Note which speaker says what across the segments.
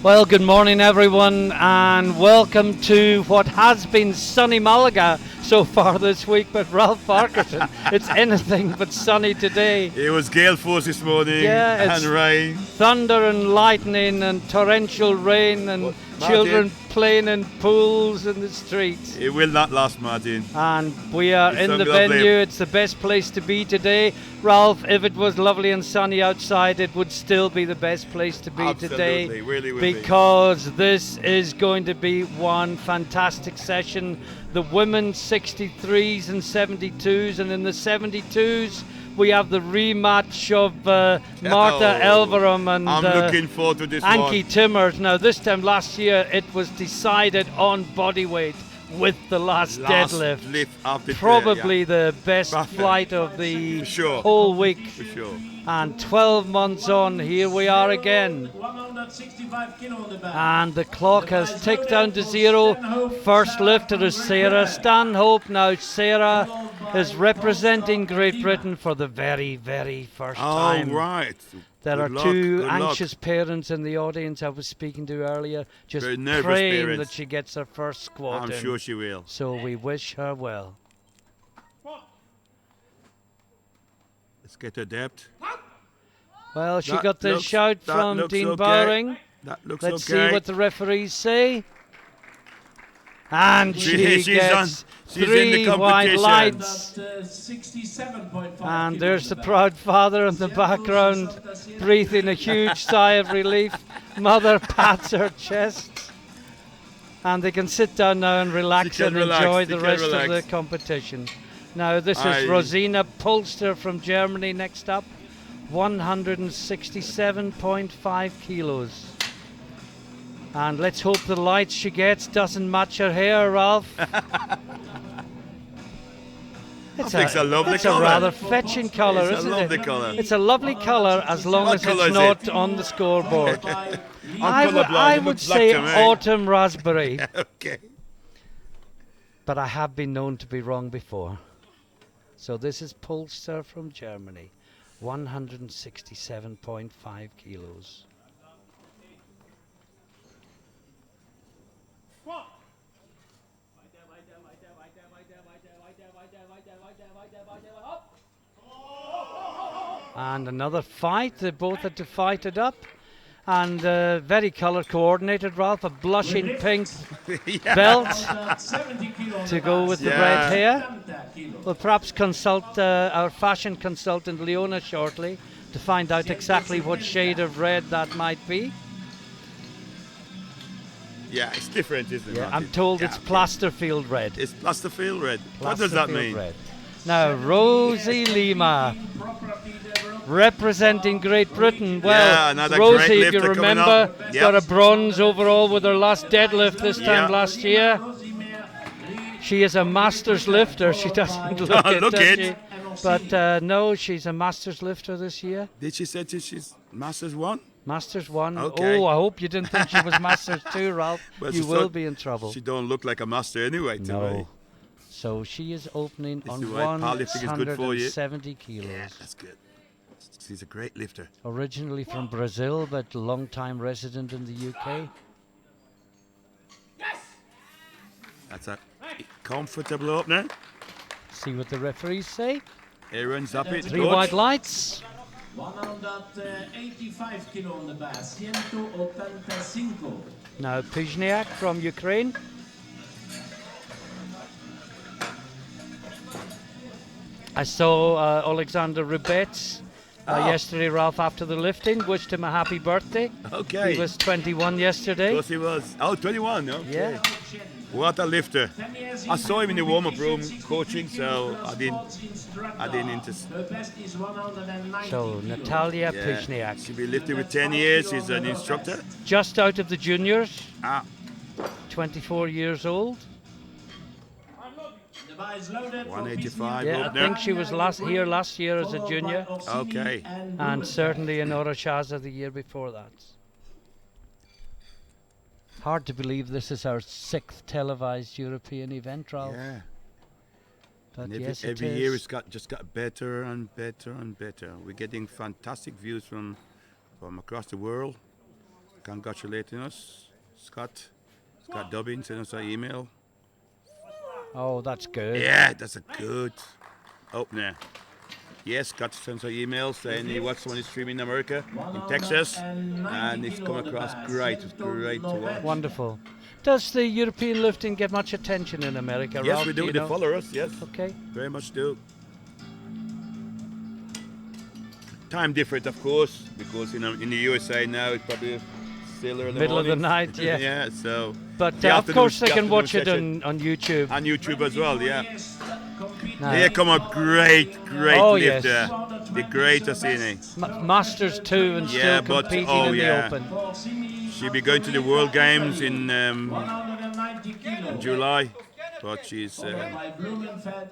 Speaker 1: Well, good morning, everyone, and welcome to what has been sunny Malaga so far this week. But Ralph Parkerson, it's anything but sunny today.
Speaker 2: It was gale force this morning,
Speaker 1: Yeah,
Speaker 2: and rain.
Speaker 1: Thunder and lightning and torrential rain and children playing in pools in the streets.
Speaker 2: It will not last, Martin.
Speaker 1: And we are in the venue. It's the best place to be today. Ralph, if it was lovely and sunny outside, it would still be the best place to be today.
Speaker 2: Really would
Speaker 1: because this is going to be one fantastic session. The women's 63s and 72s, and in the 72s we have the rematch of Marta Elverum and
Speaker 2: I'm looking forward to this
Speaker 1: Ankie
Speaker 2: one.
Speaker 1: Timmers. Now, this time last year it was decided on bodyweight with the last deadlift.
Speaker 2: Lift after
Speaker 1: Probably the best flight of the whole week.
Speaker 2: For sure.
Speaker 1: And 12 months on, here we are again. And the clock has ticked down to zero. First lifter is Sarah Stanhope. Now Sarah is representing Great Britain for the very, very first time.
Speaker 2: Oh, right.
Speaker 1: There are two anxious parents in the audience I was speaking to earlier, just praying that she gets her first squat in.
Speaker 2: I'm sure she will.
Speaker 1: So we wish her well.
Speaker 2: Let's get her depth.
Speaker 1: Well, she got the shout from Dean Bowring.
Speaker 2: That looks
Speaker 1: Let's see what the rereferees say. And she gets three white lights. And there's the proud father in the background, breathing a huge sigh of relief. Mother pats her chest. And they can sit down now and relax and enjoy the rest of the competition. Now, this is Rosina Polster from Germany next up. 167.5 kilos. And let's hope the light she gets doesn't match her hair, Ralph.
Speaker 2: It's a lovely
Speaker 1: it's
Speaker 2: colour.
Speaker 1: A rather fetching colour, isn't it?
Speaker 2: It's a lovely colour.
Speaker 1: It's a lovely colour as long as it's not on the scoreboard. I would say autumn raspberry.
Speaker 2: Okay.
Speaker 1: But I have been known to be wrong before. So this is Polster from Germany. 167.5 kilos. And another fight. They both had to fight it up. And very colour coordinated, Ralph. A blushing pink belt to go with the red hair. We'll perhaps consult our fashion consultant Leona shortly to find out exactly what shade of red that might be.
Speaker 2: Yeah, it's different, isn't it?
Speaker 1: Yeah, I'm told it's Plasterfield red.
Speaker 2: It's Plasterfield red. What does that mean?
Speaker 1: Red. Now, Rosie Lima, representing Great Britain. Well, Rosie, if you remember, got a bronze overall with her last deadlift this time last year. She is a master's lifter. She doesn't look it, does she? But no, she's a master's lifter this year.
Speaker 2: Did she say she's Masters 1?
Speaker 1: Masters 1.
Speaker 2: Okay.
Speaker 1: Oh, I hope you didn't think she was Masters 2, Ralph. Well, you will be in trouble.
Speaker 2: She don't look like a master anyway to me.
Speaker 1: So she is opening on 170 kilos.
Speaker 2: Yeah, that's good. She's a great lifter.
Speaker 1: Originally from Brazil, but long-time resident in the UK.
Speaker 2: Yes! That's a comfortable opener.
Speaker 1: See what the referees say.
Speaker 2: Aaron's up it.
Speaker 1: 3 white lights.
Speaker 3: 185 kilo on the bas, 185.
Speaker 1: Now Pizhniak from Ukraine. I saw Alexander Rubets yesterday, Ralph, after the lifting. Wished him a happy birthday.
Speaker 2: Okay.
Speaker 1: He was 21 yesterday.
Speaker 2: Of course he was. Oh, 21, okay.
Speaker 1: Yeah.
Speaker 2: What a lifter. I saw him in the warm-up room coaching, so I didn't interest.
Speaker 1: So Natalia Pizhniak.
Speaker 2: She'll be lifting with 10 years. She's an instructor.
Speaker 1: Just out of the juniors. 24 years old.
Speaker 2: 185.
Speaker 1: Yeah, I think she was last year as a junior.
Speaker 2: Okay.
Speaker 1: And certainly in Oroshaza the year before that. Hard to believe this is our 6th televised European event, Ralph.
Speaker 2: Yeah.
Speaker 1: But
Speaker 2: and
Speaker 1: yes,
Speaker 2: every year it's just got better and better and better. We're getting fantastic views from across the world. congratulating us. Scott Dobbin sent us an email.
Speaker 1: Oh, that's good.
Speaker 2: Yeah, that's a good opener. Yes, Scott sent us an email saying he watched someone streaming in America, in Texas, and it's come across great. It's great to watch.
Speaker 1: Wonderful. Does the European lifting get much attention in America,
Speaker 2: Yes,
Speaker 1: Ralph?
Speaker 2: we do.
Speaker 1: You
Speaker 2: They
Speaker 1: know?
Speaker 2: follow us, yes.
Speaker 1: Okay.
Speaker 2: Very much do. Time different, of course, because in the USA now it's probably still early
Speaker 1: Middle of the
Speaker 2: morning.
Speaker 1: night, yeah.
Speaker 2: Yeah, so.
Speaker 1: But
Speaker 2: the
Speaker 1: of
Speaker 2: afternoon-
Speaker 1: course they
Speaker 2: the
Speaker 1: can watch it
Speaker 2: afternoon
Speaker 1: on YouTube.
Speaker 2: On YouTube as well, yeah.
Speaker 1: No.
Speaker 2: Here come a great
Speaker 1: Oh, yes.
Speaker 2: lifter. The great Assini.
Speaker 1: Masters 2 and
Speaker 2: Yeah,
Speaker 1: still
Speaker 2: but-
Speaker 1: competing
Speaker 2: oh,
Speaker 1: in
Speaker 2: yeah.
Speaker 1: the Open.
Speaker 2: She'll be going to the World Games in
Speaker 3: 190 kilos.
Speaker 2: July, but she's a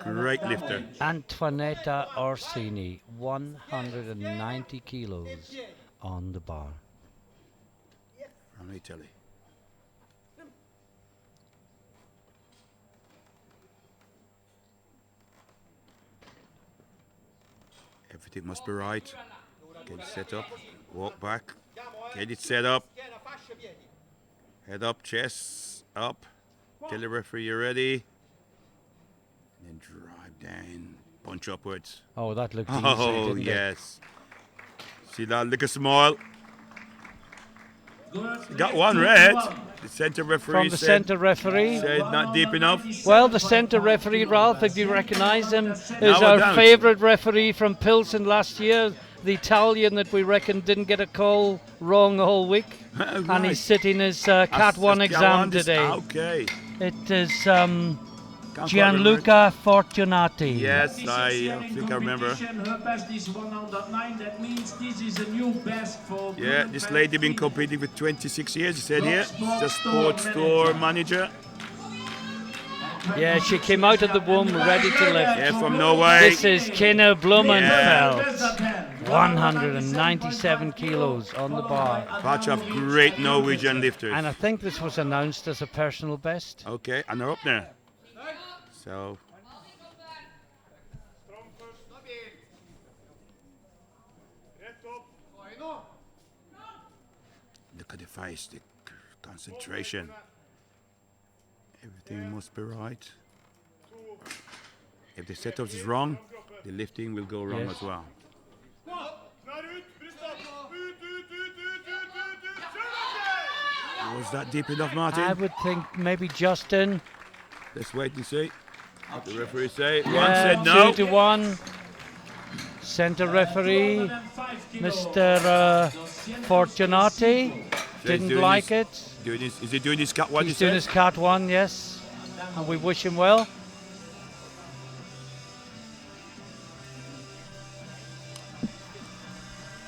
Speaker 2: great lifter.
Speaker 1: Antoinetta Orsini, 190 kilos on the bar.
Speaker 2: From Italy. Everything must be right. Get it set up. Walk back. Get it set up. Head up, chest up. Tell the referee you're ready. And then drive down. Punch upwards.
Speaker 1: Oh, that looked easy,
Speaker 2: Oh,
Speaker 1: didn't it?
Speaker 2: yes. See that? Look a smile. Got one red. The centre referee
Speaker 1: From the centre referee.
Speaker 2: said not deep enough.
Speaker 1: Well, the centre referee, Ralph, if you recognise him, is
Speaker 2: No, I
Speaker 1: our
Speaker 2: don't.
Speaker 1: favourite referee from Pilsen last year, the Italian that we reckon didn't get a call wrong all week. And he's sitting his Cat 1 exam today.
Speaker 2: Okay.
Speaker 1: It is
Speaker 2: Can't quite remember.
Speaker 1: Gianluca Fortunati.
Speaker 2: Yes, I think I remember.
Speaker 3: Her best is 109. That means this is a new best for.
Speaker 2: Yeah, this lady been competing for 26 years, he said here. She's a sports store manager.
Speaker 1: Yeah, she came out of the womb ready to lift.
Speaker 2: Yeah, from Norway.
Speaker 1: This is Kinna Blumenfeld. 197 kilos on the bar.
Speaker 2: Bunch of great Norwegian lifters.
Speaker 1: And I think this was announced as a personal best.
Speaker 2: Okay, and they're up there. So. Look at the face, the concentration. Everything must be right. If the setup is wrong, the lifting will go wrong
Speaker 1: Yes.
Speaker 2: as well. Was that deep enough, Martin?
Speaker 1: I would think maybe Justin.
Speaker 2: Let's wait and see what the referee say. One
Speaker 1: Yeah,
Speaker 2: said no.
Speaker 1: 2-1. Centre referee, Mr. Fortunati, didn't
Speaker 2: doing
Speaker 1: like
Speaker 2: his-
Speaker 1: it.
Speaker 2: Is he doing his cut one?
Speaker 1: He's doing his Cat 1, yes. And we wish him well.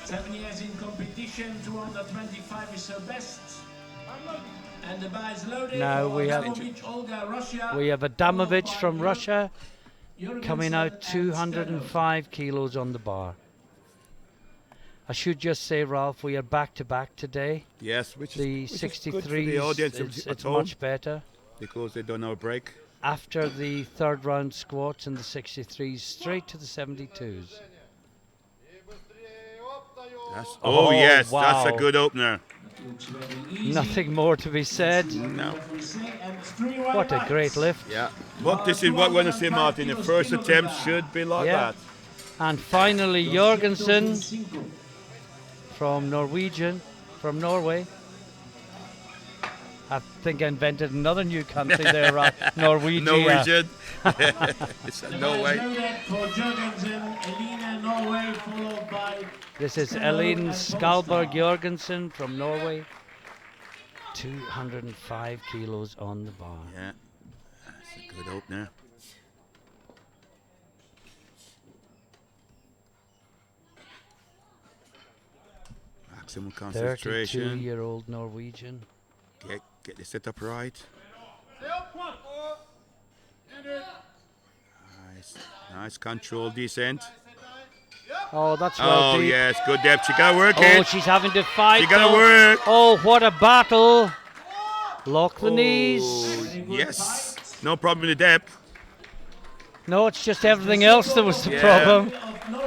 Speaker 3: Seven years in competition, 225 is her best. And the bar is loaded.
Speaker 1: Now we have-
Speaker 3: Adamovich, Olga, Russia.
Speaker 1: We have Adamovich from Russia
Speaker 3: Jurgensen
Speaker 1: coming out
Speaker 3: and
Speaker 1: 205 kilos on the bar. I should just say, Ralph, we are back to back today.
Speaker 2: Yes, which
Speaker 1: The
Speaker 2: is good for
Speaker 1: 63
Speaker 2: the audience
Speaker 1: is
Speaker 2: at
Speaker 1: it's
Speaker 2: home
Speaker 1: much better.
Speaker 2: because they don't have a break.
Speaker 1: After the third round squats and the 63s, straight to the 72s.
Speaker 2: Oh, yes,
Speaker 1: wow.
Speaker 2: that's a good opener.
Speaker 3: looks very easy.
Speaker 1: Nothing more to be said.
Speaker 2: No.
Speaker 3: And 3 wide
Speaker 1: What a
Speaker 3: lights.
Speaker 1: great lift.
Speaker 2: Yeah, but this is what we want to say, Martin. The first attempt should be like
Speaker 1: Yeah.
Speaker 2: that.
Speaker 1: And finally, Jorgensen
Speaker 3: 205.
Speaker 1: from Norway. I think I invented another new country there, Norwegia.
Speaker 2: Norwegian. It's no way.
Speaker 3: Loaded for Jurgensen, Elina, Norway, followed by
Speaker 1: This is Elin Skalberg Jorgensen from Norway. 205 kilos on the bar.
Speaker 2: Yeah, that's a good opener. Maximum concentration.
Speaker 1: 32-year-old Norwegian.
Speaker 2: Get the setup right. Nice control descent.
Speaker 1: Oh, that's well
Speaker 2: Oh
Speaker 1: deep.
Speaker 2: yes, good depth. She gotta work
Speaker 1: Oh,
Speaker 2: it.
Speaker 1: she's having to fight.
Speaker 2: She gotta
Speaker 1: though.
Speaker 2: work.
Speaker 1: Oh, what a battle. Lock the
Speaker 2: Oh,
Speaker 1: knees.
Speaker 2: yes, no problem with the depth.
Speaker 1: No, it's just everything else that was the
Speaker 2: Yeah.
Speaker 1: problem.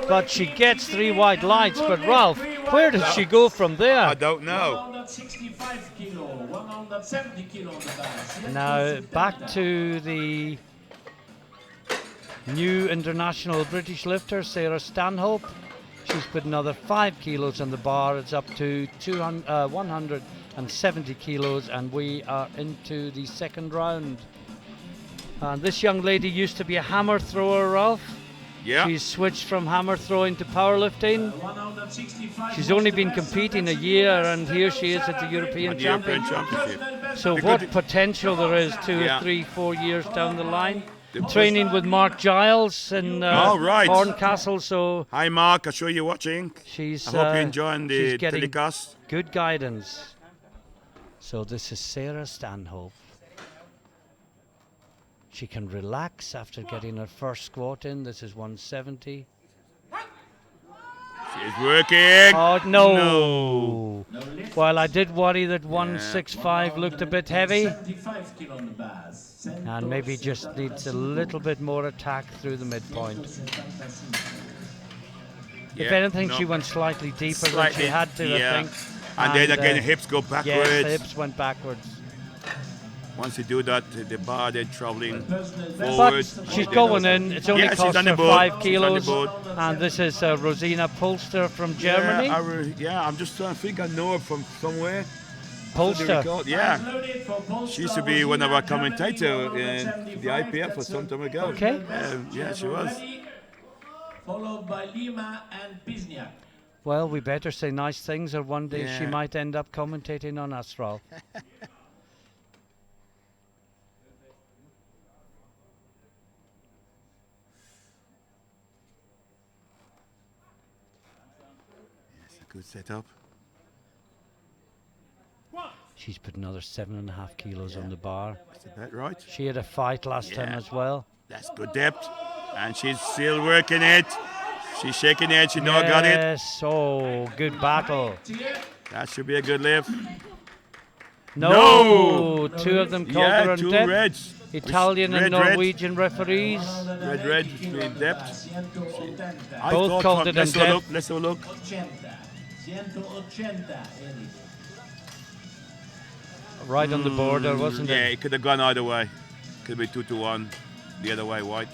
Speaker 1: But she gets 3 white lights. But Ralph, where does she go from
Speaker 2: I
Speaker 1: there?
Speaker 2: don't know.
Speaker 3: 165 kilo, 170 kilo on the bar.
Speaker 1: Now back to the new international British lifter, Sarah Stanhope. She's put another 5 kilos on the bar. It's up to 170 kilos, and we are into the second round. And this young lady used to be a hammer thrower, Ralph.
Speaker 2: Yeah.
Speaker 1: She's switched from hammer throwing to powerlifting. She's only been competing a year, and here she is at the European Championship. So what potential there is 2 or 3, 4 years down the line. Training with Mark Giles in Horncastle. So
Speaker 2: hi Mark, I'm sure you're watching. I hope you're enjoying the telecast.
Speaker 1: Good guidance. So this is Sarah Stanhope. She can relax after getting her first squat in. This is 170.
Speaker 2: She's working.
Speaker 1: Oh, no. Well, I did worry that 165 looked a bit heavy. And maybe just needs a little bit more attack through the midpoint. If anything, she went slightly deeper than she had to, I think.
Speaker 2: And then again, hips go backwards.
Speaker 1: Yes, the hips went backwards.
Speaker 2: Once you do that, the bar then traveling
Speaker 1: But
Speaker 2: forward.
Speaker 1: she's going in. It's only cost her 5 kilos.
Speaker 2: On
Speaker 1: And this is Rosina Polster from Germany.
Speaker 2: I'm just trying to think. I know her from somewhere.
Speaker 1: Polster.
Speaker 2: Yeah. She used to be one of our commentators in the IPF or some time ago.
Speaker 1: Okay.
Speaker 2: Yeah, she was.
Speaker 3: Followed by Lima and Pisniak.
Speaker 1: Well, we better say nice things, or one day she might end up commentating on us, Ralph.
Speaker 2: Good setup.
Speaker 1: She's put another 7.5 kilos on the bar.
Speaker 2: That's about right.
Speaker 1: She had a fight last time as well.
Speaker 2: That's good depth. And she's still working it. She's shaking it. She now got it.
Speaker 1: Yes, oh, good battle.
Speaker 2: That should be a good lift.
Speaker 1: No! 2 of them called her on
Speaker 2: 2
Speaker 1: depth.
Speaker 2: reds.
Speaker 1: Italian and Norwegian referees.
Speaker 2: Red between depth.
Speaker 1: Both called it on depth.
Speaker 2: Let's have a look.
Speaker 3: 180,
Speaker 1: Right on the border, wasn't
Speaker 2: Yeah,
Speaker 1: it?
Speaker 2: it could have gone either way. Could be 2-1. The other way, white.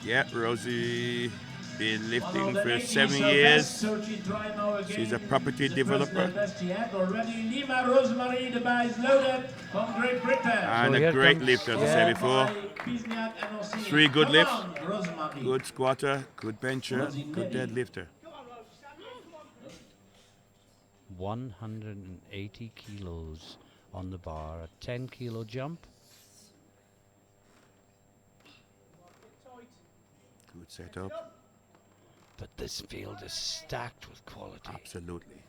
Speaker 2: Yeah, Rosie been lifting for 7 years. She's a property developer. And a great lifter, as I said before. 3 good lifts. Good squatter, good bencher, good deadlifter.
Speaker 1: 180 kilos on the bar, a 10 kilo jump.
Speaker 2: Good setup.
Speaker 1: But this field is stacked with quality.
Speaker 2: Absolutely.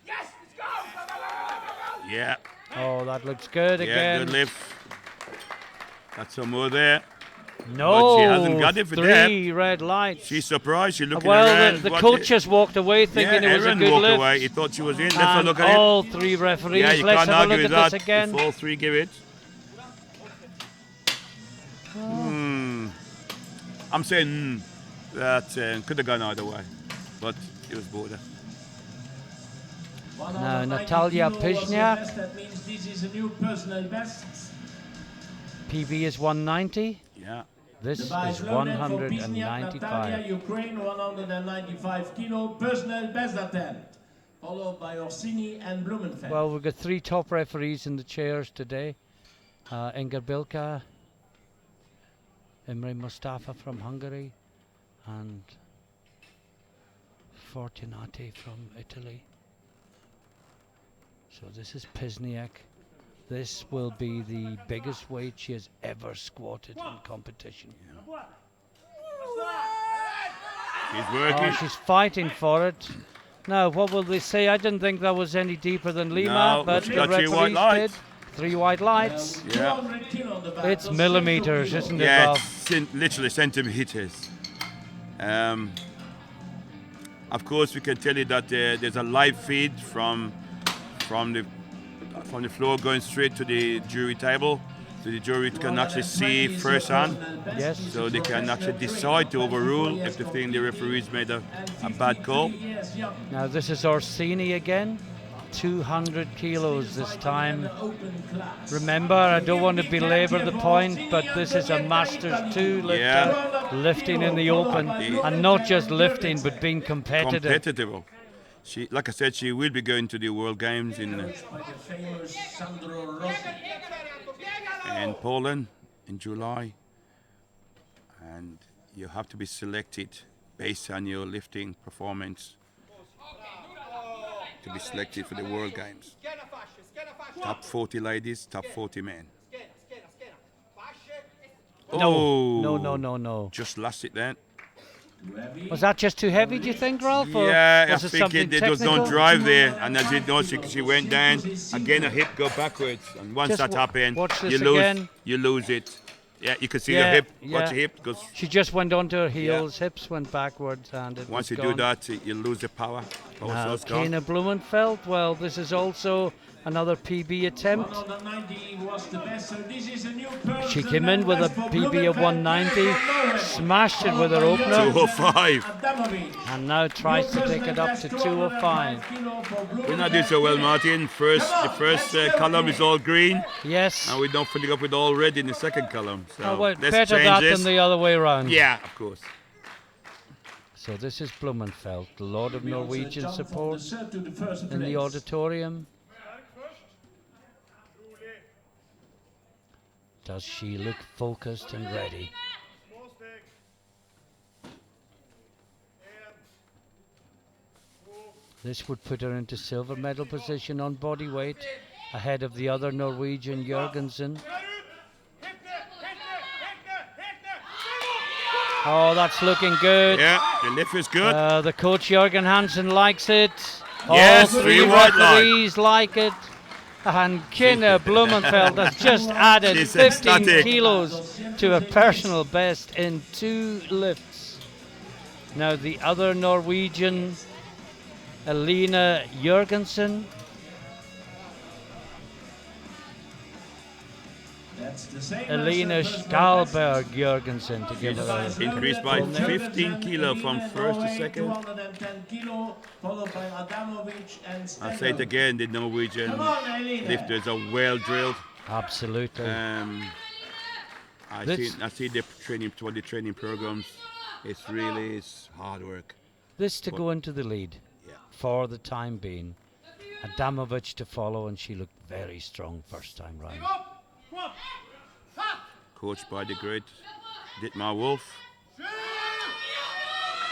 Speaker 3: Yes, let's go!
Speaker 2: Yeah.
Speaker 1: Oh, that looks good
Speaker 2: Yeah,
Speaker 1: again.
Speaker 2: good lift. Got some more there.
Speaker 1: No,
Speaker 2: But she hasn't got it for
Speaker 1: 3 red lights.
Speaker 2: She's surprised. She's looking
Speaker 1: Well,
Speaker 2: around.
Speaker 1: the coach just walked away thinking it was a
Speaker 2: Aaron
Speaker 1: good
Speaker 2: walked
Speaker 1: lift.
Speaker 2: away. He thought she was in. Let's have a
Speaker 1: And
Speaker 2: look at
Speaker 1: all
Speaker 2: it.
Speaker 1: 3 referees.
Speaker 2: Yeah, you
Speaker 1: Let's
Speaker 2: can't
Speaker 1: have a
Speaker 2: argue
Speaker 1: look
Speaker 2: with
Speaker 1: at
Speaker 2: that.
Speaker 1: this again.
Speaker 2: If all 3 give it. I'm saying that could have gone either way, but it was border.
Speaker 1: Now, Natalia Pisniak.
Speaker 3: That means this is a new personal best.
Speaker 1: PB is 190.
Speaker 2: Yeah.
Speaker 1: This is
Speaker 3: Natalia,
Speaker 1: 195.
Speaker 3: Ukraine, 195 kilo, personal best attempt. Followed by Orsini and Blumenfeld.
Speaker 1: Well, we've got 3 top referees in the chairs today. Inger Bilka, Imre Mustafa from Hungary, and Fortunati from Italy. So this is Pisniak. This will be the biggest weight she has ever squatted in competition.
Speaker 2: She's working.
Speaker 1: Oh, she's fighting for it. Now, what will they say? I didn't think that was any deeper than Lima,
Speaker 2: No,
Speaker 1: but
Speaker 2: she
Speaker 1: the
Speaker 2: got 3 white
Speaker 1: referees
Speaker 2: lights.
Speaker 1: did. 3 white lights.
Speaker 2: Yeah.
Speaker 1: It's millimeters, isn't it,
Speaker 2: Yeah,
Speaker 1: Ralph?
Speaker 2: it's literally centimeters. Of course, we can tell you that there's a live feed from the floor going straight to the jury table. So the jury can actually see firsthand.
Speaker 1: Yes.
Speaker 2: So they can actually decide to overrule if they think the referees made a bad call.
Speaker 1: Now this is Orsini again. 200 kilos this time. Remember, I don't want to belabor the point, but this is a Masters 2 lifter, lifting in the open, and not just lifting, but being competitive.
Speaker 2: She, like I said, she will be going to the World Games in Poland in July, and you have to be selected based on your lifting performance to be selected for the World Games. Top 40 ladies, top 40 men.
Speaker 1: No.
Speaker 2: Just lost it then.
Speaker 1: Was that just too heavy, do you think, Ralph?
Speaker 2: Yeah, I think there was no drive there, and as you know, she went down. Again, her hip go backwards, and once that happens, you lose it. Yeah, you can see her hip. Watch the hip goes.
Speaker 1: She just went onto her heels, hips went backwards, and it
Speaker 2: once
Speaker 1: was
Speaker 2: you
Speaker 1: gone.
Speaker 2: do that, you lose the power.
Speaker 1: Kena Blumenfeld, well, this is also another PB attempt. She came in with a PB of 190, smashed it with her opener.
Speaker 2: 205.
Speaker 1: And now tries to take it up to 205.
Speaker 2: We're not doing so well, Martin. The first column is all green.
Speaker 1: Yes.
Speaker 2: And we're not filling up with all red in the second column. So
Speaker 1: well,
Speaker 2: let's
Speaker 1: better
Speaker 2: change
Speaker 1: that
Speaker 2: this.
Speaker 1: than the other way around.
Speaker 2: Yeah, of course.
Speaker 1: So this is Blumenfeld, a lot of Norwegian support in the auditorium. Does she look focused and ready? This would put her into silver medal position on body weight, ahead of the other Norwegian, Jørgensen. Oh, that's looking good.
Speaker 2: Yeah, the lift is good.
Speaker 1: The coach Jørgen Hansen likes it.
Speaker 2: Yes,
Speaker 1: all three referees like it. And Kena Blumenfeld has just added 15 kilos to a personal best in 2 lifts. Now the other Norwegian, Elina Jørgensen. Elina Skalberg Jørgensen to give her a
Speaker 2: increased by 15 kilo from first to second. I'll say it again, the Norwegian lifters are well drilled.
Speaker 1: Absolutely.
Speaker 2: I see the training programs. It's really hard work.
Speaker 1: This to go into the lead for the time being. Adamovic to follow, and she looked very strong first time round.
Speaker 2: Coached by the great Dietmar Wolf.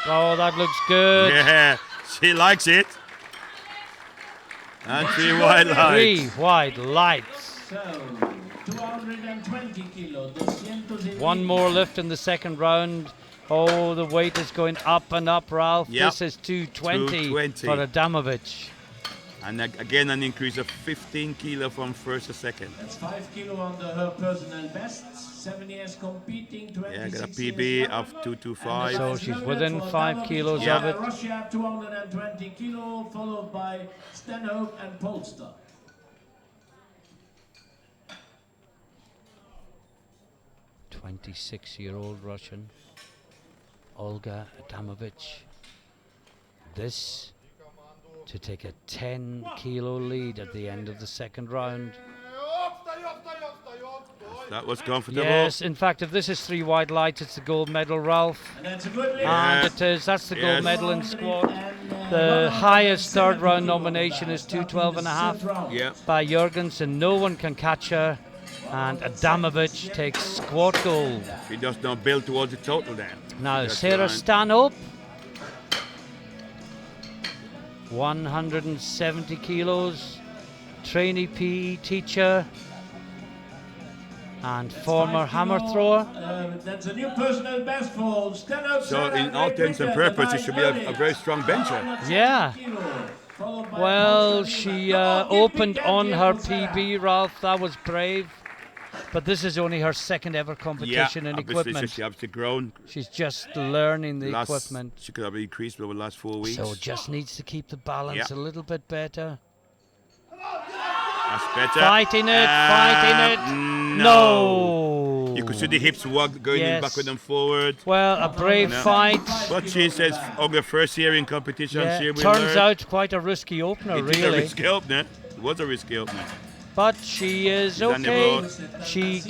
Speaker 1: Oh, that looks good.
Speaker 2: Yeah, she likes it. And 3 wide lights.
Speaker 1: 3 wide lights.
Speaker 3: So, 220 kilos.
Speaker 1: One more lift in the second round. Oh, the weight is going up and up, Ralph.
Speaker 2: Yep.
Speaker 1: This is 220 for Adamovic.
Speaker 2: And again, an increase of 15 kilo from first to second.
Speaker 3: That's 5 kilo under her personal best. 7 years competing, 26
Speaker 2: got a PB of 225.
Speaker 1: So she's within 5 kilos of it.
Speaker 3: Russia 220 kilo, followed by Stanhope and Polster.
Speaker 1: "26-year-old Russian, Olga Adamovic. This to take a 10 kilo lead at the end of the second round.
Speaker 2: That was comfortable.
Speaker 1: Yes, in fact, if this is 3 wide lights, it's the gold medal, Ralph.
Speaker 3: And that's a good lead.
Speaker 1: And it is. That's the gold medal in squat. The highest third round nomination is 212.5 by Jørgensen. No one can catch her. And Adamovic takes squat gold.
Speaker 2: She does not build towards the total then.
Speaker 1: Now, Sarah Stanhope. 170 kilos. Trainee PE teacher. And former hammer thrower.
Speaker 3: That's a new personal best for Stanhope.
Speaker 2: So in all intents and purposes, she should be a very strong bencher.
Speaker 1: Yeah. Well, she opened on her PB, Ralph. That was brave. But this is only her second ever competition in equipment.
Speaker 2: She's obviously grown.
Speaker 1: She's just learning the equipment.
Speaker 2: She could have increased over the last 4 weeks.
Speaker 1: So just needs to keep the balance a little bit better.
Speaker 2: That's better.
Speaker 1: Fighting it. No.
Speaker 2: You could see the hips going in backward and forward.
Speaker 1: Well, a brave fight.
Speaker 2: But she says on her first year in competition, she will
Speaker 1: turns out quite a risky opener,
Speaker 2: It
Speaker 1: really.
Speaker 2: is a risky opener. It was a risky opener.
Speaker 1: But she is okay. She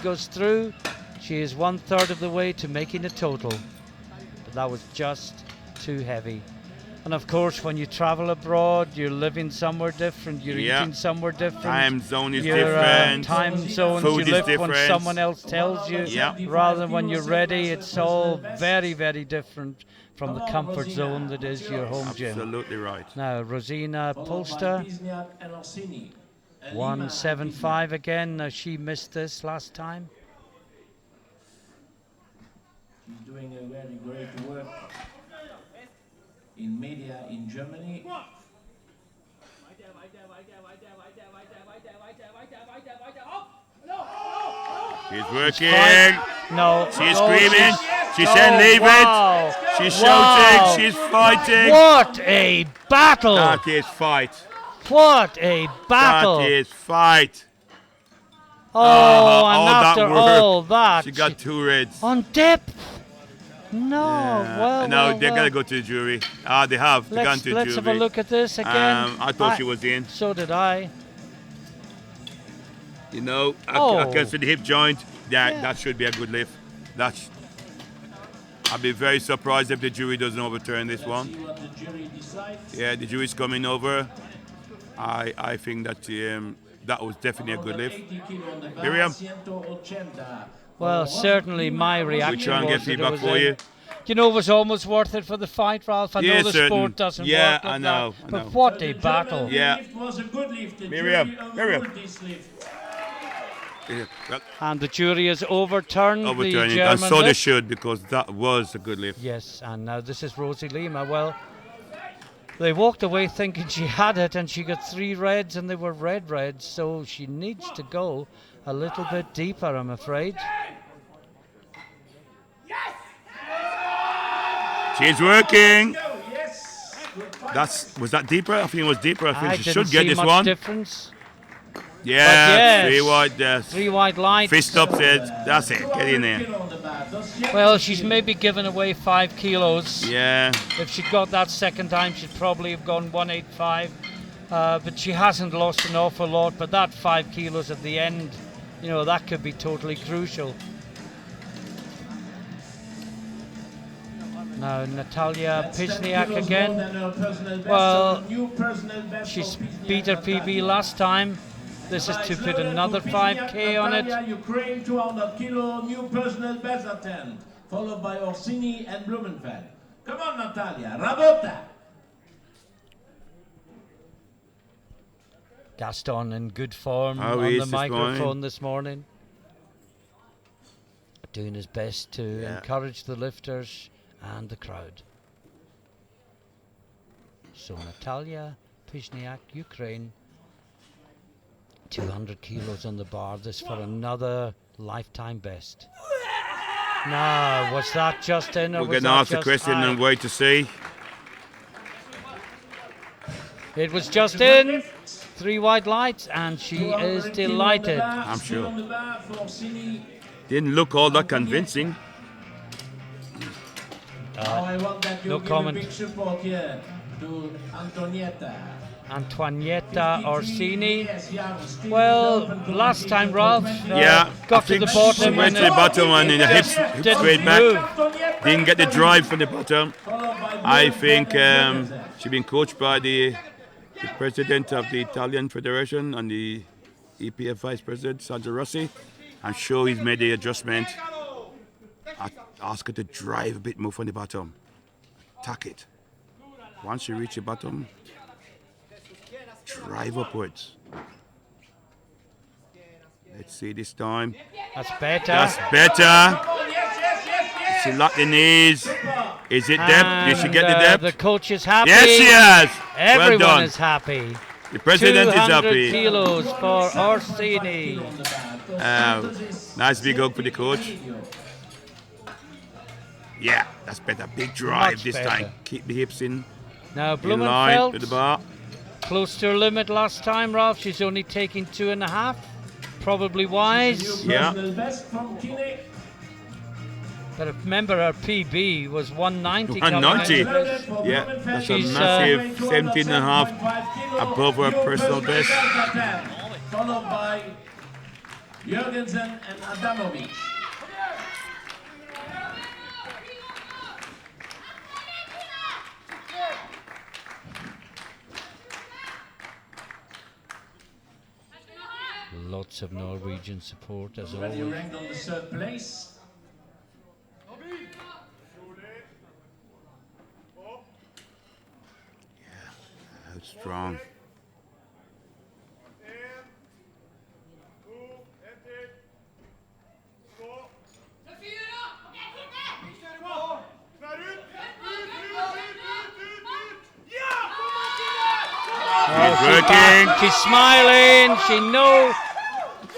Speaker 1: goes through. She is 1/3 of the way to making a total. But that was just too heavy. And of course, when you travel abroad, you're living somewhere different, you're eating somewhere different.
Speaker 2: Time zone is
Speaker 1: your,
Speaker 2: different.
Speaker 1: Time zones
Speaker 2: Food
Speaker 1: you live
Speaker 2: is
Speaker 1: when
Speaker 2: different.
Speaker 1: someone else tells you, rather than when you're ready. It's all very, very different from the comfort zone that is your home gym.
Speaker 2: Absolutely right.
Speaker 1: Now, Rosina Polster, 175 again. Now, she missed this last time.
Speaker 3: She's doing a very great work in media in Germany.
Speaker 2: She's working.
Speaker 1: No.
Speaker 2: She's screaming. She's saying leave it. She's shouting. She's fighting.
Speaker 1: What a battle.
Speaker 2: That is fight.
Speaker 1: What a battle.
Speaker 2: That is fight.
Speaker 1: Oh, and after all that.
Speaker 2: She got 2 reds.
Speaker 1: On depth. No,
Speaker 2: no, they're going to go to the jury. They have. They've gone to the jury.
Speaker 1: Let's have a look at this again.
Speaker 2: I thought she was in.
Speaker 1: So did I.
Speaker 2: You know, I can see the hip joint. That should be a good lift. I'd be very surprised if the jury doesn't overturn this one.
Speaker 3: See what the jury decides.
Speaker 2: Yeah, the jury's coming over. I think that that was definitely a good lift. Miriam?
Speaker 1: Well, certainly my reaction
Speaker 2: We try and get
Speaker 1: was that
Speaker 2: feedback
Speaker 1: it was
Speaker 2: for you.
Speaker 1: You know, it was almost worth it for the fight, Ralph. I know the sport doesn't work like that, but what a battle.
Speaker 2: Yeah.
Speaker 3: Lift was a good lift. The
Speaker 2: Miriam.
Speaker 3: jury overruled this lift.
Speaker 1: And the jury has overturned the German
Speaker 2: and so
Speaker 1: lift.
Speaker 2: they should, because that was a good lift.
Speaker 1: Yes, and now this is Rosie Lima. Well, they walked away thinking she had it, and she got 3 reds, and they were reds, so she needs to go a little bit deeper, I'm afraid.
Speaker 2: She's working. Was that deeper? I think it was deeper. I think she should get this one.
Speaker 1: Difference.
Speaker 2: Yeah, 3 wide.
Speaker 1: 3 wide lights.
Speaker 2: Fist up said, that's it, get in there.
Speaker 1: Well, she's maybe given away 5 kilos.
Speaker 2: Yeah.
Speaker 1: If she'd got that second time, she'd probably have gone 185. But she hasn't lost an awful lot. But that 5 kilos at the end, you know, that could be totally crucial. Now, Natalia Pizniak again. Well, she's beat her PB last time. This is to put another 5K on it.
Speaker 3: Ukraine 200 kilo, new personal best at 10, followed by Orsini and Blumenfeld. Come on, Natalia, rabota!
Speaker 1: Gaston in good form on the microphone this morning. Doing his best to encourage the lifters and the crowd. So Natalia Pizniak, Ukraine. 200 kilos on the bar. This for another lifetime best. Now, was that just in? Or
Speaker 2: We're going to ask the question and wait to see.
Speaker 1: It was just in. 3 wide lights, and she is delighted.
Speaker 2: I'm sure. Didn't look all that convincing.
Speaker 3: I want that you
Speaker 1: no
Speaker 3: give
Speaker 1: comment.
Speaker 3: a big support here to
Speaker 1: Antonietta Orsini. Well, last time, Ralph, got to the bottom.
Speaker 2: She went to the bottom and the hips straight back. Didn't get the drive from the bottom. I think she's been coached by the president of the Italian Federation and the EPF vice president, Sergio Rossi. I'm sure he's made the adjustment. I ask her to drive a bit more from the bottom. Attack it. Once you reach the bottom, drive upwards. Let's see this time.
Speaker 1: That's better.
Speaker 2: That's better. She locked the knees. Is it depth? Did she get the depth?
Speaker 1: The coach is happy.
Speaker 2: Yes, she has.
Speaker 1: Everyone
Speaker 2: well done.
Speaker 1: Is happy.
Speaker 2: The president is happy.
Speaker 1: 200 kilos for Orsini.
Speaker 2: Nice big hug for the coach. Yeah, that's better. Big drive this time. Keep the hips in.
Speaker 1: Now
Speaker 2: in line
Speaker 1: Blumenfeld.
Speaker 2: to the bar.
Speaker 1: close to her limit last time, Ralph. She's only taking 2.5. Probably wise.
Speaker 2: Yeah.
Speaker 3: Personal best from Kine.
Speaker 1: But remember, her PB was 190.
Speaker 2: 190.
Speaker 1: coming into this.
Speaker 2: Yeah, that's a
Speaker 1: She's,
Speaker 2: massive 17.5 above her personal best.
Speaker 3: Followed by Jürgensen and Adamovic.
Speaker 1: Lots of Norwegian support as
Speaker 3: Already
Speaker 1: always.
Speaker 3: ranked on the 3rd place.
Speaker 2: How strong. She's working.
Speaker 1: She's smiling. She knows.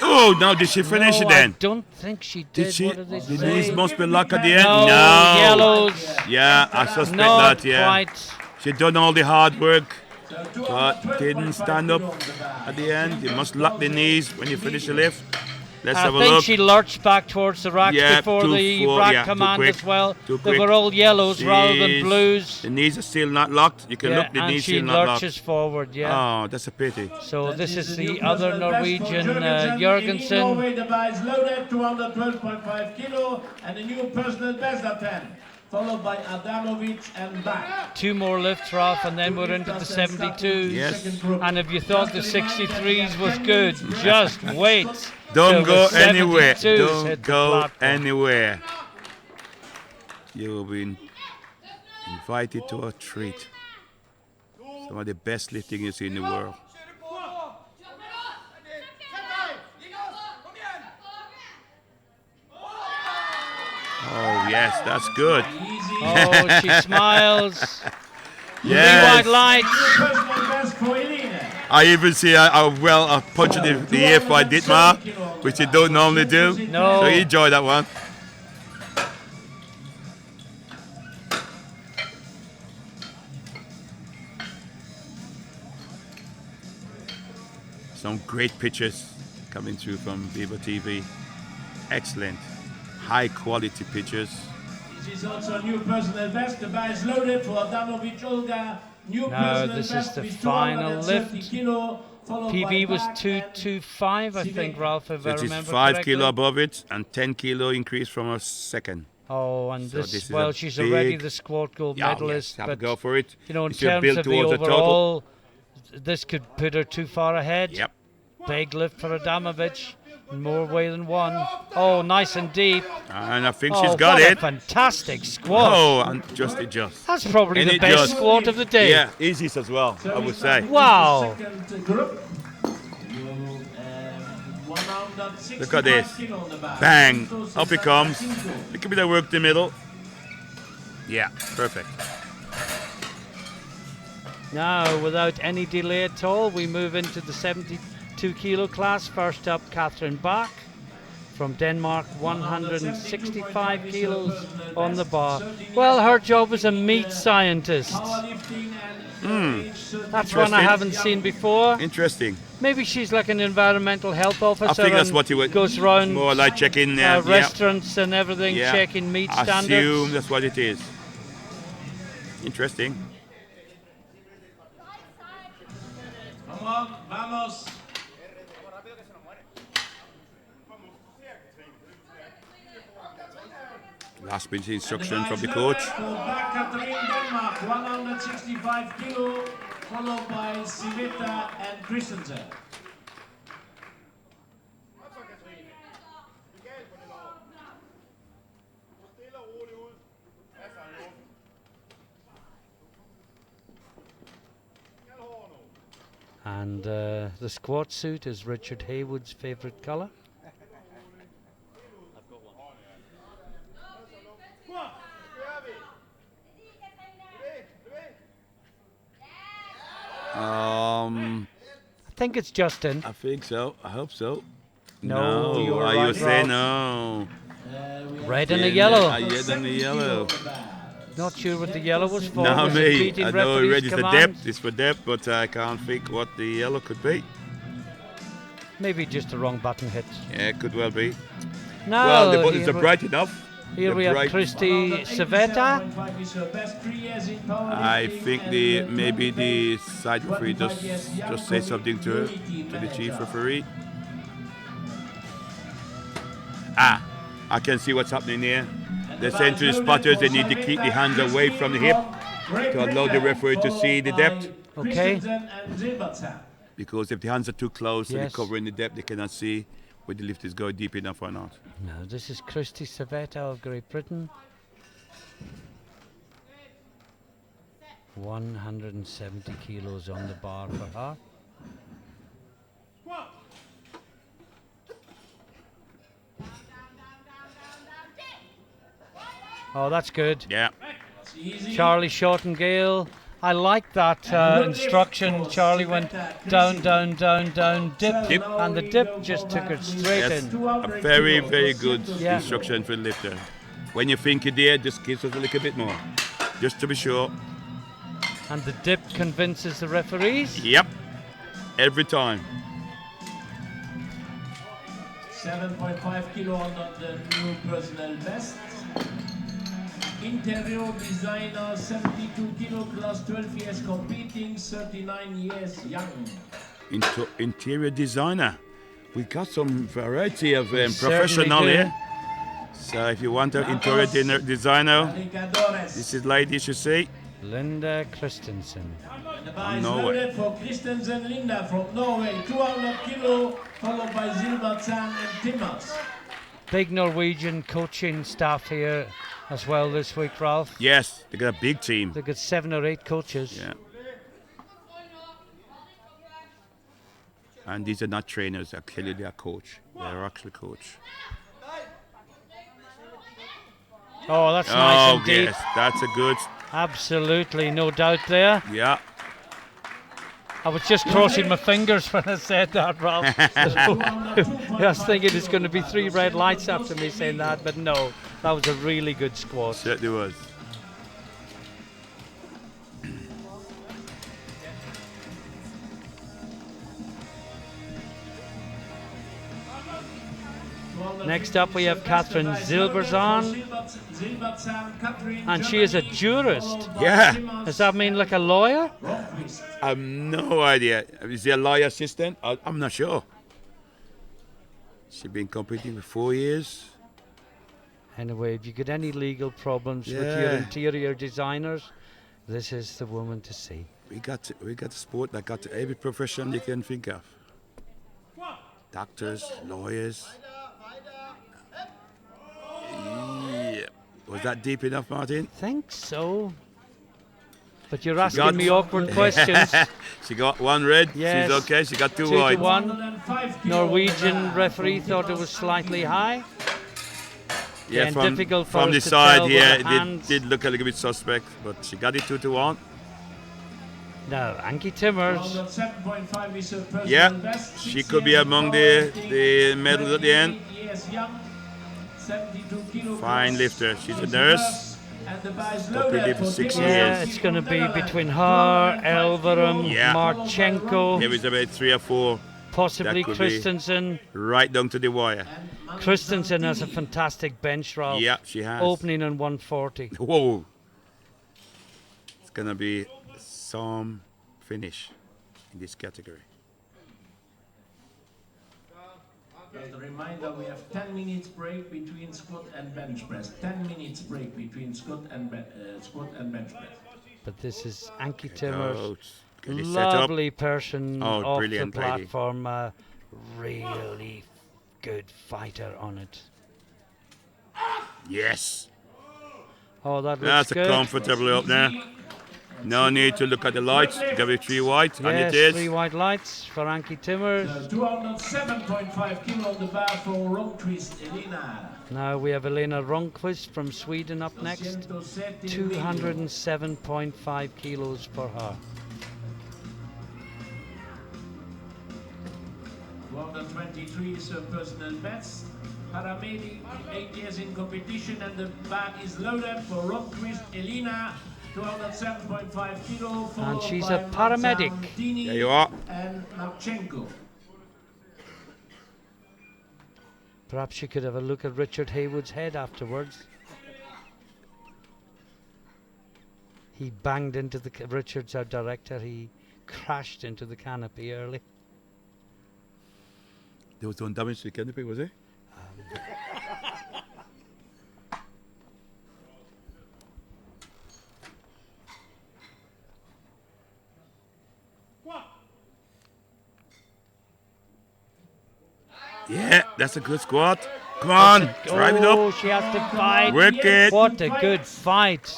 Speaker 2: Oh, now did she finish it
Speaker 1: I
Speaker 2: then?
Speaker 1: don't think she did.
Speaker 2: Did she?
Speaker 1: What did they
Speaker 2: The
Speaker 1: say?
Speaker 2: knees must be locked at the end.
Speaker 1: No,
Speaker 2: No.
Speaker 1: yellows.
Speaker 2: Yeah, I suspect
Speaker 1: Not
Speaker 2: that. Yeah.
Speaker 1: quite.
Speaker 2: She done all the hard work,
Speaker 3: So
Speaker 2: but didn't stand up at the end. You must lock the knees when you finish the lift. Let's
Speaker 1: I
Speaker 2: have a
Speaker 1: think
Speaker 2: look.
Speaker 1: she lurched back towards the rack
Speaker 2: Yeah,
Speaker 1: before
Speaker 2: too
Speaker 1: the
Speaker 2: full,
Speaker 1: rack
Speaker 2: yeah, too
Speaker 1: command
Speaker 2: quick,
Speaker 1: as well.
Speaker 2: too
Speaker 1: They
Speaker 2: quick.
Speaker 1: were all yellows rather than
Speaker 2: She's-
Speaker 1: blues.
Speaker 2: The knees are still not locked. You can
Speaker 1: Yeah,
Speaker 2: look, the
Speaker 1: and
Speaker 2: knees
Speaker 1: she
Speaker 2: still not locked.
Speaker 1: lurches forward, yeah.
Speaker 2: Oh, that's a pity.
Speaker 1: So
Speaker 3: That
Speaker 1: this
Speaker 3: is
Speaker 1: is
Speaker 3: the
Speaker 1: the
Speaker 3: new
Speaker 1: other
Speaker 3: personal best for
Speaker 1: Norwegian,
Speaker 3: In
Speaker 1: Jürgensen.
Speaker 3: Norway, the bar is loaded, 212.5 kilo, and a new personal best at 10, followed by Adamovic and back.
Speaker 1: 2 more lifts, Ralph, and then we're into the 72s.
Speaker 2: Yes.
Speaker 1: And if you thought the 63s was good, just wait.
Speaker 2: Don't
Speaker 1: till
Speaker 2: go
Speaker 1: the
Speaker 2: anywhere.
Speaker 1: 72s
Speaker 2: Don't
Speaker 1: hit the
Speaker 2: go
Speaker 1: platform.
Speaker 2: anywhere. You will be invited to a treat. Some of the best lifting you see in the world. Oh yes, that's good.
Speaker 1: Oh, she smiles. Green
Speaker 2: Yes.
Speaker 1: white lights.
Speaker 3: Personal best for Eline.
Speaker 2: I even see how well I punched the ear for Dietmar, which you don't normally do.
Speaker 1: No.
Speaker 2: So you enjoy that one. Some great pictures coming through from Viva TV. Excellent, high quality pictures.
Speaker 3: This is also a new personal best. The bar is loaded for Adamovic Olga. New
Speaker 1: Now
Speaker 3: personal
Speaker 1: this is
Speaker 3: best
Speaker 1: the
Speaker 3: with
Speaker 1: final
Speaker 3: 230
Speaker 1: lift.
Speaker 3: kilo, followed
Speaker 1: PB
Speaker 3: by
Speaker 1: was
Speaker 3: back
Speaker 1: 225, I think, Ralph, if I
Speaker 2: It is
Speaker 1: remember
Speaker 2: 5
Speaker 1: correctly.
Speaker 2: kilo above it and 10 kilo increase from a second.
Speaker 1: Oh, and
Speaker 2: So
Speaker 1: this,
Speaker 2: this is
Speaker 1: well,
Speaker 2: a
Speaker 1: she's already
Speaker 2: big-
Speaker 1: the squad gold
Speaker 2: Yeah,
Speaker 1: medalist.
Speaker 2: yes, have a
Speaker 1: But,
Speaker 2: go for it.
Speaker 1: you know, in
Speaker 2: It's your
Speaker 1: terms
Speaker 2: build
Speaker 1: of the
Speaker 2: towards the total.
Speaker 1: overall, this could put her too far ahead.
Speaker 2: Yep.
Speaker 1: Big lift for Adamovic. More way than one. Oh, nice and deep.
Speaker 2: And I think
Speaker 1: Oh,
Speaker 2: she's got
Speaker 1: what
Speaker 2: it.
Speaker 1: a fantastic squat.
Speaker 2: Oh, and just adjust.
Speaker 1: That's probably
Speaker 2: And
Speaker 1: the
Speaker 2: it
Speaker 1: best
Speaker 2: just-
Speaker 1: squat of the day.
Speaker 2: Yeah, easiest as well, I would say.
Speaker 1: Wow.
Speaker 3: Second group. 165
Speaker 2: Look at this.
Speaker 3: kilo on the bar.
Speaker 2: Bang.
Speaker 3: Cinco,
Speaker 2: Up it
Speaker 3: 65,
Speaker 2: comes.
Speaker 3: cinco.
Speaker 2: Look at me that work the middle. Yeah, perfect.
Speaker 1: Now, without any delay at all, we move into the 72 kilo class. First up, Catherine Bach from Denmark, 165 kilos on the bar. Well, her job as a meat scientist.
Speaker 3: Powerlifting and
Speaker 1: That's one I
Speaker 2: Interesting.
Speaker 1: haven't seen before.
Speaker 2: Interesting.
Speaker 1: Maybe she's like an environmental health officer.
Speaker 2: I think that's
Speaker 1: and
Speaker 2: what you would
Speaker 1: goes around
Speaker 2: more like checking
Speaker 1: restaurants and everything,
Speaker 2: yeah.
Speaker 1: checking meat
Speaker 2: I
Speaker 1: standards.
Speaker 2: assume that's what it is. Interesting.
Speaker 3: Come on, vamos.
Speaker 2: Last minute instruction from the coach.
Speaker 3: For back Catherine, Denmark, 165 kilo, followed by Civetta and Christensen.
Speaker 1: And the squat suit is Richard Haywood's favourite colour. I think it's Justin.
Speaker 2: I think so. I hope so.
Speaker 1: No, you were
Speaker 2: Are
Speaker 1: right,
Speaker 2: you saying
Speaker 1: Ralph.
Speaker 2: no?
Speaker 1: Red and a yellow.
Speaker 2: Red and a yellow.
Speaker 1: Not sure what the yellow was for.
Speaker 2: Now
Speaker 1: Was it
Speaker 2: me.
Speaker 1: repeating
Speaker 2: I know
Speaker 1: referee's
Speaker 2: already it's the
Speaker 1: command?
Speaker 2: depth. It's for depth, but I can't think what the yellow could be.
Speaker 1: Maybe just the wrong button hit.
Speaker 2: Yeah, it could well be.
Speaker 1: No,
Speaker 2: Well, the buttons are bright enough.
Speaker 1: Here
Speaker 2: They're
Speaker 1: we have
Speaker 2: bright.
Speaker 1: Christy Savetta.
Speaker 2: I think maybe the side referee just say something to her, to the chief referee. Ah, I can see what's happening here. They're saying to the spotters they need to keep the hands away from the hip to allow the referee to see the depth.
Speaker 1: Okay.
Speaker 2: Because if the hands are too close and they're
Speaker 1: Yes.
Speaker 2: covering the depth, they cannot see whether the lift is going deep enough or not.
Speaker 1: No, this is Christy Savetta of Great Britain. 170 kilos on the bar for her. Oh, that's good.
Speaker 2: Yeah.
Speaker 1: Charlie Shortengale. I like that instruction. Charlie went down, down, down, down, dip,
Speaker 2: Dip.
Speaker 1: and the dip just took it straight
Speaker 2: Yes.
Speaker 1: in.
Speaker 2: A very, very good
Speaker 1: Yeah.
Speaker 2: instruction for the lifter. When you think you're there, just give us a little bit more. Just to be sure.
Speaker 1: And the dip convinces the referees.
Speaker 2: Yep. Every time.
Speaker 3: 7.5 kilo under the new personal best. Interior designer, 72 kilo, class 12 years competing, 39 years young.
Speaker 2: Interior designer. We got some variety of
Speaker 1: certainly
Speaker 2: professional
Speaker 1: do.
Speaker 2: here. So if you want an interior designer,
Speaker 3: Alicadores.
Speaker 2: this is ladies you see.
Speaker 1: Linda Christensen.
Speaker 3: The bar is
Speaker 2: Norway.
Speaker 3: loaded for Christensen Linda from Norway, 200 kilo, followed by Zilbertsan and Timmers.
Speaker 1: Big Norwegian coaching staff here as well this week, Ralph.
Speaker 2: Yes, they got a big team.
Speaker 1: They've got 7 or 8 coaches.
Speaker 2: Yeah. And these are not trainers, actually they are coach. They're actually coach.
Speaker 1: Oh, that's nice
Speaker 2: Oh
Speaker 1: indeed.
Speaker 2: yes, that's a good.
Speaker 1: Absolutely, no doubt there.
Speaker 2: Yeah.
Speaker 1: I was just crossing my fingers when I said that, Ralph. I was thinking it's going to be 3 red lights after me saying that, but no, that was a really good squat.
Speaker 2: Certainly was.
Speaker 1: Next up we have Catherine Zilberzahn, and she is a jurist.
Speaker 2: Yeah.
Speaker 1: Does that mean like a lawyer?
Speaker 2: I have no idea. Is he a lawyer assistant? I'm not sure. She's been competing for 4 years.
Speaker 1: Anyway, if you get any legal problems with your
Speaker 2: Yeah.
Speaker 1: interior designers, this is the woman to see.
Speaker 2: We got a sport that got every profession you can think of. Doctors, lawyers. Yeah. Was that deep enough, Martin?
Speaker 1: Think so. But you're
Speaker 2: got-
Speaker 1: asking me awkward questions.
Speaker 2: She got 1 red.
Speaker 1: Yes.
Speaker 2: She's okay. She got 2
Speaker 1: 2 to
Speaker 2: white.
Speaker 1: 1.
Speaker 3: 105 kilo
Speaker 1: Norwegian referee thought it was slightly high.
Speaker 2: Yeah,
Speaker 1: and
Speaker 2: from,
Speaker 1: difficult for
Speaker 2: from
Speaker 1: us
Speaker 2: the
Speaker 1: to
Speaker 2: side,
Speaker 1: tell with
Speaker 2: yeah,
Speaker 1: the
Speaker 2: it
Speaker 1: hands.
Speaker 2: did look a little bit suspect, but she got it 2 to 1.
Speaker 1: Now, Anki Timmers.
Speaker 3: 107.5 is her personal
Speaker 2: Yeah,
Speaker 3: best.
Speaker 2: she
Speaker 3: 6
Speaker 2: could be
Speaker 3: years
Speaker 2: among
Speaker 3: powerlifting,
Speaker 2: the medals at the end.
Speaker 3: 28 years young, 72 kilo
Speaker 2: Fine
Speaker 3: class.
Speaker 2: lifter. She's a
Speaker 3: She's
Speaker 2: nurse.
Speaker 3: And the bar is
Speaker 2: Competed
Speaker 3: loaded
Speaker 2: for 6
Speaker 3: Timmers.
Speaker 1: Yeah,
Speaker 2: years.
Speaker 1: it's going to be between her, Elverum,
Speaker 2: Yeah.
Speaker 1: Marchenko,
Speaker 2: There is about 3 or 4
Speaker 1: possibly
Speaker 2: that could be-
Speaker 1: Christensen.
Speaker 2: right down to the wire.
Speaker 1: Christensen has a fantastic bench, Ralph.
Speaker 2: Yeah, she has.
Speaker 1: Opening on 140.
Speaker 2: Whoa. It's going to be some finish in this category.
Speaker 3: Just a reminder, we have 10 minutes break between squat and bench press. 10 minutes break between squat and bench press.
Speaker 1: But this is Anki Timmers.
Speaker 2: Oh, can you set up?
Speaker 1: Lovely person
Speaker 2: Oh,
Speaker 1: off the
Speaker 2: brilliant lady.
Speaker 1: platform. Really good fighter on it.
Speaker 2: Yes.
Speaker 1: Oh, that looks
Speaker 2: That's a
Speaker 1: good.
Speaker 2: comfortable up there. No need to look at the lights. Give it 3 white, and
Speaker 1: Yes,
Speaker 2: it
Speaker 1: 3
Speaker 2: is.
Speaker 1: white lights for Anki Timmers.
Speaker 3: 207.5 kilo on the bar for Ronquist Elena.
Speaker 1: Now we have Elena Ronquist from Sweden up next. 207.5 kilos for her.
Speaker 3: 23 is personal best. Paramedic, 8 years in competition, and the bag is loaded for Romquist Elina, 207.5 kilo.
Speaker 1: And she's a paramedic.
Speaker 2: There you are.
Speaker 3: And Marchenko.
Speaker 1: Perhaps you could have a look at Richard Haywood's head afterwards. He banged into the Richard's our director. He crashed into the canopy early.
Speaker 2: There was no damage to the canopy, was there? Yeah, that's a good squat. Come on, drive it
Speaker 1: Oh,
Speaker 2: up.
Speaker 1: she has to fight.
Speaker 2: Work it.
Speaker 1: What a good fight.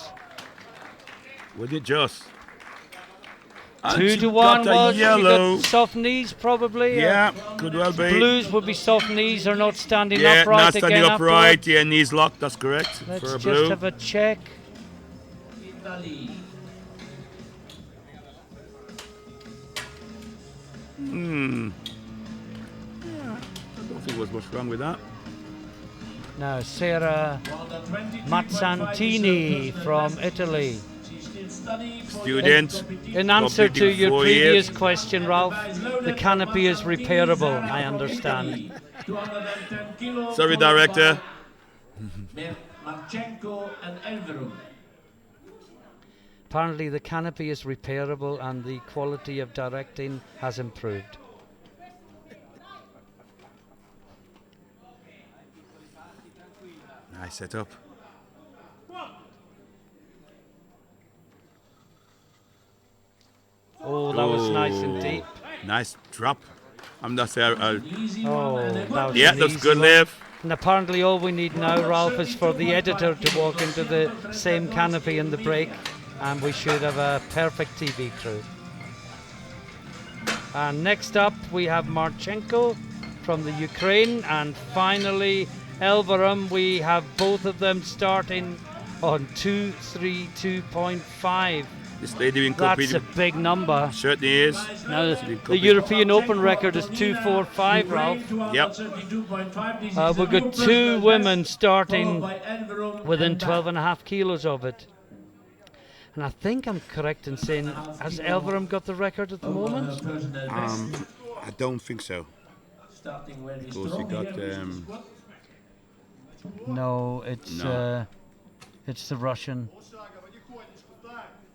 Speaker 2: Would you just?
Speaker 1: 2 to 1 was. She
Speaker 2: yellow.
Speaker 1: got soft knees probably.
Speaker 2: Yeah, could well be.
Speaker 1: Blues would be soft knees or not standing
Speaker 2: Yeah,
Speaker 1: upright
Speaker 2: not standing
Speaker 1: again
Speaker 2: upright.
Speaker 1: afterwards.
Speaker 2: Yeah, knees locked. That's correct.
Speaker 1: Let's
Speaker 2: for a
Speaker 1: just
Speaker 2: blue.
Speaker 1: have a check.
Speaker 3: Italy.
Speaker 2: Yeah, I don't think there was much wrong with that.
Speaker 1: Now Sarah
Speaker 3: Well, the 22.5
Speaker 1: Mazzantini
Speaker 3: is
Speaker 1: from
Speaker 3: best.
Speaker 1: Italy.
Speaker 3: She's still studying for
Speaker 2: Student.
Speaker 3: the competition.
Speaker 1: In answer to
Speaker 2: Completing
Speaker 1: your
Speaker 2: 4
Speaker 1: previous
Speaker 2: years.
Speaker 1: question, Ralph, the canopy is repairable, I understand.
Speaker 3: 210 kilo,
Speaker 2: Sorry,
Speaker 3: followed
Speaker 2: director.
Speaker 3: by Marchenko and Elverum.
Speaker 1: Apparently the canopy is repairable and the quality of directing has improved.
Speaker 2: Nice setup.
Speaker 1: Oh, that was nice and deep.
Speaker 2: Nice drop. I'm not saying.
Speaker 3: Easy
Speaker 1: Oh,
Speaker 3: one, and
Speaker 1: that
Speaker 3: a
Speaker 1: was
Speaker 2: Yeah,
Speaker 1: an
Speaker 2: that's
Speaker 1: easy
Speaker 2: good,
Speaker 1: one.
Speaker 2: Liv.
Speaker 1: And apparently all we need now, Ralph, is for the editor to walk into the same canopy in the break, and we should have a perfect TV crew. And next up we have Marchenko from the Ukraine, and finally Elverum. We have both of them starting on 2:32.5.
Speaker 2: This lady been
Speaker 1: That's a
Speaker 2: competing.
Speaker 1: big number.
Speaker 2: Certainly is.
Speaker 1: Now the
Speaker 2: competing.
Speaker 1: European Open record is 2:45, Ralph.
Speaker 2: Yep.
Speaker 1: We've got 2 women starting within 12.5 kilos of it. And I think I'm correct in saying, has Elverum got the record at the moment?
Speaker 2: I don't think so. Because he got.
Speaker 1: No, it's
Speaker 2: No.
Speaker 1: it's the Russian.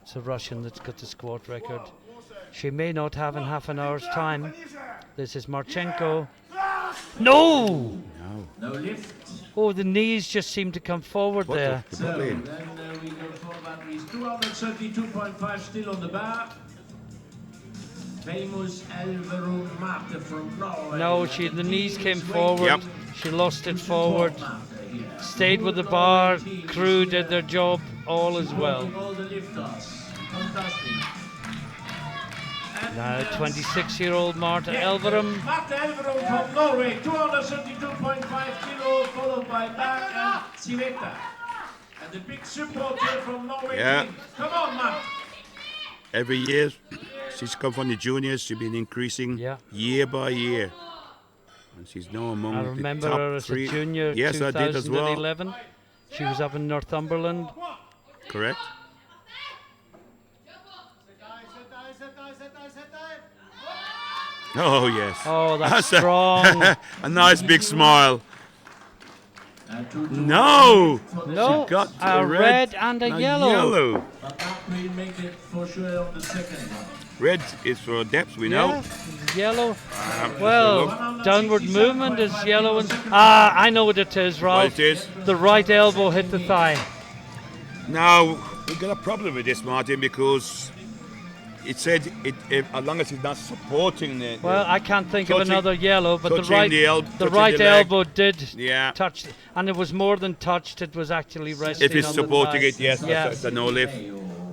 Speaker 1: It's a Russian that's got the squat record. She may not have in half an hour's time. This is Marchenko. No!
Speaker 2: No.
Speaker 3: No lift.
Speaker 1: Oh, the knees just seem to come forward
Speaker 2: What
Speaker 1: there.
Speaker 2: the
Speaker 3: So
Speaker 2: problem?
Speaker 3: then we go forward with 232.5 still on the bar. Famous Elverum Marte from Norway.
Speaker 1: No, the knees came forward.
Speaker 2: Yep.
Speaker 1: She lost it forward. Stayed with the bar. Crew did their job. All is well.
Speaker 3: All the lifters. Fantastic. And
Speaker 1: Now 26-year-old Marta Elverum.
Speaker 3: Marte Elverum from Norway, 232.5 kilo, followed by Bach and Civetta. And the big supporter from Norway.
Speaker 2: Yeah.
Speaker 3: team. Come on, Marte.
Speaker 2: Every year, she's come from the juniors. She's been increasing year by year. And she's now among
Speaker 1: I
Speaker 2: the
Speaker 1: remember
Speaker 2: top
Speaker 1: her as
Speaker 2: 3.
Speaker 1: a junior
Speaker 2: Yes, I did as well.
Speaker 1: 2011. She was up in Northumberland.
Speaker 2: Correct. Oh, yes.
Speaker 1: Oh, that's
Speaker 2: a-
Speaker 1: strong.
Speaker 2: a nice big smile. No!
Speaker 1: No,
Speaker 2: She got
Speaker 1: a red and a yellow.
Speaker 3: But Mark will make it for sure on the second one.
Speaker 2: Red is for depth, we know.
Speaker 1: Yeah, yellow.
Speaker 2: Look.
Speaker 1: Well, downward movement is yellow. And I know what it is,
Speaker 2: What
Speaker 1: Ralph.
Speaker 2: it is.
Speaker 1: The right elbow hit the thigh.
Speaker 2: Now, we got a problem with this, Martin, because it said as long as it's not supporting the.
Speaker 1: Well, I can't think of
Speaker 2: touching-
Speaker 1: another yellow, but the
Speaker 2: touching
Speaker 1: right,
Speaker 2: the
Speaker 1: right
Speaker 2: leg.
Speaker 1: elbow did
Speaker 2: Yeah.
Speaker 1: touch, and it was more than touched. It was actually resting.
Speaker 2: If it's
Speaker 1: on the
Speaker 2: supporting
Speaker 1: thigh.
Speaker 2: it, yes,
Speaker 1: Yeah.
Speaker 2: that's a no lift.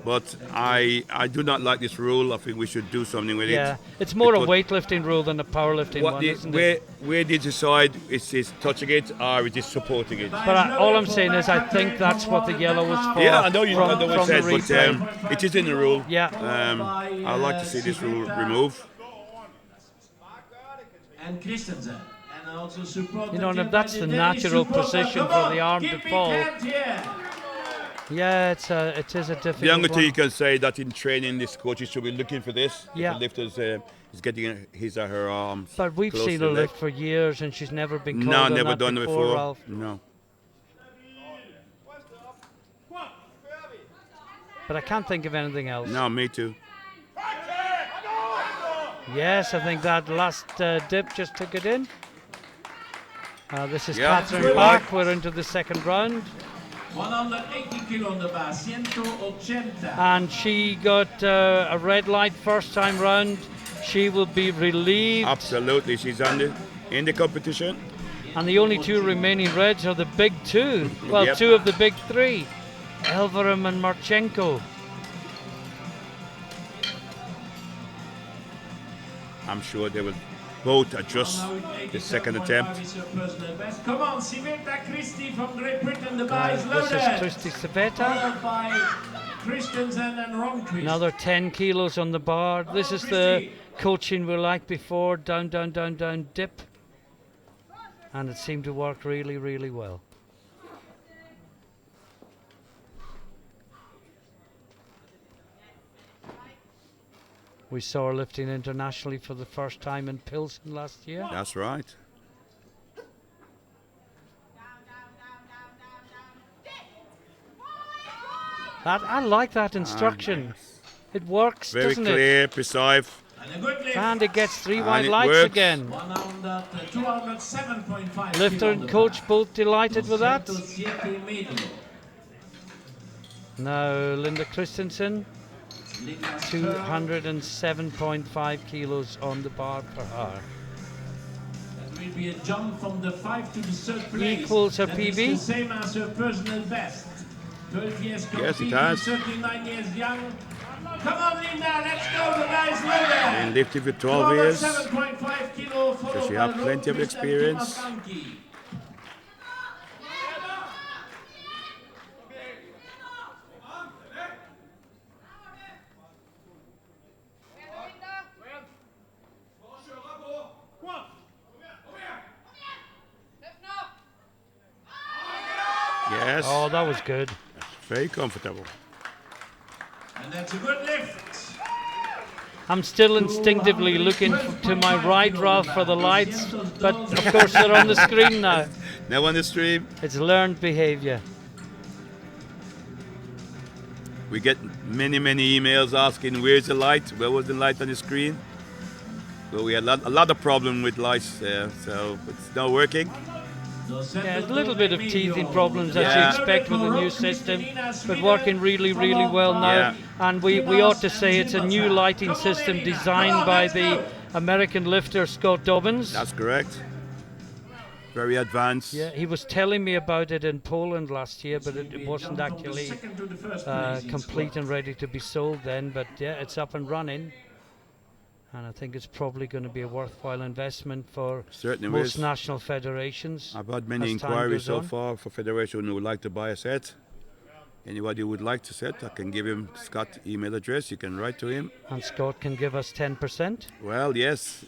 Speaker 2: But I do not like this rule. I think we should do something with
Speaker 1: Yeah,
Speaker 2: it.
Speaker 1: it's more a
Speaker 2: Because
Speaker 1: weightlifting rule than a powerlifting one, isn't it?
Speaker 2: where did you decide is touching it or is it supporting it?
Speaker 1: But all I'm saying is, I think that's what the yellow was for.
Speaker 2: Yeah, I know you
Speaker 1: from,
Speaker 2: know what
Speaker 1: from
Speaker 2: it
Speaker 1: the
Speaker 2: says,
Speaker 1: replay.
Speaker 2: but it is in the rule.
Speaker 1: Yeah.
Speaker 2: I'd like to see this rule removed.
Speaker 3: and Christensen. And also support
Speaker 1: You know,
Speaker 3: the
Speaker 1: and if that's the natural position for the arm to fall, yeah, it is a difficult
Speaker 2: The only thing you
Speaker 1: one.
Speaker 2: can say that in training, this coach should be looking for this.
Speaker 1: Yeah.
Speaker 2: If a lifter is getting his or her arms
Speaker 1: But we've
Speaker 2: close
Speaker 1: seen
Speaker 2: to
Speaker 1: her
Speaker 2: the leg.
Speaker 1: lift for years, and she's never been called
Speaker 2: No,
Speaker 1: on
Speaker 2: never
Speaker 1: that
Speaker 2: done it
Speaker 1: before,
Speaker 2: before.
Speaker 1: Ralph.
Speaker 2: No.
Speaker 1: But I can't think of anything else.
Speaker 2: No, me too.
Speaker 1: Yes, I think that last dip just took it in. This is
Speaker 2: Yeah.
Speaker 1: Catherine Bach. We're into the second round.
Speaker 3: 180 kilo on the bar, 180.
Speaker 1: And she got a red light first time round. She will be relieved.
Speaker 2: Absolutely, she's in the competition.
Speaker 1: And the only two remaining reds are the big two. Well,
Speaker 2: Yep.
Speaker 1: two of the big three. Elverum and Marchenko.
Speaker 2: I'm sure they will both adjust the second attempt.
Speaker 3: Come on, Civetta Christie from Great Britain, the bar is
Speaker 1: This
Speaker 3: loaded.
Speaker 1: is Christy Civetta.
Speaker 3: Followed by Christensen and Ronquist.
Speaker 1: Another 10 kilos on the bar. This is the coaching we liked before. Down, down, down, down, dip. And it seemed to work really, really well. We saw her lifting internationally for the first time in Pilsen last year.
Speaker 2: That's right.
Speaker 1: I like that instruction. It works,
Speaker 2: Very
Speaker 1: doesn't it?
Speaker 2: clear, precise.
Speaker 3: And a good lift.
Speaker 1: And it gets three
Speaker 2: And
Speaker 1: white
Speaker 2: it
Speaker 1: lights
Speaker 2: works.
Speaker 1: again.
Speaker 3: 207.5.
Speaker 1: Lifter and coach both delighted with that.
Speaker 3: 207 medio.
Speaker 1: Now Linda Christensen,
Speaker 3: Linda's
Speaker 1: 207.5 kilos on the bar for her.
Speaker 3: That will be a jump from the 5 to the third place.
Speaker 1: Equals her
Speaker 3: That is
Speaker 1: PB.
Speaker 3: the same as her personal best. 12 years
Speaker 2: Yes, it
Speaker 3: competing,
Speaker 2: has.
Speaker 3: 39 years young. Come on, Linda, let's go. The guys loaded.
Speaker 2: And lifted for 12 years.
Speaker 3: 7.5 kilo.
Speaker 2: So she has plenty of experience. Yes,
Speaker 1: Oh, that was good.
Speaker 2: very comfortable.
Speaker 3: And that's a good lift.
Speaker 1: I'm still instinctively looking to my right, Ralph, for the lights, but of course they're on the screen now.
Speaker 2: Now on the stream,
Speaker 1: It's learned behavior.
Speaker 2: we get many emails asking where's the light, where was the light on the screen. Well, we had a lot of problem with lights there, so it's not working.
Speaker 1: Yeah, a little bit of teething problems as
Speaker 2: Yeah.
Speaker 1: you expect with the new system, but working really, really well now.
Speaker 2: Yeah.
Speaker 1: And we ought to say it's a new lighting system designed by the American lifter Scott Dobbins.
Speaker 2: That's correct. Very advanced.
Speaker 1: Yeah, he was telling me about it in Poland last year, but it wasn't actually complete and ready to be sold then. But yeah, it's up and running. And I think it's probably going to be a worthwhile investment for
Speaker 2: Certainly
Speaker 1: most
Speaker 2: is.
Speaker 1: national federations.
Speaker 2: I've had many
Speaker 1: as time
Speaker 2: inquiries
Speaker 1: goes
Speaker 2: so
Speaker 1: on.
Speaker 2: far for federation who would like to buy a set. Anybody who would like to set, I can give him Scott's email address. You can write to him.
Speaker 1: And Scott can give us 10%.
Speaker 2: Well, yes.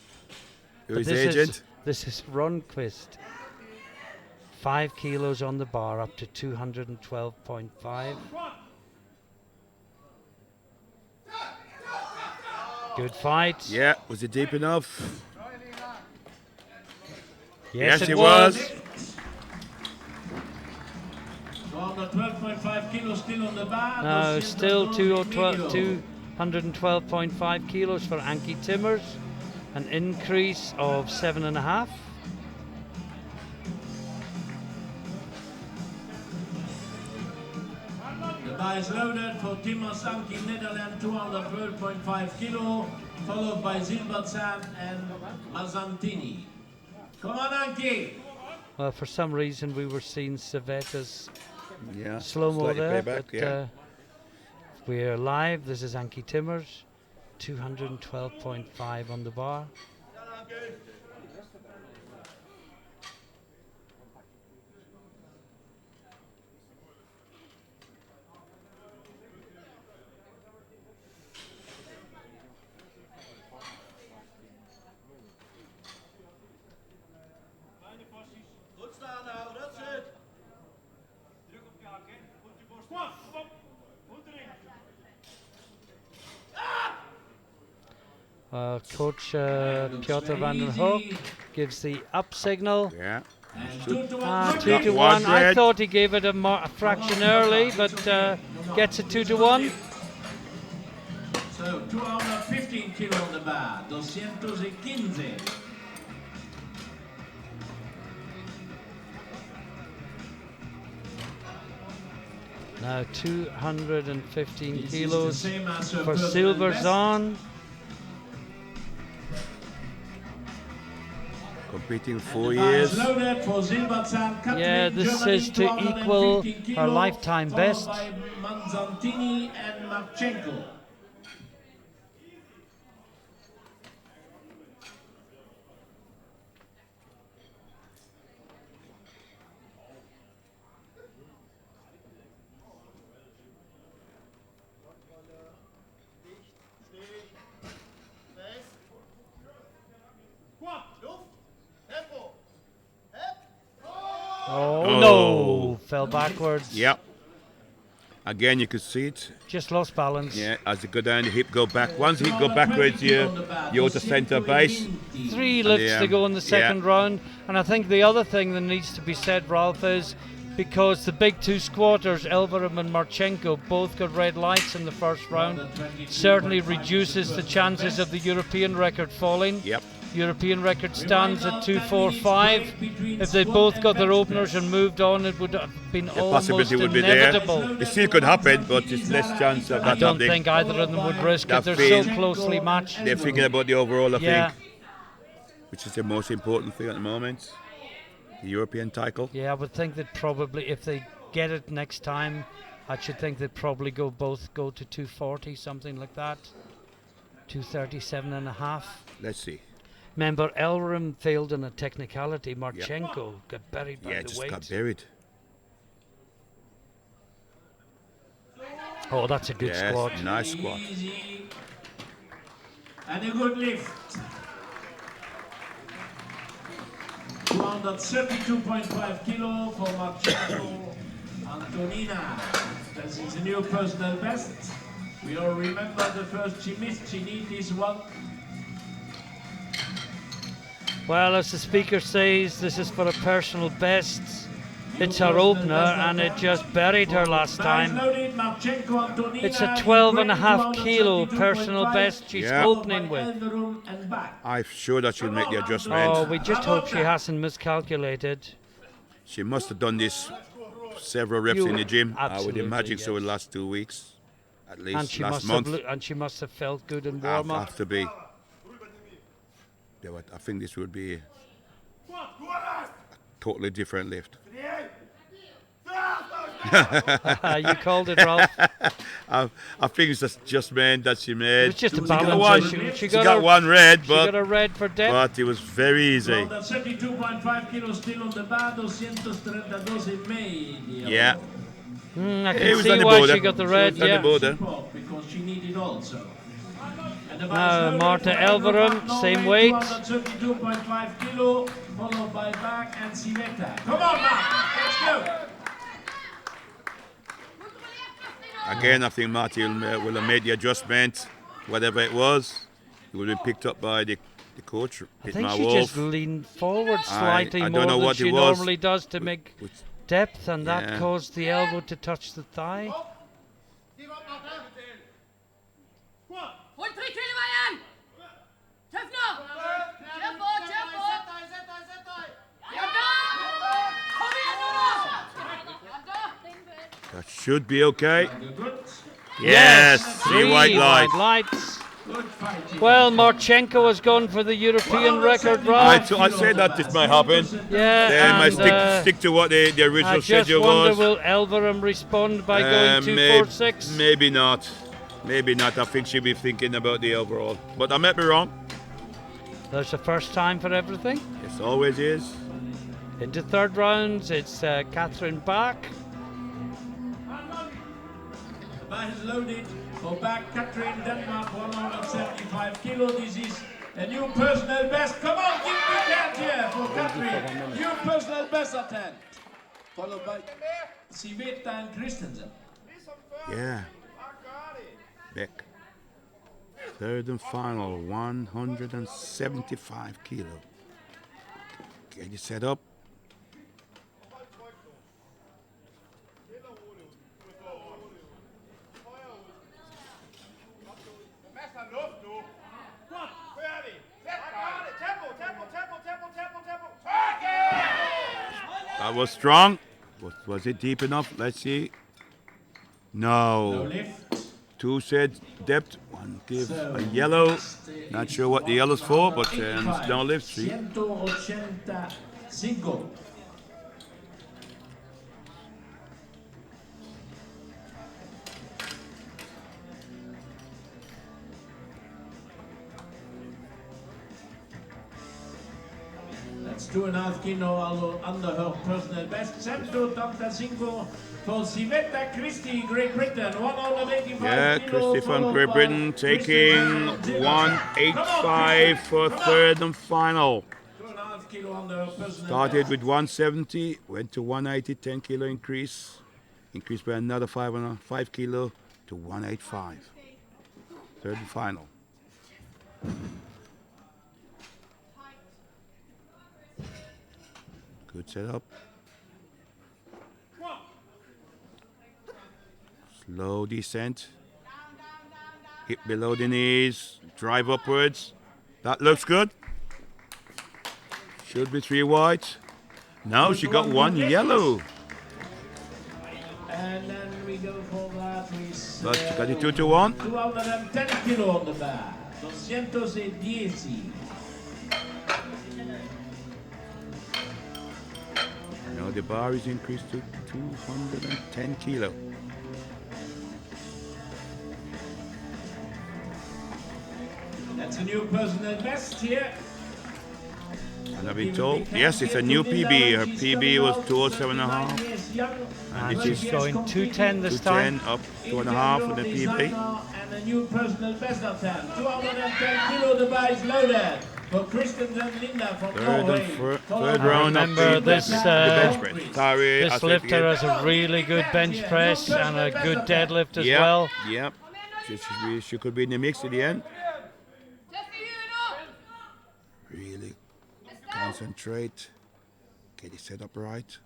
Speaker 1: But
Speaker 2: His
Speaker 1: this
Speaker 2: agent.
Speaker 1: This is Ronquist. 5 kilos on the bar, up to 212.5. Good fight.
Speaker 2: Yeah, was it deep enough?
Speaker 1: Yes,
Speaker 2: it
Speaker 1: it
Speaker 2: was.
Speaker 3: 12.5 kilos still on the bar.
Speaker 1: No, still
Speaker 3: 212.
Speaker 1: 212.5 kilos for Anki Timmers. An increase of 7.5.
Speaker 3: The bar is loaded for Timmers Anki, Netherlands, 212.5 kilo, followed by Zilbertsan and Mazzantini. Come on, Anki.
Speaker 1: Well, for some reason we were seeing Civetta's
Speaker 2: Yeah.
Speaker 1: slow-mo
Speaker 2: slightly
Speaker 1: there,
Speaker 2: playback,
Speaker 1: but
Speaker 2: yeah.
Speaker 1: we're live. This is Anki Timmers, 212.5 on the bar. Coach Piotr van der Hoek gives the up signal.
Speaker 2: Yeah.
Speaker 3: And
Speaker 2: Should-
Speaker 3: 2 to 1.
Speaker 1: Ah,
Speaker 2: Should
Speaker 1: 2 to
Speaker 2: one
Speaker 1: 1. I
Speaker 2: red.
Speaker 1: thought he gave it a fraction early, but gets it 2 to 1.
Speaker 3: So 215 kilo on the bar, 215.
Speaker 1: Now 215
Speaker 3: This is the
Speaker 1: kilos
Speaker 3: same as her
Speaker 1: for
Speaker 3: personal
Speaker 1: Silver
Speaker 3: best.
Speaker 1: Zahn.
Speaker 2: Competing
Speaker 3: The
Speaker 2: 4
Speaker 3: bar
Speaker 2: years.
Speaker 3: is loaded for Silbertsan, Katrin,
Speaker 1: Yeah, this
Speaker 3: Germany,
Speaker 1: is to equal
Speaker 3: 215
Speaker 1: her
Speaker 3: kilo,
Speaker 1: lifetime
Speaker 3: followed
Speaker 1: best.
Speaker 3: by Manzantini and Marchenko.
Speaker 1: Oh, no! Fell backwards.
Speaker 2: Yep. Again, you could see it.
Speaker 1: Just lost balance.
Speaker 2: Yeah, as you go down, the hip go back. Once the hip go backwards, you're to centre base.
Speaker 1: 3 lifts to go in the second round. And I think the other thing that needs to be said, Ralph, is because the big 2 squatters, Elverum and Marchenko, both got red lights in the first round, certainly reduces the chances of the European record falling.
Speaker 2: Yep.
Speaker 1: European record stands at 245. If they both got their openers and moved on, it would have been
Speaker 2: The
Speaker 1: almost
Speaker 2: possibility would be
Speaker 1: inevitable.
Speaker 2: there. It still could happen, but it's less chance of
Speaker 1: I
Speaker 2: that
Speaker 1: don't
Speaker 2: happening.
Speaker 1: think either of them would risk it.
Speaker 2: That
Speaker 1: They're
Speaker 2: feel-
Speaker 1: so closely matched.
Speaker 2: They're thinking about the overall, I
Speaker 1: Yeah,
Speaker 2: think, which is the most important thing at the moment. The European title.
Speaker 1: yeah, I would think that probably if they get it next time, I should think they'd probably both go to 240, something like that. 237 and a half.
Speaker 2: Let's see.
Speaker 1: Remember, Elverum failed in a technicality. Marchenko got buried by
Speaker 2: Yeah,
Speaker 1: the
Speaker 2: just
Speaker 1: weight.
Speaker 2: got buried.
Speaker 1: Oh, that's a good
Speaker 2: Yes,
Speaker 1: squat.
Speaker 2: nice squat.
Speaker 3: Easy. And a good lift. 232.5 kilo for Marchenko Antonina. This is a new personal best. We all remember the first she missed. She needs this one.
Speaker 1: Well, as the speaker says, this is for a personal best. It's her opener, and it just buried her last time. It's a 12.5 kilo personal best she's
Speaker 2: Yeah.
Speaker 1: opening with.
Speaker 2: I'm sure that she'll make the adjustment.
Speaker 1: Oh, we just hope she hasn't miscalculated.
Speaker 2: She must have done this several reps
Speaker 1: You-
Speaker 2: in the gym. I would
Speaker 1: absolutely,
Speaker 2: imagine so in
Speaker 1: yes.
Speaker 2: the last 2 weeks, at
Speaker 1: And
Speaker 2: least
Speaker 1: she
Speaker 2: last
Speaker 1: must
Speaker 2: month.
Speaker 1: and she must have felt good in warm up.
Speaker 2: Have to be. Yeah, but I think this would be a totally different lift.
Speaker 1: You called it, Ralph.
Speaker 2: I think it's just meant that she
Speaker 1: It
Speaker 2: made.
Speaker 1: was just a
Speaker 2: She got
Speaker 1: balance
Speaker 2: one,
Speaker 1: issue.
Speaker 2: she got one red,
Speaker 1: She got a
Speaker 2: but
Speaker 1: red for depth.
Speaker 2: it was very easy.
Speaker 3: 32.5 kilos still on the bar, 232 in medio.
Speaker 2: Yeah,
Speaker 1: I
Speaker 2: it
Speaker 1: can
Speaker 2: was
Speaker 1: see
Speaker 2: on the
Speaker 1: why
Speaker 2: border.
Speaker 1: she got the red.
Speaker 2: It was on the
Speaker 1: Yeah.
Speaker 2: border.
Speaker 3: Because she needed also. And the
Speaker 1: Now,
Speaker 3: bar is loaded
Speaker 1: Marta
Speaker 3: for
Speaker 1: Elverum,
Speaker 3: Norway,
Speaker 1: same weight.
Speaker 3: 232.5 kilo, followed by Bach and Siveta. Come on, Mark, let's go.
Speaker 2: Again, I think Marty will have made the adjustment, whatever it was. He would have been picked up by the coach,
Speaker 1: I think
Speaker 2: Pitmar
Speaker 1: she
Speaker 2: Wolf.
Speaker 1: just leaned forward slightly
Speaker 2: I
Speaker 1: more
Speaker 2: don't know
Speaker 1: than
Speaker 2: what
Speaker 1: she
Speaker 2: it was.
Speaker 1: normally does to make
Speaker 2: Which-
Speaker 1: depth, and that
Speaker 2: Yeah.
Speaker 1: caused the elbow to touch the thigh.
Speaker 4: Hol 3 kilo igjen! Tøff nå! Kjør på, kjør på! Ja da! Kom igjen nå, da! Ja da!
Speaker 2: That should be okay.
Speaker 3: Good,
Speaker 2: Yes, three
Speaker 1: Three
Speaker 2: white lights.
Speaker 1: lights.
Speaker 3: good fighting.
Speaker 1: Well, Marchenko has gone for the European record, Ralph.
Speaker 2: I said that this might happen.
Speaker 1: Yeah,
Speaker 2: They might
Speaker 1: and
Speaker 2: stick to what the original
Speaker 1: I just
Speaker 2: schedule
Speaker 1: wonder,
Speaker 2: was.
Speaker 1: will Elverum respond by going 246?
Speaker 2: Maybe not. Maybe not. I think she'll be thinking about the overall. But I might be wrong.
Speaker 1: There's a first time for everything.
Speaker 2: It always is.
Speaker 1: Into third rounds, it's Catherine Bach.
Speaker 3: The bar is loaded for Bach, Katrin, Denmark, 175 kilo. This is a new personal best. Come on, give me a hand here for Katrin. New personal best attempt. Followed by Siveta and Christensen.
Speaker 2: Yeah. Beck. Third and final, 175 kilo. Get it set up. That was strong. Was it deep enough? Let's see. No.
Speaker 3: lift.
Speaker 2: 2 said depth, 1 give a yellow. Not sure what the yellow's for, but no lift. 3.
Speaker 3: 185. That's 2.5 kilo under her personal best. 185 for Sivetta Christie, Great Britain. 185
Speaker 2: Yeah,
Speaker 3: kilo
Speaker 2: Christie from
Speaker 3: followed
Speaker 2: Great
Speaker 3: by
Speaker 2: Britain taking
Speaker 3: Christie
Speaker 2: 185 for third and final.
Speaker 3: 2.5 kilo under her personal
Speaker 2: Started
Speaker 3: best.
Speaker 2: with 170, went to 180, 10 kilo increase. Increased by another 5 kilo to 185. Third and final. Good setup. Slow descent. Hip below the knees. Drive upwards. That looks good. Should be 3 white. Now she got 1 yellow.
Speaker 3: And then we go for that with
Speaker 2: But she got it 2 to 1.
Speaker 3: 210 kilo on the bar. 210.
Speaker 2: Now the bar is increased to 210 kilo.
Speaker 3: That's a new personal best here.
Speaker 2: And I've been told, yes, it's a new PB. Her PB was 207.5.
Speaker 1: And she's going 210 this time.
Speaker 2: 210 up 2.5 for the PB.
Speaker 3: And a new personal best of 10. 210 kilo, the bar is loaded. For Kristen and Linda from Norway.
Speaker 2: Third round of
Speaker 1: remember
Speaker 2: the
Speaker 1: this,
Speaker 2: bench press. Sorry, I
Speaker 1: This
Speaker 2: said
Speaker 1: lifter
Speaker 2: again.
Speaker 1: has a really good bench press and a good deadlift as
Speaker 2: Yep,
Speaker 1: well.
Speaker 2: Yep. She could be in the mix at the end. Really concentrate. Get it set up right.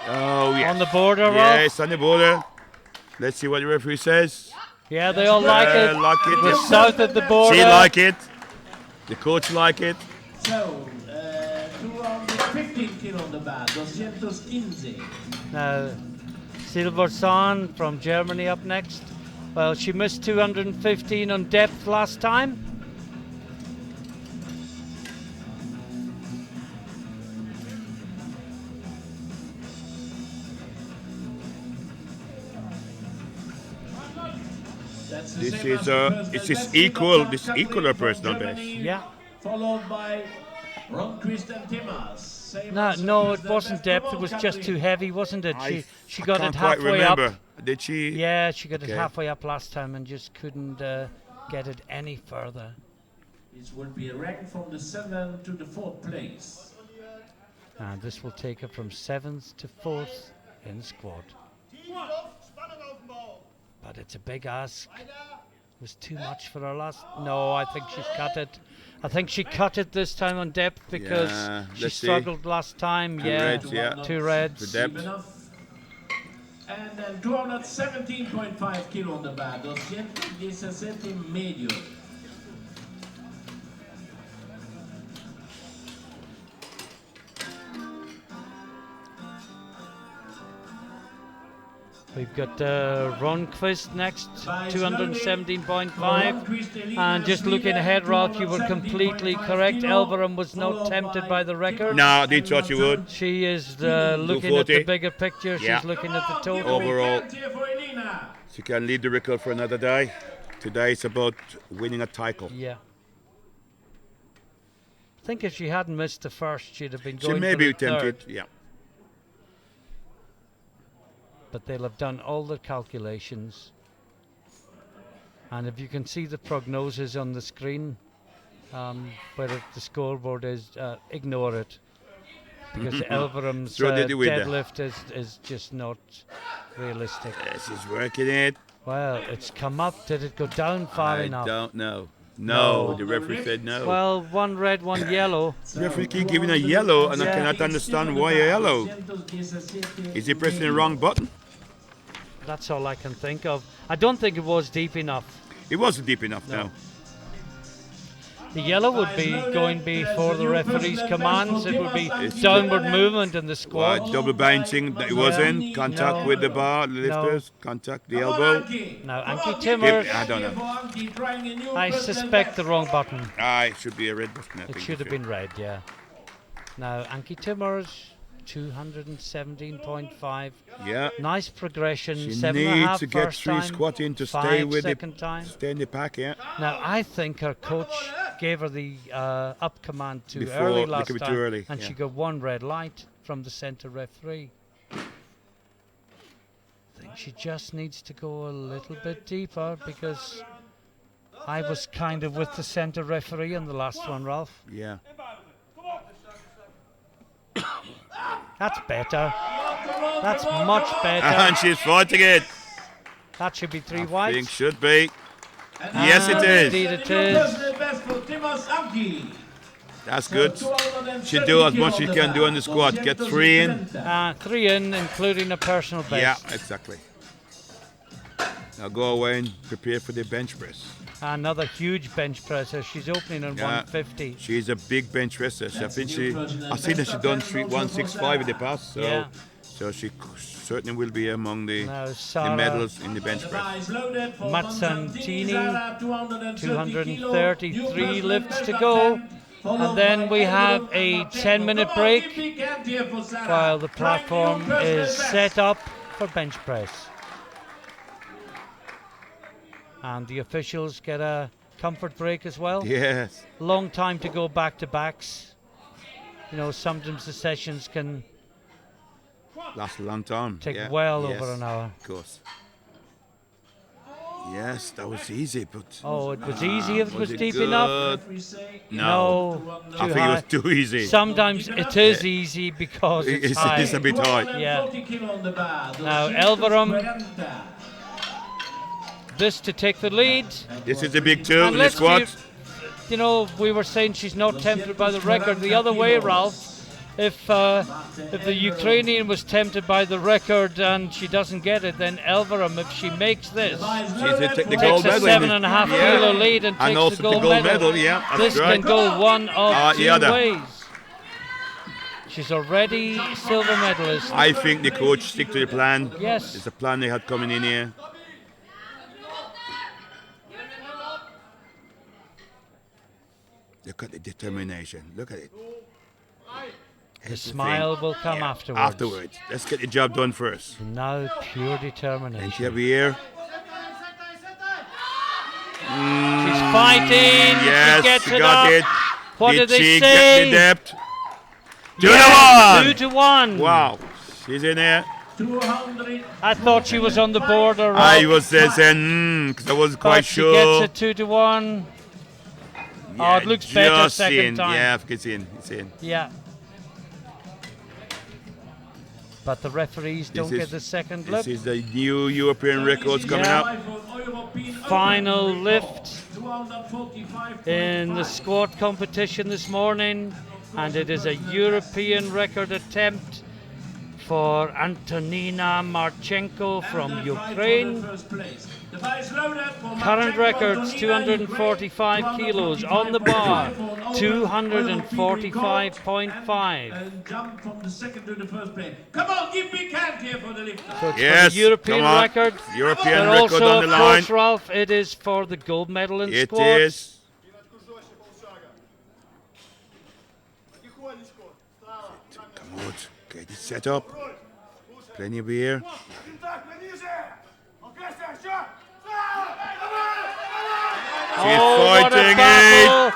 Speaker 2: Oh, yes.
Speaker 1: On the border, Rolf?
Speaker 2: Yes, on the border. Let's see what the referee says.
Speaker 1: Yeah, they all like it.
Speaker 2: Like it.
Speaker 1: We're south of the border.
Speaker 2: She like it. The coach like it.
Speaker 3: So, 215 kilo on the bar. 215.
Speaker 1: Now, Silverson from Germany up next. Well, she missed 215 on depth last time.
Speaker 2: This is equal. This is equal her personal best.
Speaker 1: Yeah.
Speaker 3: Followed by Ron Christian Timmers.
Speaker 1: No, it wasn't depth. It was just too heavy, wasn't it? She got it
Speaker 2: can't quite
Speaker 1: halfway
Speaker 2: remember.
Speaker 1: up.
Speaker 2: Did she?
Speaker 1: Yeah, she got it
Speaker 2: Okay.
Speaker 1: halfway up last time and just couldn't get it any further.
Speaker 3: This will be ranked from the 7th to the 4th place.
Speaker 1: And this will take her from 7th to 4th in squad. But it's a big ask. It was too much for her last. No, I think she's cut it. I think she cut it this time on depth because
Speaker 2: Yeah,
Speaker 1: she
Speaker 2: let's see.
Speaker 1: struggled last time.
Speaker 2: reds, yeah.
Speaker 1: 2 reds.
Speaker 2: The depth.
Speaker 3: Enough. And then 217.5 kilo on the bar. 217 medio.
Speaker 1: We've got Ronquist next, 217.5. And just looking ahead, Ralph, you were completely correct. Elverum was not tempted by the record.
Speaker 2: No, I did thought you would.
Speaker 1: She is looking at the
Speaker 2: 240.
Speaker 1: bigger picture.
Speaker 2: Yeah.
Speaker 1: She's looking at the total.
Speaker 2: Overall, she can leave the record for another day. Today it's about winning a title.
Speaker 1: Yeah. I think if she hadn't missed the first, she'd have been going
Speaker 2: She may
Speaker 1: for
Speaker 2: be
Speaker 1: the third.
Speaker 2: tempted. Yeah.
Speaker 1: But they'll have done all the calculations. And if you can see the prognosis on the screen, where the scoreboard is, ignore it. because Elveram's
Speaker 2: Throw the window.
Speaker 1: deadlift is just not realistic.
Speaker 2: Yes, he's working it.
Speaker 1: Well, it's come up. Did it go down far enough?
Speaker 2: I don't know. No, the referee said no.
Speaker 1: Well, one red, one yellow.
Speaker 2: The referee keep giving a yellow, and I cannot understand why a yellow. Is he pressing the wrong button?
Speaker 1: That's all I can think of. I don't think it was deep enough.
Speaker 2: It wasn't deep enough, no.
Speaker 1: The yellow would be going before the referee's commands. It would be downward movement in the squat.
Speaker 2: Double bouncing, it wasn't. Contact with the bar, the lifters, contact the elbow.
Speaker 1: Now, Anki Timmer,
Speaker 2: I don't know.
Speaker 1: I suspect the wrong button.
Speaker 2: It should be a red button.
Speaker 1: It should have been red, yeah. Now, Anki Timmer's 217.5.
Speaker 2: Yeah.
Speaker 1: Nice progression.
Speaker 2: She
Speaker 1: 7.5
Speaker 2: needs to get
Speaker 1: first
Speaker 2: 3
Speaker 1: time,
Speaker 2: squatting to
Speaker 1: 5
Speaker 2: stay with
Speaker 1: second time.
Speaker 2: Stay in the pack, yeah.
Speaker 1: Now, I think her coach gave her the up command too
Speaker 2: Before,
Speaker 1: early last
Speaker 2: too
Speaker 1: time,
Speaker 2: early,
Speaker 1: and she got one red light from the centre referee. I think she just needs to go a little bit deeper, because I was kind of with the centre referee in the last one, Ralph.
Speaker 2: Yeah.
Speaker 1: That's better. That's much better.
Speaker 2: And she's fighting it.
Speaker 1: That should be 3
Speaker 2: I
Speaker 1: whites.
Speaker 2: think should be. Yes, it is.
Speaker 1: Indeed it is.
Speaker 2: That's good. She do as much as she can do on the squat. Get 3 in.
Speaker 1: 3 in, including a personal best.
Speaker 2: Yeah, exactly. Now go away and prepare for the bench press.
Speaker 1: Another huge bench presser. She's opening on 150.
Speaker 2: She's a big bench presser. I think I've seen that she's done 165 in the past. So she certainly will be among the medals in the bench press.
Speaker 1: Mazzantini, 233 lifts to go. And then we have a 10-minute break while the platform is set up for bench press. And the officials get a comfort break as well.
Speaker 2: Yes.
Speaker 1: Long time to go back-to-backs. You know, sometimes the sessions can
Speaker 2: last a long time.
Speaker 1: Take over an hour.
Speaker 2: Of course. Yes, that was easy, but...
Speaker 1: Oh, it was easy if it was deep enough?
Speaker 2: No. I think it was too easy.
Speaker 1: Sometimes it is easy because it's high.
Speaker 2: It's a bit high.
Speaker 1: Yeah. Now, Elverum, this to take the lead.
Speaker 2: This is a big 2 in the squat.
Speaker 1: You know, we were saying she's not tempted by the record. The other way, Ralph. If the Ukrainian was tempted by the record and she doesn't get it, then Elverum, if she makes this,
Speaker 2: takes a
Speaker 1: medal, 7.5 kilo lead and takes
Speaker 2: also
Speaker 1: the gold medal. This can go one of 2 ways. She's already silver medalist.
Speaker 2: I think the coach stick to the plan.
Speaker 1: Yes.
Speaker 2: It's a plan they had coming in here. Look at the determination. Look at it.
Speaker 1: The smile will come afterwards.
Speaker 2: Let's get the job done first.
Speaker 1: Now pure determination.
Speaker 2: And she'll be here.
Speaker 1: She's fighting.
Speaker 2: Yes,
Speaker 1: she gets
Speaker 2: she
Speaker 1: it
Speaker 2: got
Speaker 1: up.
Speaker 2: it.
Speaker 1: What did they
Speaker 2: get
Speaker 1: say?
Speaker 2: the depth? 2 to 1.
Speaker 1: 2-1.
Speaker 2: Wow. She's in there.
Speaker 1: I thought she was on the border.
Speaker 2: I was saying, because I wasn't quite sure.
Speaker 1: She gets it 2-1. Oh, it looks better second time.
Speaker 2: Yeah, it's in.
Speaker 1: Yeah. But the referees don't get the second lift.
Speaker 2: This is the new European records coming up.
Speaker 1: Final lift in the squat competition this morning, and it is a European record attempt for Antonina Marchenko from Ukraine. Current records 245 kilos on the bar, 245.5.
Speaker 3: Come on, give me count here for the lift.
Speaker 1: So it's for the European record.
Speaker 2: European
Speaker 1: but
Speaker 2: record
Speaker 1: also,
Speaker 2: on the line.
Speaker 1: Course, Ralph, it is for the gold medal in squats.
Speaker 2: It is. Come on, get it set up. Plenty of beer. She's fighting it.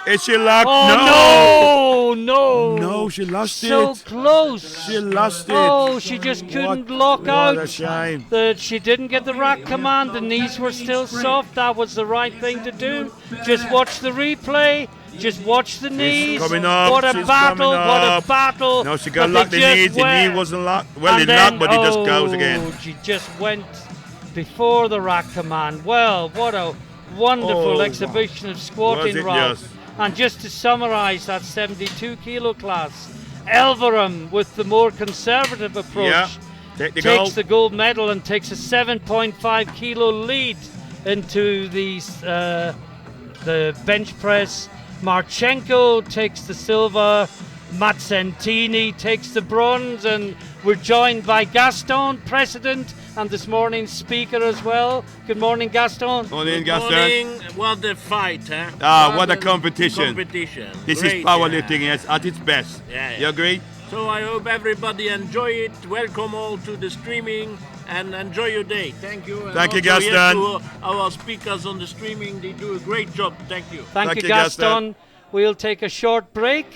Speaker 2: Is she locked?
Speaker 1: Oh, no.
Speaker 2: No, she lost it.
Speaker 1: So close.
Speaker 2: She lost it.
Speaker 1: Oh, she just couldn't lock out.
Speaker 2: What a shame.
Speaker 1: She didn't get the rack command. The knees were still soft. That was the right thing to do. Just watch the replay. Just watch the knees.
Speaker 2: coming up,
Speaker 1: What a
Speaker 2: she's
Speaker 1: battle,
Speaker 2: coming
Speaker 1: what
Speaker 2: up.
Speaker 1: a battle.
Speaker 2: No, she got
Speaker 1: But
Speaker 2: locked
Speaker 1: they
Speaker 2: the knee.
Speaker 1: just
Speaker 2: The knee
Speaker 1: went-
Speaker 2: wasn't locked. Well,
Speaker 1: and
Speaker 2: it
Speaker 1: then-
Speaker 2: locked, but it just goes again.
Speaker 1: She just went before the rack command. Well, what a wonderful
Speaker 2: Oh,
Speaker 1: exhibition of squatting,
Speaker 2: was it
Speaker 1: Rob.
Speaker 2: just?
Speaker 1: And just to summarise that 72 kilo class, Elverum with the more conservative approach
Speaker 2: Yeah, technical.
Speaker 1: takes the gold medal and takes a 7.5 kilo lead into the bench press. Marchenko takes the silver. Mazzentini takes the bronze, and we're joined by Gaston, president, and this morning's speaker as well. Good morning, Gaston.
Speaker 2: Morning,
Speaker 5: Good
Speaker 2: Gaston.
Speaker 5: morning. What a fight, huh?
Speaker 2: What a competition. This
Speaker 5: Great,
Speaker 2: is powerlifting at its best.
Speaker 5: Yeah.
Speaker 2: You agree?
Speaker 5: So I hope everybody enjoy it. Welcome all to the streaming and enjoy your day. Thank you. And
Speaker 2: Thank you,
Speaker 5: also, yes,
Speaker 2: Gaston.
Speaker 5: to our speakers on the streaming, they do a great job. Thank you.
Speaker 1: Thank you, Gaston. We'll take a short break.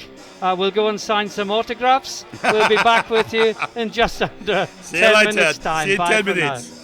Speaker 1: We'll go and sign some autographs. We'll be back with you in just under
Speaker 2: See you
Speaker 1: 10
Speaker 2: later.
Speaker 1: minutes' time.
Speaker 2: See you in
Speaker 1: Bye
Speaker 2: 10
Speaker 1: for now.
Speaker 2: minutes.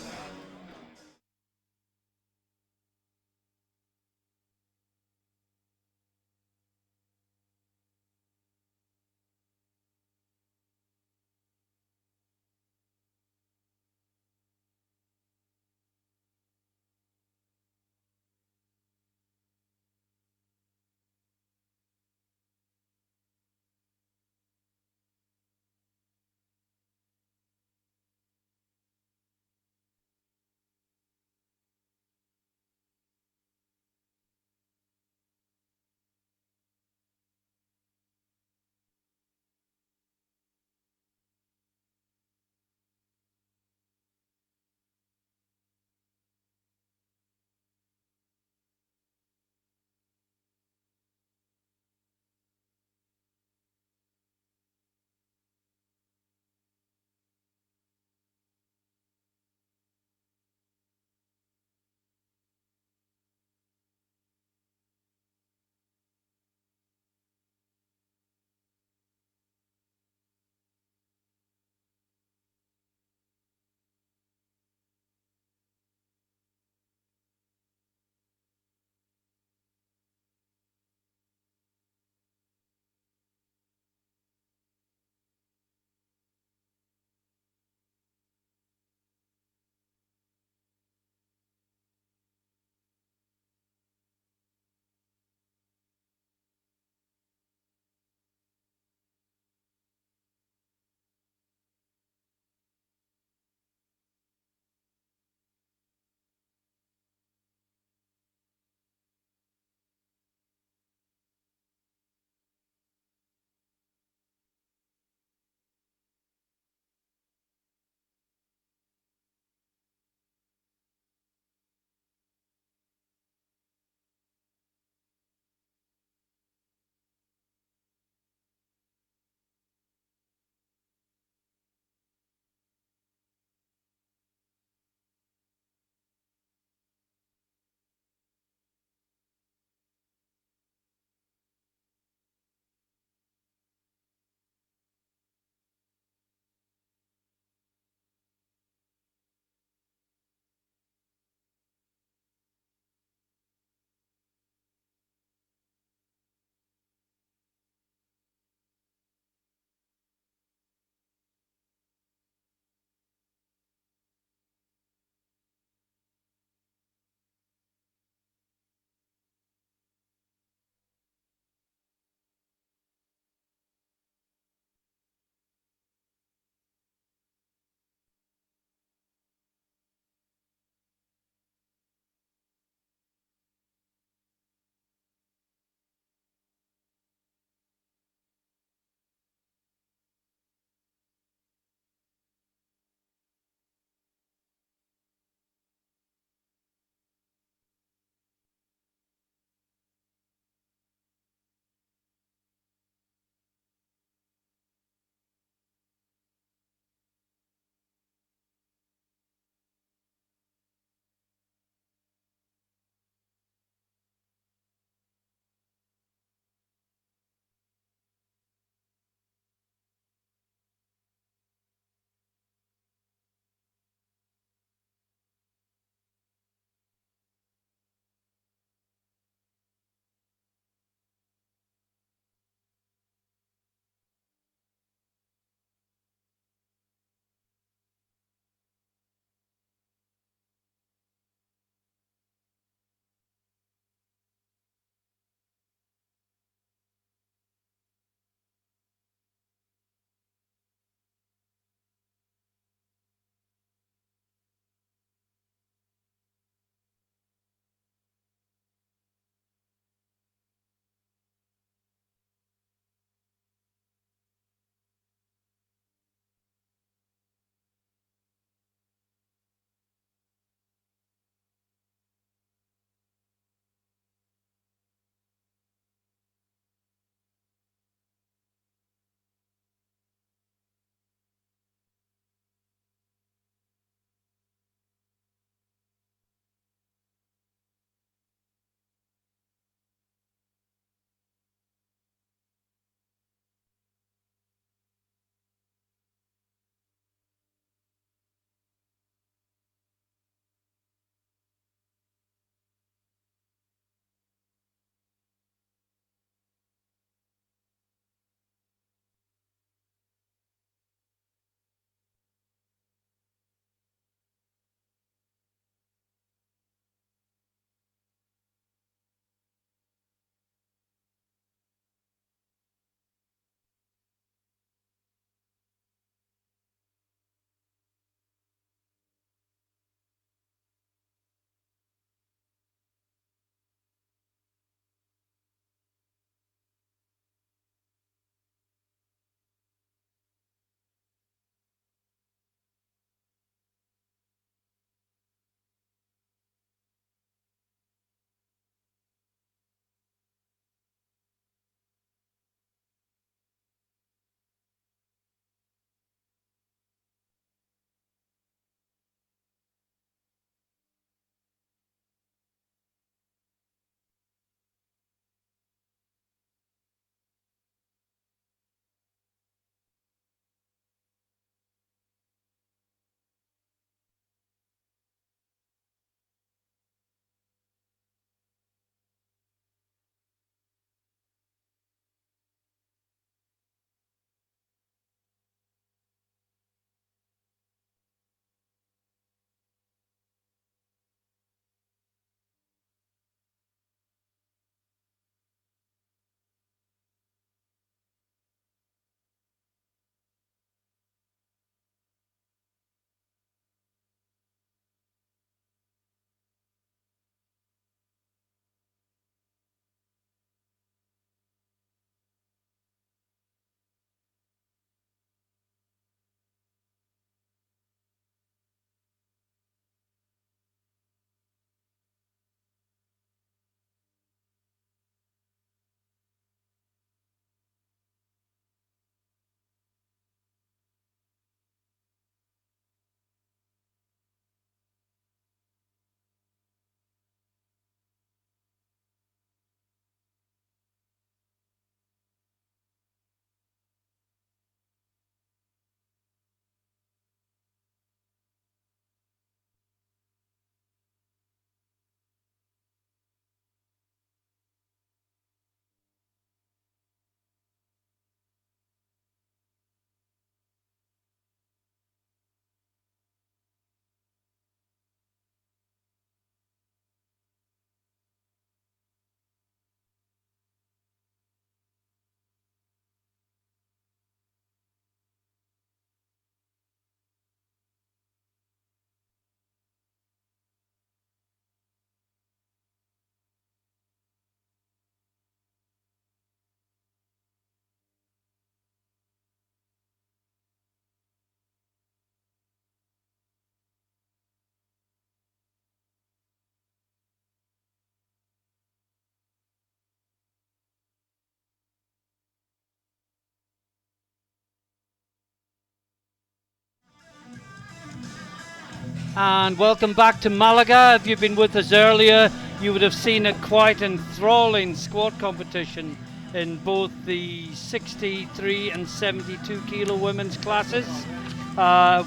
Speaker 1: And welcome back to Malaga. If you've been with us earlier, you would have seen a quite enthralling squat competition in both the 63 and 72 kilo women's classes.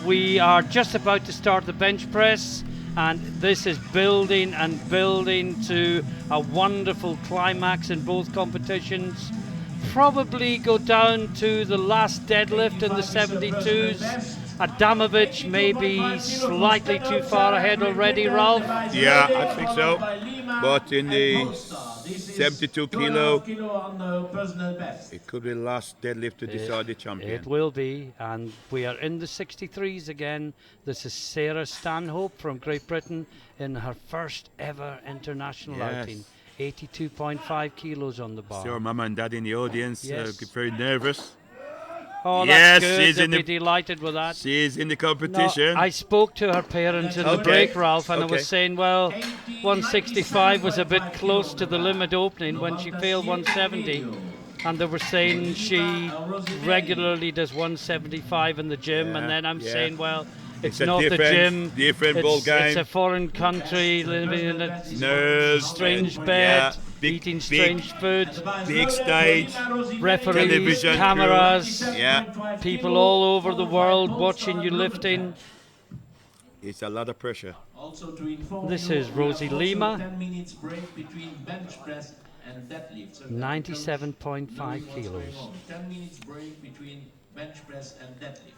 Speaker 1: We are just about to start the bench press, and this is building and building to a wonderful climax in both competitions. Probably go down to the last deadlift in the 72s. Adamovic may be slightly too far ahead already, Ralph.
Speaker 2: Yeah, I think so. But in the 72 kilo, it could be the last deadlift to decide the champion.
Speaker 1: It will be, and we are in the 63s again. This is Sarah Stanhope from Great Britain in her first ever international outing. 82.5 kilos on the bar.
Speaker 2: So Mama and Dad in the audience, very nervous.
Speaker 1: Oh,
Speaker 2: yes,
Speaker 1: that's good.
Speaker 2: she's
Speaker 1: They'll be delighted with that.
Speaker 2: She's in the competition.
Speaker 1: No, I spoke to her parents in the break, Ralph, and I was saying, well, 165 was a bit close to the limit opening when she failed 170. And they were saying she regularly does 175 in the gym, and then I'm saying, well, it's not the gym.
Speaker 2: Different ball game.
Speaker 1: It's a foreign country, living in a strange bed, eating strange food.
Speaker 2: Big stage.
Speaker 1: Referees,
Speaker 2: television
Speaker 1: cameras,
Speaker 2: crew.
Speaker 1: people all over the world watching you lifting.
Speaker 2: It's a lot of pressure.
Speaker 1: This is Rosie Lima.
Speaker 3: 10 minutes break between bench press and deadlift. So
Speaker 1: 97.5 kilos.
Speaker 3: 10 minutes break between bench press and deadlift.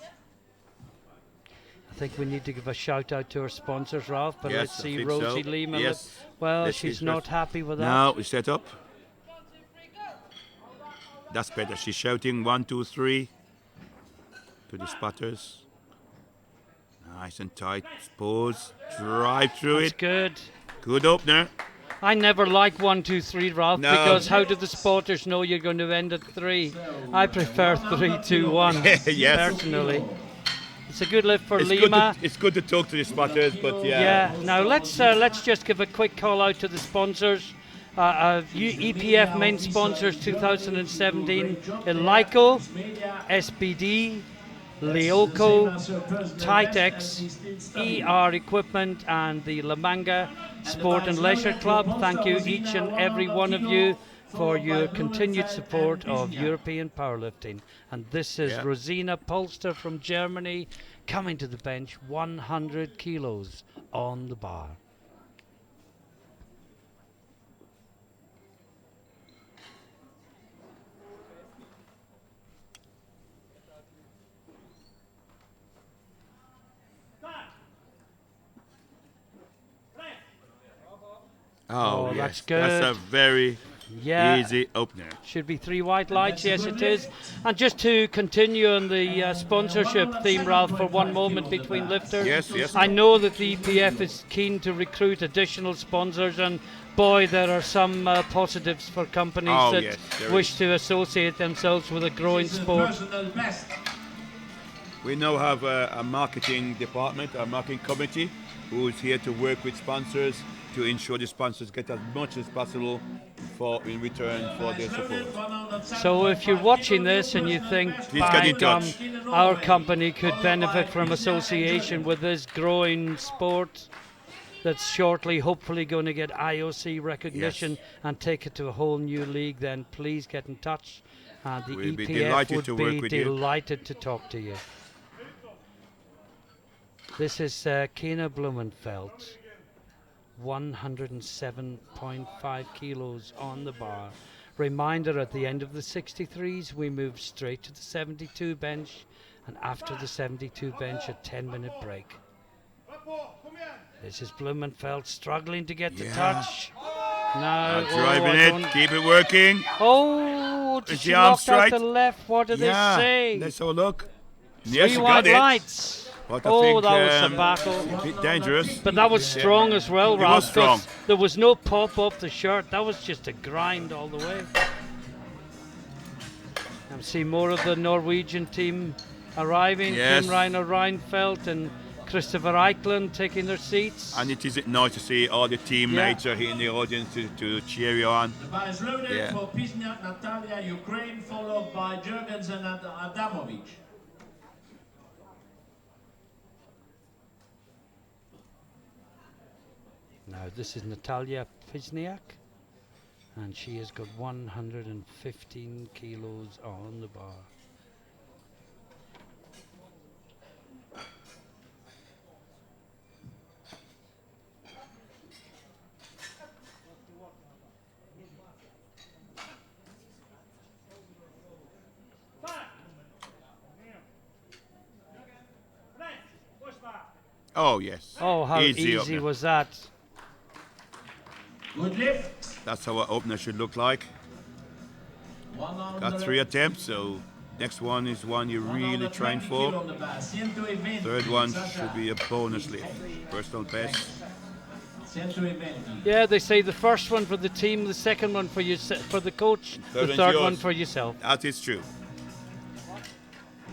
Speaker 1: I think we need to give a shout out to our sponsors, Ralph, but
Speaker 2: Yes,
Speaker 1: let's see
Speaker 2: I think
Speaker 1: Rosie
Speaker 2: so.
Speaker 1: Lima.
Speaker 2: Yes.
Speaker 1: Well,
Speaker 2: Let's
Speaker 1: she's
Speaker 2: see
Speaker 1: not
Speaker 2: first.
Speaker 1: happy with that.
Speaker 2: Now we set up. That's better. She's shouting 1, 2, 3 to the spotters. Nice and tight. Pause. Drive through
Speaker 1: That's
Speaker 2: it.
Speaker 1: good.
Speaker 2: Good opener.
Speaker 1: I never like 1, 2, 3, Ralph,
Speaker 2: No.
Speaker 1: because how do the spotters know you're going to end at 3? I prefer 3, 2, 1.
Speaker 2: Yes.
Speaker 1: Personally. It's a good lift for
Speaker 2: It's
Speaker 1: Lima.
Speaker 2: it's good to talk to the spotters, but
Speaker 1: Yeah. Now let's just give a quick call out to the sponsors. EPF main sponsors 2017: Elico, SBD, Leoco, Titex, ER Equipment, and the La Manga Sport and Leisure Club. Thank you each and every one of you for your continued support of European powerlifting. And this is Rosina Polster from Germany coming to the bench, 100 kilos on the bar.
Speaker 2: Oh,
Speaker 1: that's
Speaker 2: yes.
Speaker 1: good.
Speaker 2: That's a very easy opener.
Speaker 1: Should be 3 white lights, yes it is. And just to continue on the sponsorship theme, Ralph, for one moment between lifters.
Speaker 2: Yes.
Speaker 1: I know that the EPF is keen to recruit additional sponsors, and boy, there are some positives for companies that wish to associate themselves with a growing sport.
Speaker 2: We now have a marketing department, a marketing committee, who is here to work with sponsors to ensure the sponsors get as much as possible in return for their support.
Speaker 1: So if you're watching this and you think, by gum, our company could benefit from association with this growing sport that's shortly hopefully going to get IOC recognition and take it to a whole new league, then please get in touch. The
Speaker 2: We'll be
Speaker 1: EPF
Speaker 2: delighted
Speaker 1: would
Speaker 2: to work
Speaker 1: be
Speaker 2: with you.
Speaker 1: delighted to talk to you. This is Kena Blumenfeld, 107.5 kilos on the bar. Reminder, at the end of the 63s, we move straight to the 72 bench, and after the 72 bench, a 10-minute break. This is Blumenfeld struggling to get the touch. No,
Speaker 2: driving it, keep it working.
Speaker 1: Oh,
Speaker 2: Is
Speaker 1: she
Speaker 2: the arm
Speaker 1: locked out
Speaker 2: straight?
Speaker 1: the left. What did they say?
Speaker 2: Let's have a look.
Speaker 1: 3
Speaker 2: Yes, you
Speaker 1: white
Speaker 2: got it.
Speaker 1: lights.
Speaker 2: But I
Speaker 1: Oh,
Speaker 2: think,
Speaker 1: that was a battle.
Speaker 2: a bit dangerous.
Speaker 1: But that was strong as well,
Speaker 2: It
Speaker 1: Ralph.
Speaker 2: was strong.
Speaker 1: 'cause there was no pop up the shirt. That was just a grind all the way. I see more of the Norwegian team arriving.
Speaker 2: Yes.
Speaker 1: Kim Rainer Reinfeldt and Christopher Eichlund taking their seats.
Speaker 2: And it is nice to see all the teammates are here in the audience to cheer you on.
Speaker 3: The bar is loaded for Pisniak Natalia, Ukraine, followed by Jurgensen and Adamovic.
Speaker 1: Now this is Natalia Pizniak, and she has got 115 kilos on the bar.
Speaker 2: Oh, yes.
Speaker 1: Oh, how easy
Speaker 2: opener.
Speaker 1: was that?
Speaker 3: Good lift.
Speaker 2: That's how an opener should look like. Got 3 attempts, so next one is one you really train for. Third one should be a bonus lift. Personal best.
Speaker 1: Yeah, they say the first one for the team, the second one for for the coach, the third one for yourself.
Speaker 2: That is true.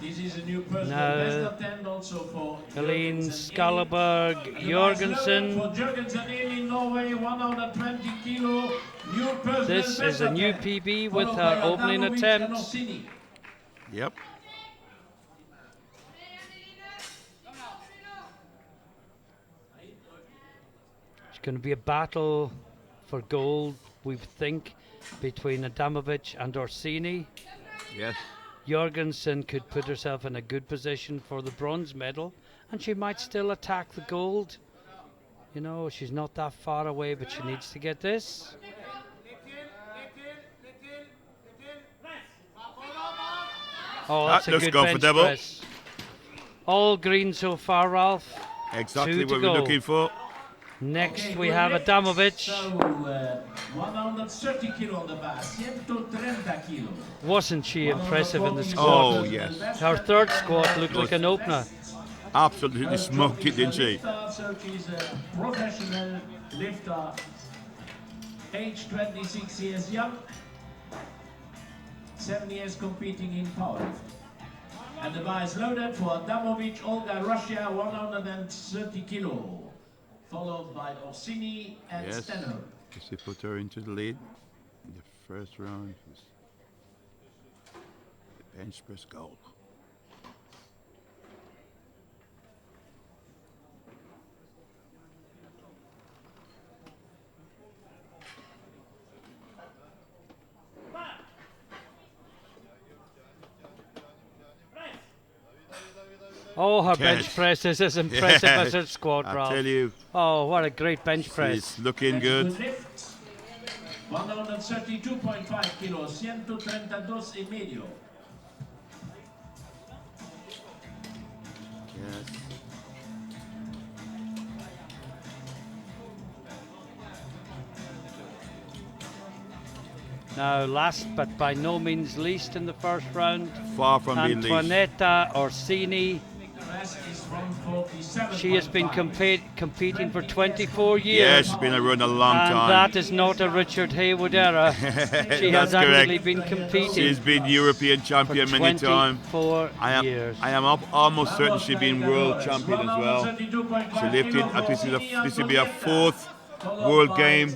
Speaker 3: This is a new personal best attempt also for
Speaker 1: Helene Skalleberg Jorgensen.
Speaker 3: For Jorgensen in Norway, 120 kilo. New personal
Speaker 1: This
Speaker 3: best
Speaker 1: is a new
Speaker 3: attempt,
Speaker 1: PB with
Speaker 3: followed
Speaker 1: her
Speaker 3: by
Speaker 1: opening
Speaker 3: Adamovic and
Speaker 1: attempt.
Speaker 3: Orsini.
Speaker 2: Yep.
Speaker 1: It's going to be a battle for gold, we think, between Adamovic and Orsini.
Speaker 2: Yes.
Speaker 1: Jorgensen could put herself in a good position for the bronze medal, and she might still attack the gold. You know, she's not that far away, but she needs to get this. Oh, that's
Speaker 2: That
Speaker 1: a
Speaker 2: looks
Speaker 1: good bench
Speaker 2: comfortable.
Speaker 1: press. All green so far, Ralph.
Speaker 2: Exactly
Speaker 1: 2 to
Speaker 2: what
Speaker 1: go.
Speaker 2: we're looking for.
Speaker 1: Next
Speaker 3: Okay,
Speaker 1: we
Speaker 3: good
Speaker 1: have
Speaker 3: lift.
Speaker 1: Adamovic.
Speaker 3: So, 130 kilo on the bar, 130 kilo.
Speaker 1: Wasn't she impressive in the
Speaker 3: 140
Speaker 1: squat?
Speaker 2: Oh, yes.
Speaker 1: Her third squat looked like an opener.
Speaker 2: Absolutely smoked it, didn't she?
Speaker 3: So she's a professional lifter, age 26 years young, 7 years competing in powerlifting. And the bar is loaded for Adamovic, Olga, Russia, 130 kilo, followed by Orsini and
Speaker 2: Yes.
Speaker 3: Stenner.
Speaker 2: She put her into the lead in the first round. Was the bench press gold.
Speaker 1: Oh, her
Speaker 2: Yes.
Speaker 1: bench press is as impressive as her squat,
Speaker 2: I
Speaker 1: Ralph.
Speaker 2: tell you,
Speaker 1: Oh, what a great bench press.
Speaker 2: it's looking
Speaker 3: That's
Speaker 2: good.
Speaker 3: good lift. 132.5 kilos, 132 y medio.
Speaker 2: Yes.
Speaker 1: Now, last but by no means least in the first round,
Speaker 2: Far from being least.
Speaker 1: Antoinetta Orsini.
Speaker 3: Rest is 147.5.
Speaker 1: She has been competing for 24 years.
Speaker 2: Yes, it's been around a long
Speaker 1: And
Speaker 2: time.
Speaker 1: that is not a Richard Haywood era. She has
Speaker 2: That's
Speaker 1: actually
Speaker 2: correct.
Speaker 1: been competing
Speaker 2: She's been European
Speaker 1: for
Speaker 2: champion many times.
Speaker 1: 24 years.
Speaker 2: I am almost certain she's been world champion as well. She lifted, and this will be her 4th world game.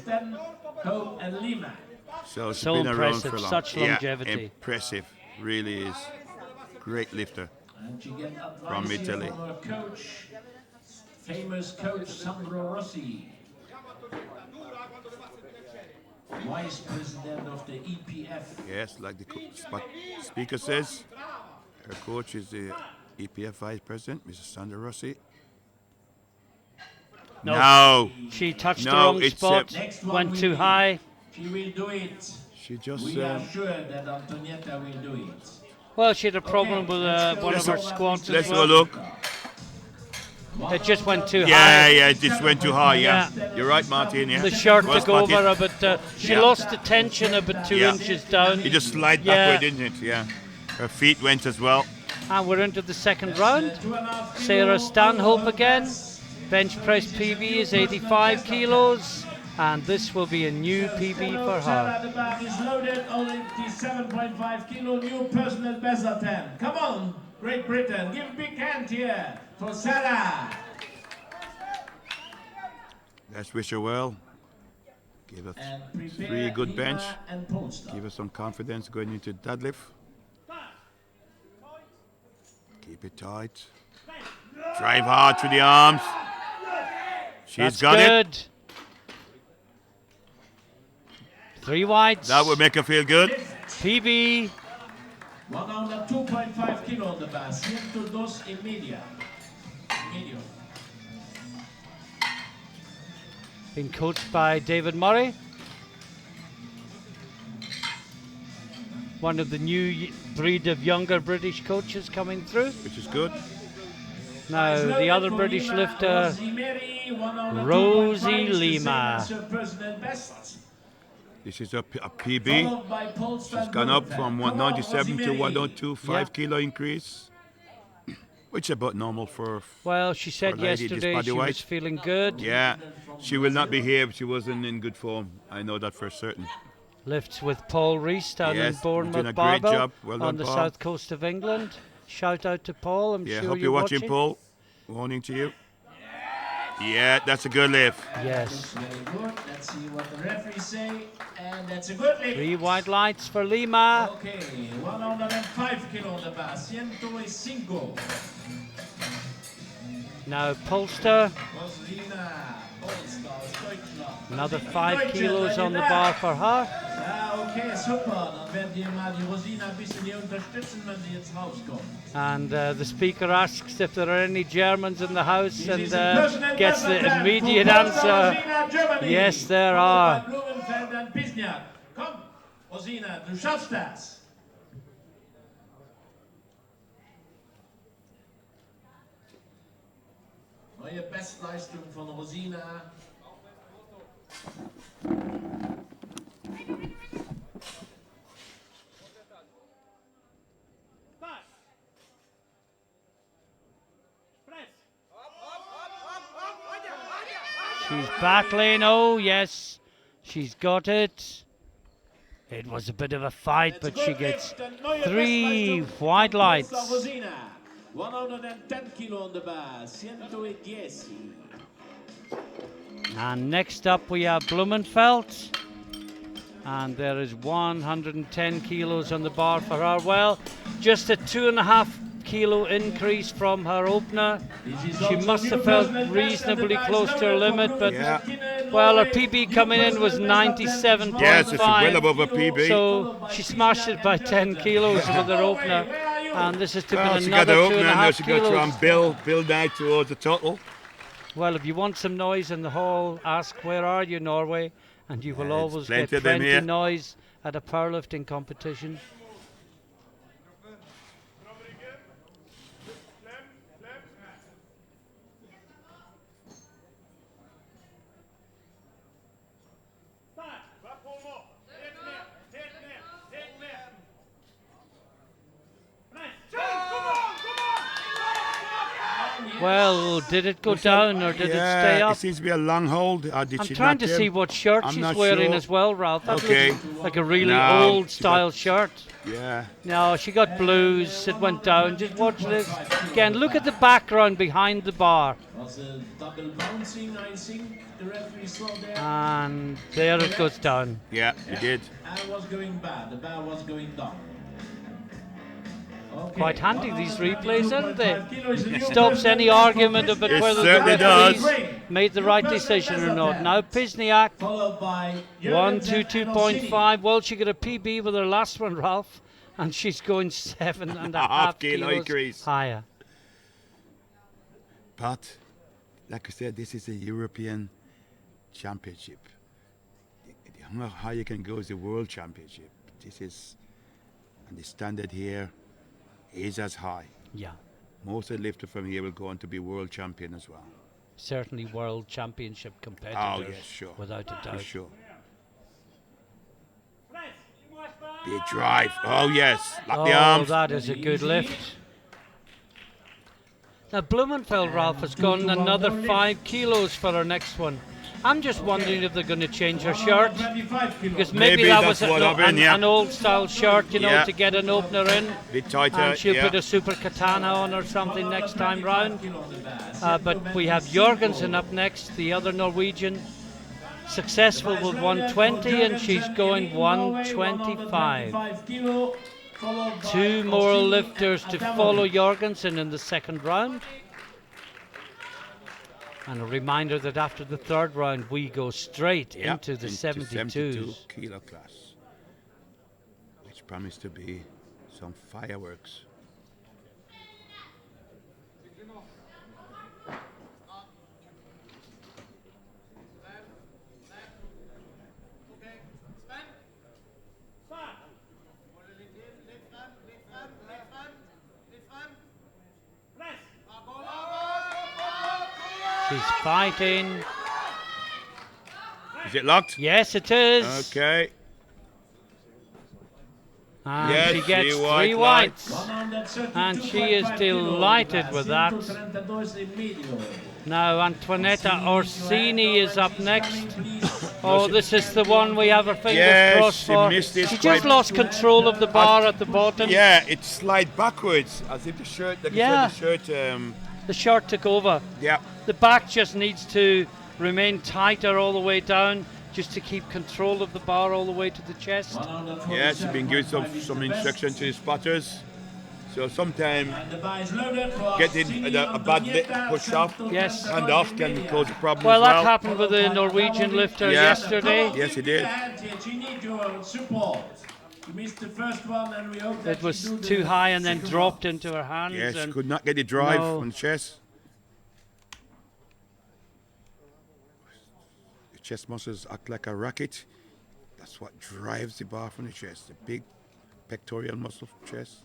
Speaker 2: So she's
Speaker 1: So
Speaker 2: been around
Speaker 1: impressive,
Speaker 2: for long.
Speaker 1: such longevity.
Speaker 2: Yeah, impressive, really is. Great lifter.
Speaker 3: From
Speaker 2: Italy.
Speaker 3: From her coach, famous coach Sandro Rossi, vice president of the EPF.
Speaker 2: Yes, like the speaker says, her coach is the EPF vice president, Mrs. Sandra Rossi.
Speaker 1: No.
Speaker 2: No,
Speaker 1: She touched the
Speaker 2: No,
Speaker 1: wrong
Speaker 2: it's,
Speaker 1: spot,
Speaker 3: Next one
Speaker 1: went
Speaker 3: will
Speaker 1: too
Speaker 3: be-
Speaker 1: high.
Speaker 3: She will do it.
Speaker 2: she just.
Speaker 3: We are sure that Antonietta will do it.
Speaker 1: Well, she had a problem
Speaker 3: Okay,
Speaker 1: with
Speaker 3: let's go.
Speaker 1: one of her
Speaker 3: Let's go.
Speaker 1: squats
Speaker 2: Let's
Speaker 1: as
Speaker 2: go
Speaker 1: well.
Speaker 2: look.
Speaker 1: It just went too
Speaker 2: Yeah,
Speaker 1: high.
Speaker 2: it just went too high. Yeah, you're right, Martin. Yeah,
Speaker 1: The shirt
Speaker 2: Well
Speaker 1: took over
Speaker 2: spotted.
Speaker 1: her, but she
Speaker 2: Yeah.
Speaker 1: lost the tension a bit 2
Speaker 2: Yeah.
Speaker 1: inches down.
Speaker 2: It just slid
Speaker 1: Yeah.
Speaker 2: backward, didn't it? Yeah, her feet went as well.
Speaker 1: And we're into the second round.
Speaker 3: 2.5
Speaker 1: Sarah
Speaker 3: kilo
Speaker 1: Stanhope
Speaker 3: over
Speaker 1: again.
Speaker 3: press.
Speaker 1: Bench press PB is 85 kilos. And this will be a new PB for her.
Speaker 3: The bar is loaded, only 7.5 kilo, new personal best attempt. Come on, Great Britain, give a big hand here for Sarah.
Speaker 2: Let's wish her well. Give her
Speaker 3: And prepare
Speaker 2: 3 good
Speaker 3: Lima
Speaker 2: bench.
Speaker 3: and Polestar.
Speaker 2: Give her some confidence going into deadlift. Keep it tight. Drive hard through the arms. She's
Speaker 1: That's
Speaker 2: got it.
Speaker 1: good. 3 whites.
Speaker 2: That would make her feel good.
Speaker 1: PB.
Speaker 3: 102.5 kilo on the bar. 102 y media. Medium.
Speaker 1: Being coached by David Murray. One of the new breed of younger British coaches coming through.
Speaker 2: Which is good.
Speaker 1: Now the other British lifter, Rosie Lima.
Speaker 2: This is a PB. She's gone up from 197 to 102, 5 kilo increase. Which is about normal for.
Speaker 1: Well, she said
Speaker 2: for a lady
Speaker 1: yesterday
Speaker 2: this
Speaker 1: she
Speaker 2: body
Speaker 1: was
Speaker 2: weight.
Speaker 1: feeling good.
Speaker 2: Yeah, she will not be here if she wasn't in good form. I know that for certain.
Speaker 1: Lifts with Paul Rees down in
Speaker 2: Yes,
Speaker 1: Bournemouth
Speaker 2: doing a great
Speaker 1: Barbell
Speaker 2: job. Well done,
Speaker 1: on the
Speaker 2: Paul.
Speaker 1: south coast of England. Shout out to Paul. I'm
Speaker 2: Yeah,
Speaker 1: sure
Speaker 2: hope
Speaker 1: you're
Speaker 2: you're watching, Paul. Warning to you. Yeah, that's a good lift.
Speaker 1: Yes.
Speaker 3: Very good. Let's see what the referees say. And that's a good lift.
Speaker 1: 3 white lights for Lima.
Speaker 3: Okay, 105 kilo on the bar. 105.
Speaker 1: Now Polster.
Speaker 3: Roslina Polster, Deutschland.
Speaker 1: Another 5 kilos on the bar for her.
Speaker 3: Ja, okay, super. Dann werden wir mal die Rosina ein bisschen hier unterstützen, wenn sie jetzt rauskommt.
Speaker 1: And the speaker asks if there are any Germans in the house
Speaker 3: This
Speaker 1: and
Speaker 3: is a personal
Speaker 1: gets the
Speaker 3: best
Speaker 1: immediate
Speaker 3: for
Speaker 1: answer.
Speaker 3: Rosina, Germany.
Speaker 1: Yes, there
Speaker 3: Followed
Speaker 1: are.
Speaker 3: by Blumenfeld and Pisniak. Komm, Rosina, du schaffst das. Neue Bestleistung von Rosina.
Speaker 1: She's battling. Oh, yes. She's got it. It was a bit of a fight, but she gets 3 white lights.
Speaker 3: Rosina, 110 kilo on the bar, 110.
Speaker 1: And next up we have Blumenfeld. And there is 110 kilos on the bar for her. Well, just a 2.5 kilo increase from her opener. She must have felt reasonably close to her limit, but well, her PB coming in was 97.5.
Speaker 2: Yes, it's well above a PB.
Speaker 1: So she smashed it by 10 kilos with her opener, and this has taken
Speaker 2: Well, she got
Speaker 1: another
Speaker 2: the opener, now
Speaker 1: 2.5
Speaker 2: she got to try
Speaker 1: kilos.
Speaker 2: and build out towards the total.
Speaker 1: Well, if you want some noise in the hall, ask where are you, Norway, and you will
Speaker 2: There's
Speaker 1: always
Speaker 2: plenty
Speaker 1: get
Speaker 2: of them
Speaker 1: plenty
Speaker 2: here.
Speaker 1: noise at a powerlifting competition. Well, did it go down or did it stay up?
Speaker 2: It seems to be a long hold. Did
Speaker 1: I'm
Speaker 2: she
Speaker 1: trying
Speaker 2: not
Speaker 1: to
Speaker 2: give?
Speaker 1: see what shirt
Speaker 2: I'm
Speaker 1: she's
Speaker 2: not
Speaker 1: wearing
Speaker 2: sure.
Speaker 1: as well, Ralph. That
Speaker 2: Okay.
Speaker 1: looks like a really
Speaker 2: No,
Speaker 1: old
Speaker 2: she
Speaker 1: style
Speaker 2: got-
Speaker 1: shirt.
Speaker 2: Yeah.
Speaker 1: No, she got blues. It went down. Just watch this. Again, look at the background behind the bar.
Speaker 3: Was a double bouncing, I think the referee saw there.
Speaker 1: And there it goes down.
Speaker 2: Yeah, it did.
Speaker 3: And was going bad. The bar was going down. Okay.
Speaker 1: Quite handy, these replays, aren't they?
Speaker 3: 105 kilo is a new
Speaker 1: Stops
Speaker 3: personal
Speaker 1: any
Speaker 3: best
Speaker 1: argument
Speaker 3: for
Speaker 1: about
Speaker 2: It
Speaker 1: whether the
Speaker 2: certainly does.
Speaker 1: referees made the right decision or not. Now Pisniak,
Speaker 3: Followed by Jürgensen and
Speaker 1: 122.5. Well, she got a PB with her last one, Ralph, and she's going 7.5
Speaker 2: kilo
Speaker 1: kilos
Speaker 2: increase.
Speaker 1: higher.
Speaker 2: But, like I said, this is a European championship. The higher you can go is the world championship. This is, and the standard here is as high.
Speaker 1: Yeah,
Speaker 2: Most of the lifters from here will go on to be world champion as well.
Speaker 1: certainly world championship competitors.
Speaker 2: Oh, yes, sure.
Speaker 1: Without a
Speaker 2: For
Speaker 1: doubt.
Speaker 2: sure. Big drive. Oh, yes. Lock the
Speaker 1: Oh,
Speaker 2: arms.
Speaker 1: that is a good lift. Now Blumenfeld, Ralph, has gone another 5 kilos for her next one. I'm just wondering if they're going to change her shirt.
Speaker 3: 125 kilo.
Speaker 1: Because maybe that was
Speaker 2: that's what I've been, yeah.
Speaker 1: an old style shirt, you know,
Speaker 2: Yeah.
Speaker 1: to get an opener in.
Speaker 2: Bit tighter.
Speaker 1: And she'll
Speaker 2: yeah.
Speaker 1: put a super katana on or something next time round.
Speaker 3: Kilo on the bar.
Speaker 1: But we have Jørgensen up next, the other Norwegian. Successful with 120 and she's going 125.
Speaker 3: Kilo, followed by
Speaker 1: 2 more
Speaker 3: Orsini
Speaker 1: lifters to
Speaker 3: and
Speaker 1: follow Jørgensen in the second round. And a reminder that after the third round, we go straight into the
Speaker 2: 72
Speaker 1: 72s.
Speaker 2: kilo class, which promised to be some fireworks.
Speaker 1: She's fighting.
Speaker 2: Is it locked?
Speaker 1: Yes, it is.
Speaker 2: Okay.
Speaker 1: And
Speaker 2: Yes,
Speaker 1: she gets three whites. And she is delighted with that. Now Antoinetta Orsini is up next. Oh, this is the one we have our fingers crossed for.
Speaker 2: Missed it
Speaker 1: She just lost control of the bar at the bottom.
Speaker 2: Yeah, it slid backwards as if the shirt, like
Speaker 1: Yeah.
Speaker 2: you said, the shirt.
Speaker 1: The shirt took over.
Speaker 2: Yeah.
Speaker 1: The back just needs to remain tighter all the way down, just to keep control of the bar all the way to the chest.
Speaker 2: Yeah, she's been giving some instruction to the spotters. So sometimes getting a bad bit pushed off
Speaker 1: Yes.
Speaker 2: and off can cause a problem
Speaker 1: Well,
Speaker 2: as
Speaker 1: that
Speaker 2: well.
Speaker 1: happened with the Norwegian lifter yesterday.
Speaker 2: Yes, it did.
Speaker 3: She needs your support. You missed the first one, and we hope that
Speaker 1: It was
Speaker 3: she do
Speaker 1: too
Speaker 3: the
Speaker 1: high and then
Speaker 3: second
Speaker 1: dropped
Speaker 3: one.
Speaker 1: into her hands.
Speaker 2: Yes,
Speaker 1: and
Speaker 2: could not get the drive
Speaker 1: No.
Speaker 2: on the chest. The chest muscles act like a racket. That's what drives the bar from the chest. The big pectoral muscle chest.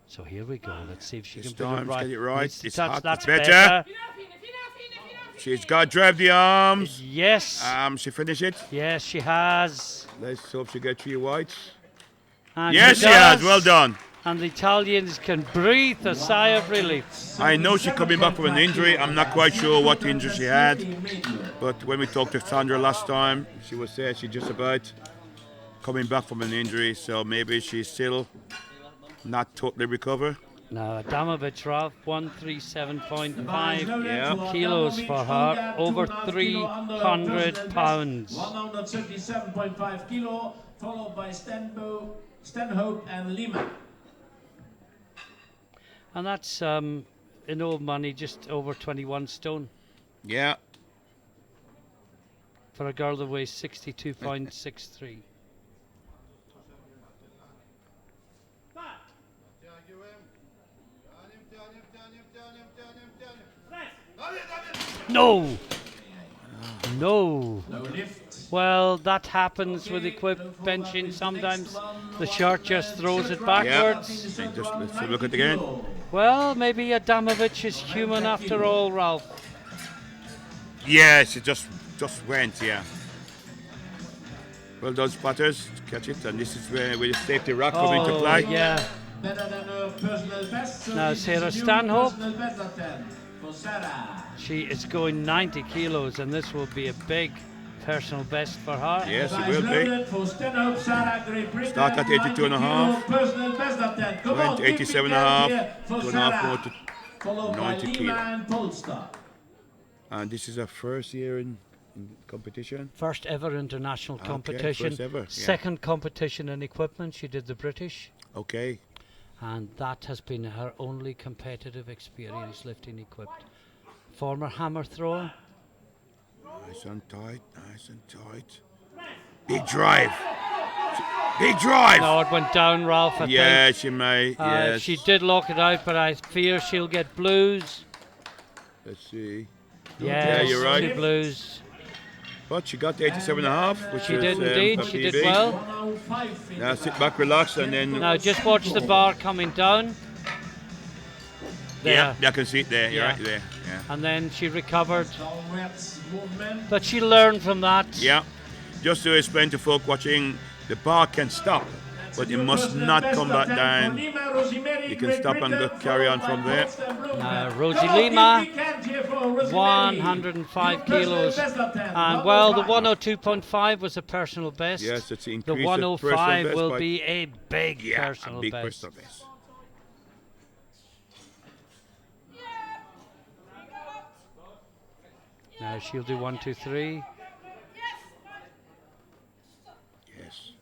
Speaker 1: So here we go. Let's see if she
Speaker 2: This
Speaker 1: can put it
Speaker 2: time,
Speaker 1: right.
Speaker 2: get it right.
Speaker 1: Needs to
Speaker 2: It's
Speaker 1: touch.
Speaker 2: hot.
Speaker 1: That's
Speaker 2: It's better.
Speaker 1: better.
Speaker 2: She's got to drive the arms.
Speaker 1: Yes.
Speaker 2: She finished it.
Speaker 1: Yes, she has.
Speaker 2: Let's hope she gets 3 whites.
Speaker 1: And
Speaker 2: Yes, she has.
Speaker 1: does.
Speaker 2: Well done.
Speaker 1: And the Italians can breathe a sigh of relief.
Speaker 2: I know she's coming back from an injury. I'm not quite sure what injury she had. But when we talked to Sandra last time, she was saying she's just about coming back from an injury. So maybe she's still not totally recovered.
Speaker 1: Now, Adamovich, Ralph, 137.5
Speaker 2: Yeah.
Speaker 1: kilos for her, over 300 pounds.
Speaker 3: 137.5 kilo, followed by Stanhope and Lima.
Speaker 1: And that's, in old money, just over 21 stone
Speaker 2: Yeah.
Speaker 1: for a girl that weighs 62.63. No! No! Well, that happens with equipped benching sometimes. The shirt just throws it backwards.
Speaker 2: And just let's have a look at it again.
Speaker 1: Well, maybe Adamovich is human after all, Ralph.
Speaker 2: Yes, it just went, yeah. Well done, spotters. Catch it, and this is where the safety rack come into play.
Speaker 1: Yeah.
Speaker 3: Better than her personal best. So
Speaker 1: Now
Speaker 3: this is
Speaker 1: Sarah
Speaker 3: a new
Speaker 1: Stanhope.
Speaker 3: personal best attempt for Sarah.
Speaker 1: She is going 90 kilos, and this will be a big personal best for her.
Speaker 2: Yes, it
Speaker 3: Guys
Speaker 2: will be.
Speaker 3: loaded for Stanhope, Sarah, Great Britain.
Speaker 2: Start at 82 and a
Speaker 3: 90
Speaker 2: half.
Speaker 3: kilo personal best attempt. Come
Speaker 2: Went
Speaker 3: on,
Speaker 2: to
Speaker 3: keep
Speaker 2: 87
Speaker 3: it
Speaker 2: and a half,
Speaker 3: here for
Speaker 2: 2.5 more
Speaker 3: Sarah.
Speaker 2: to
Speaker 3: Followed by
Speaker 2: 90
Speaker 3: Lima
Speaker 2: kilo.
Speaker 3: and Polster.
Speaker 2: And this is her first year in competition.
Speaker 1: First ever international
Speaker 2: Okay,
Speaker 1: competition.
Speaker 2: first ever, yeah.
Speaker 1: Second competition in equipment. She did the British.
Speaker 2: Okay.
Speaker 1: And that has been her only competitive experience lifting equipped. Former hammer thrower.
Speaker 2: Nice and tight, nice and tight. Big drive. Big drive.
Speaker 1: No, it went down, Ralph, I
Speaker 2: Yeah,
Speaker 1: think.
Speaker 2: she may. Yes.
Speaker 1: She did lock it out, but I fear she'll get blues.
Speaker 2: Let's see.
Speaker 1: Yes,
Speaker 2: you're right.
Speaker 1: 2 blues.
Speaker 2: But she got 87 and a half, which
Speaker 1: She
Speaker 2: is
Speaker 1: did indeed,
Speaker 2: her
Speaker 1: she did
Speaker 2: PB.
Speaker 1: well.
Speaker 3: 105 in
Speaker 2: Now
Speaker 3: the
Speaker 2: sit back, relax, and then.
Speaker 1: Now just watch the bar coming down. There.
Speaker 2: Yeah, I can see it there. You're
Speaker 1: Yeah.
Speaker 2: right there. Yeah.
Speaker 1: And then she recovered.
Speaker 3: downwards movement.
Speaker 1: But she learned from that.
Speaker 2: Yeah. Just to explain to folk watching, the bar can stop, but it must not come back down. You can stop and go carry on from there.
Speaker 1: Rosie Lima, 105 kilos. And well, the 102.5 was a personal best.
Speaker 2: Yes, it's
Speaker 1: The
Speaker 2: increased.
Speaker 1: 105
Speaker 2: best
Speaker 1: will
Speaker 2: by-
Speaker 1: be a big
Speaker 2: yeah,
Speaker 1: personal
Speaker 2: a big
Speaker 1: best.
Speaker 2: personal best.
Speaker 1: Now she'll do 1, 2, 3.
Speaker 2: Yes.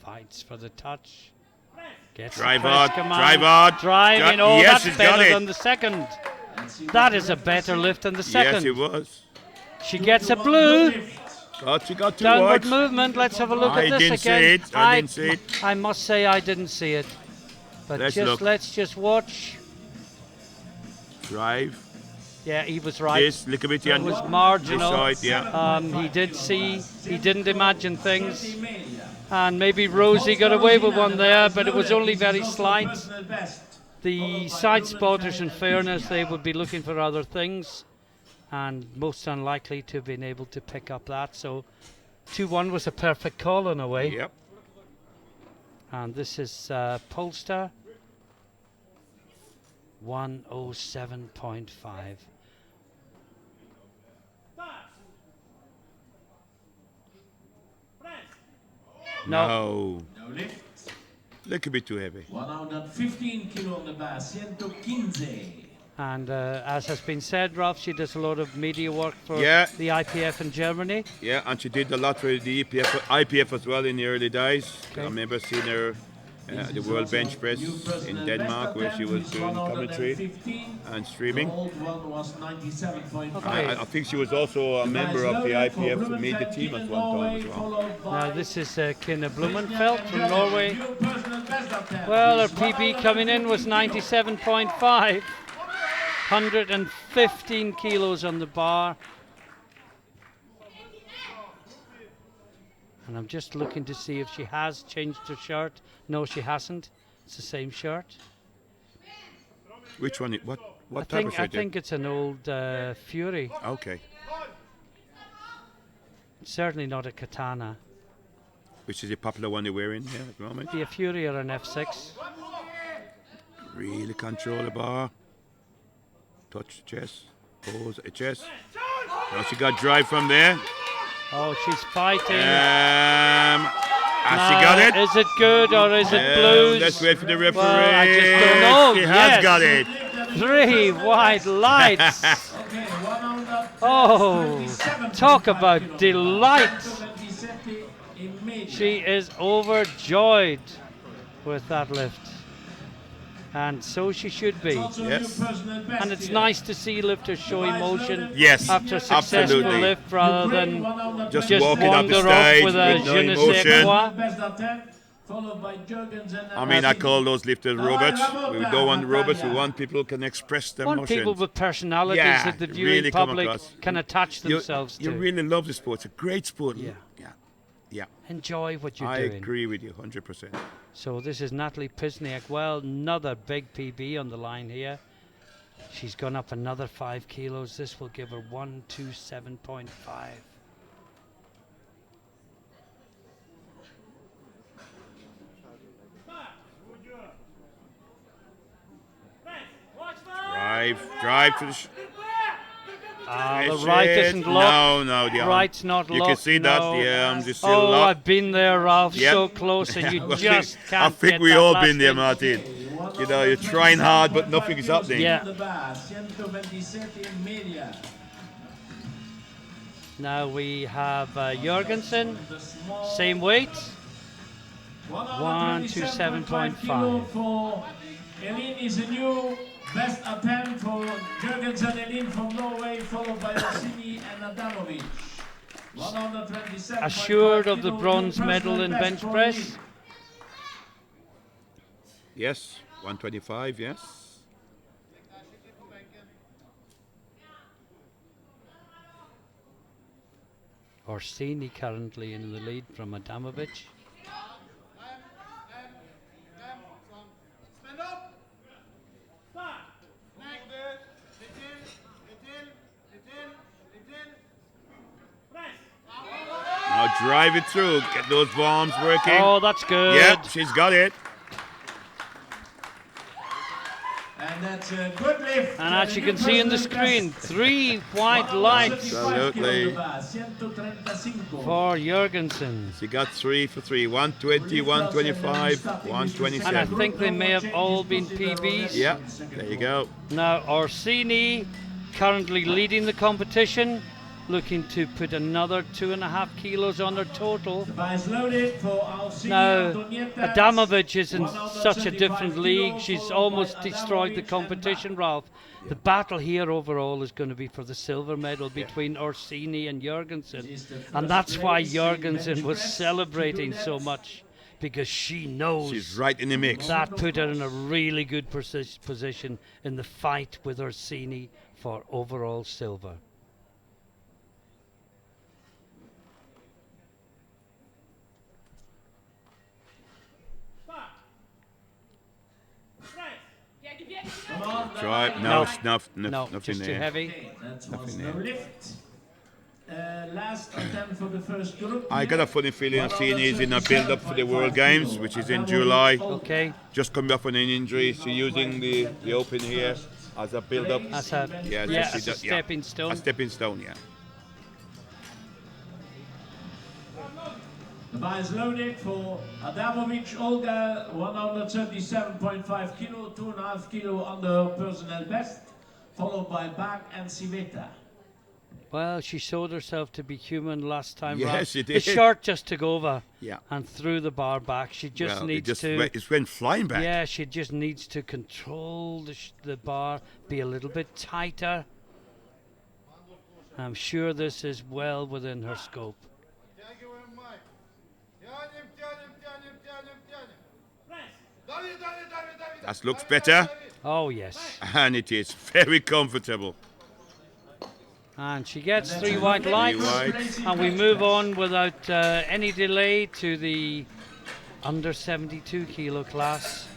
Speaker 1: Fights for the touch. Gets
Speaker 2: Drive
Speaker 1: the press
Speaker 2: hard,
Speaker 1: command.
Speaker 2: drive hard.
Speaker 1: Driving.
Speaker 2: Got-
Speaker 1: Oh,
Speaker 2: yes,
Speaker 1: that's
Speaker 2: he's got
Speaker 1: better
Speaker 2: it.
Speaker 1: than the second. That is a better lift than the second.
Speaker 2: Yes, it was.
Speaker 1: She gets a blue.
Speaker 2: She got 2
Speaker 1: Downward
Speaker 2: whites.
Speaker 1: movement. Let's have a look
Speaker 2: I
Speaker 1: at this
Speaker 2: didn't
Speaker 1: again.
Speaker 2: see it. I didn't see it.
Speaker 1: I must say I didn't see it. But let's just watch.
Speaker 2: Drive.
Speaker 1: Yeah, he was right.
Speaker 2: This, look a bit.
Speaker 1: It was marginal.
Speaker 2: Saw it, yeah.
Speaker 1: He did see. He didn't imagine things. And maybe Rosie got away with one there, but it was only very slight. The side spotters, in fairness, they would be looking for other things, and most unlikely to have been able to pick up that. So 2-1 was a perfect call in a way.
Speaker 2: Yep.
Speaker 1: And this is Polster 107.5.
Speaker 2: No.
Speaker 3: No lift.
Speaker 2: Look a bit too heavy.
Speaker 3: 115 kilo on the bar, 115.
Speaker 1: And as has been said, Ralph, she does a lot of media work for
Speaker 2: Yeah.
Speaker 1: the IPF in Germany.
Speaker 2: Yeah, and she did a lot for the IPF as well in the early days.
Speaker 1: Okay.
Speaker 2: I remember seeing her the World Bench Press in Denmark, where she was doing commentary and streaming.
Speaker 1: Okay.
Speaker 2: I think she was also a member of the IPF media team at one time as well.
Speaker 1: Now this is Kine Blumenfeld from Norway. Well, her PB coming in was 97.5. 115 kilos on the bar. And I'm just looking to see if she has changed her shirt. No, she hasn't. It's the same shirt.
Speaker 2: Which one? What
Speaker 1: I
Speaker 2: type of shirt?
Speaker 1: think it's an old Fury.
Speaker 2: Okay.
Speaker 1: Certainly not a Katana.
Speaker 2: Which is the popular one they're wearing here at the moment.
Speaker 1: Be a Fury or an F6.
Speaker 2: Really control the bar. Touch the chest. Pose the chest. Now she got drive from there.
Speaker 1: Oh, she's fighting.
Speaker 2: She got it.
Speaker 1: Is it good or is it blues?
Speaker 2: Let's wait for the referee.
Speaker 1: Well, I just don't know.
Speaker 2: She
Speaker 1: Yes.
Speaker 2: has got it.
Speaker 1: 3 white lights. Oh, talk about delight. She is overjoyed with that lift. And so she should be.
Speaker 2: Yes.
Speaker 1: And it's nice to see lifters show emotion
Speaker 2: Yes,
Speaker 1: after a successful
Speaker 2: absolutely.
Speaker 1: lift rather than
Speaker 2: Just
Speaker 1: just
Speaker 2: walking up the
Speaker 1: wander off
Speaker 2: stage
Speaker 1: with a
Speaker 2: with no
Speaker 1: je ne sais
Speaker 2: emotion.
Speaker 1: quoi.
Speaker 2: I mean, I call those lifters robots. We don't want robots. We want people who can express their
Speaker 1: Want
Speaker 2: emotions.
Speaker 1: people with personalities
Speaker 2: Yeah,
Speaker 1: that the viewing
Speaker 2: really come
Speaker 1: public
Speaker 2: across.
Speaker 1: can attach themselves
Speaker 2: You
Speaker 1: to.
Speaker 2: really love the sport. It's a great sport.
Speaker 1: Yeah.
Speaker 2: Yeah.
Speaker 1: Enjoy what you're
Speaker 2: I
Speaker 1: doing.
Speaker 2: agree with you 100%.
Speaker 1: So this is Natalie Pisniak. Well, another big PB on the line here. She's gone up another 5 kilos. This will give her 127.5.
Speaker 2: Drive to the...
Speaker 1: The right isn't locked.
Speaker 2: No, the arm.
Speaker 1: Right's not
Speaker 2: You
Speaker 1: locked.
Speaker 2: can see that
Speaker 1: no.
Speaker 2: the arms is still
Speaker 1: Oh,
Speaker 2: locked.
Speaker 1: I've been there, Ralph.
Speaker 2: Yep.
Speaker 1: So close, and you
Speaker 2: I
Speaker 1: just
Speaker 2: think-
Speaker 1: can't
Speaker 2: I think
Speaker 1: get
Speaker 2: we
Speaker 1: that
Speaker 2: all
Speaker 1: last
Speaker 2: been there,
Speaker 1: in.
Speaker 2: Martin. You know, you're trying hard, but nothing is happening.
Speaker 1: Yeah. Now we have Jorgensen, same weight, 127.5.
Speaker 3: For Elin is a new best attempt for Jørgensen Elin from Norway, followed by Rossini and Adamovic. 127.5
Speaker 1: Assured of the
Speaker 3: kilo,
Speaker 1: bronze
Speaker 3: new
Speaker 1: medal
Speaker 3: personal
Speaker 1: in
Speaker 3: best
Speaker 1: bench
Speaker 3: for
Speaker 1: press.
Speaker 3: Elin.
Speaker 2: Yes, 125, yes.
Speaker 1: Orsini currently in the lead from Adamovic.
Speaker 2: Now drive it through. Get those bombs working.
Speaker 1: Oh, that's good.
Speaker 2: Yep, she's got it.
Speaker 3: And that's a good lift.
Speaker 1: And as you can see on the screen, 3 white lights
Speaker 2: Absolutely.
Speaker 1: for Jorgensen.
Speaker 2: She got 3 for 3. 120, 125,
Speaker 1: And I
Speaker 2: 127.
Speaker 1: think they may have all been PBs.
Speaker 2: Yep, there you go.
Speaker 1: Now Orsini currently leading the competition looking to put another 2.5 kilos on her total.
Speaker 3: The bar is loaded for Alcina
Speaker 1: Now,
Speaker 3: Antonietta.
Speaker 1: Adamovich is in such a different league. She's almost destroyed the competition, Ralph. The battle here overall is going to be for the silver medal between Orsini and Jorgensen. And that's why Jorgensen was celebrating so much, because she knows
Speaker 2: She's right in the mix.
Speaker 1: that put her in a really good position in the fight with Orsini for overall silver.
Speaker 3: Come on,
Speaker 2: Try.
Speaker 1: No.
Speaker 2: Nothing
Speaker 1: Just too
Speaker 2: there.
Speaker 1: heavy.
Speaker 3: Okay, that
Speaker 2: Nothing
Speaker 3: was
Speaker 2: there.
Speaker 3: no lift. Last attempt for the first group.
Speaker 2: I got a funny feeling Orsini is in a build-up for the World Games, which is in July.
Speaker 1: Okay.
Speaker 2: Just coming back from an injury, so using the Open here as a build-up.
Speaker 1: As a,
Speaker 2: Yeah,
Speaker 1: yeah,
Speaker 2: she
Speaker 1: as a
Speaker 2: does-
Speaker 1: stepping stone.
Speaker 2: A stepping stone, yeah.
Speaker 3: The bar is loaded for Adamovich Olga, 137.5 kilo, 2.5 kilo under her personal best, followed by Bach and Civetta.
Speaker 1: Well, she showed herself to be human last time
Speaker 2: Yes,
Speaker 1: round.
Speaker 2: she
Speaker 1: The
Speaker 2: did.
Speaker 1: short just took over
Speaker 2: Yeah.
Speaker 1: and threw the bar back. She just
Speaker 2: Well,
Speaker 1: needs
Speaker 2: it just
Speaker 1: to.
Speaker 2: it went flying back.
Speaker 1: Yeah, she just needs to control the bar, be a little bit tighter. I'm sure this is well within her scope.
Speaker 2: That looks better,
Speaker 1: Oh, yes.
Speaker 2: and it is very comfortable.
Speaker 1: And she gets 3 white lights.
Speaker 2: whites.
Speaker 1: And we move on without any delay to the under 72 kilo class.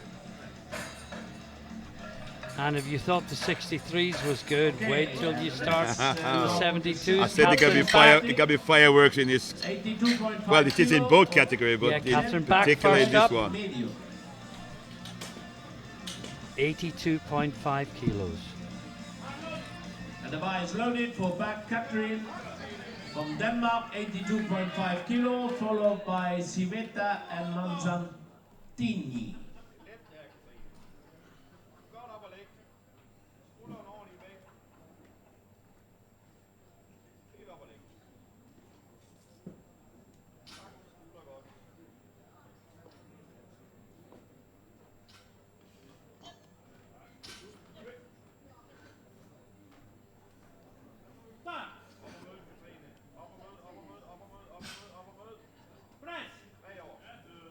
Speaker 1: And if you thought the 63s was good, wait till you start the 72s.
Speaker 2: I said it got to be
Speaker 1: Catherine
Speaker 2: it got to be fireworks in this.
Speaker 3: 82.5
Speaker 2: Well, it is in
Speaker 3: kilo
Speaker 2: both
Speaker 3: for
Speaker 2: categories, but
Speaker 1: Yeah,
Speaker 2: in
Speaker 1: Catherine Bach
Speaker 2: particular in
Speaker 1: first
Speaker 2: this
Speaker 1: up.
Speaker 2: one.
Speaker 3: medium.
Speaker 1: 82.5 kilos.
Speaker 3: And the bar is loaded for Bach Catherine from Denmark, 82.5 kilo, followed by Civetta and Manzantini.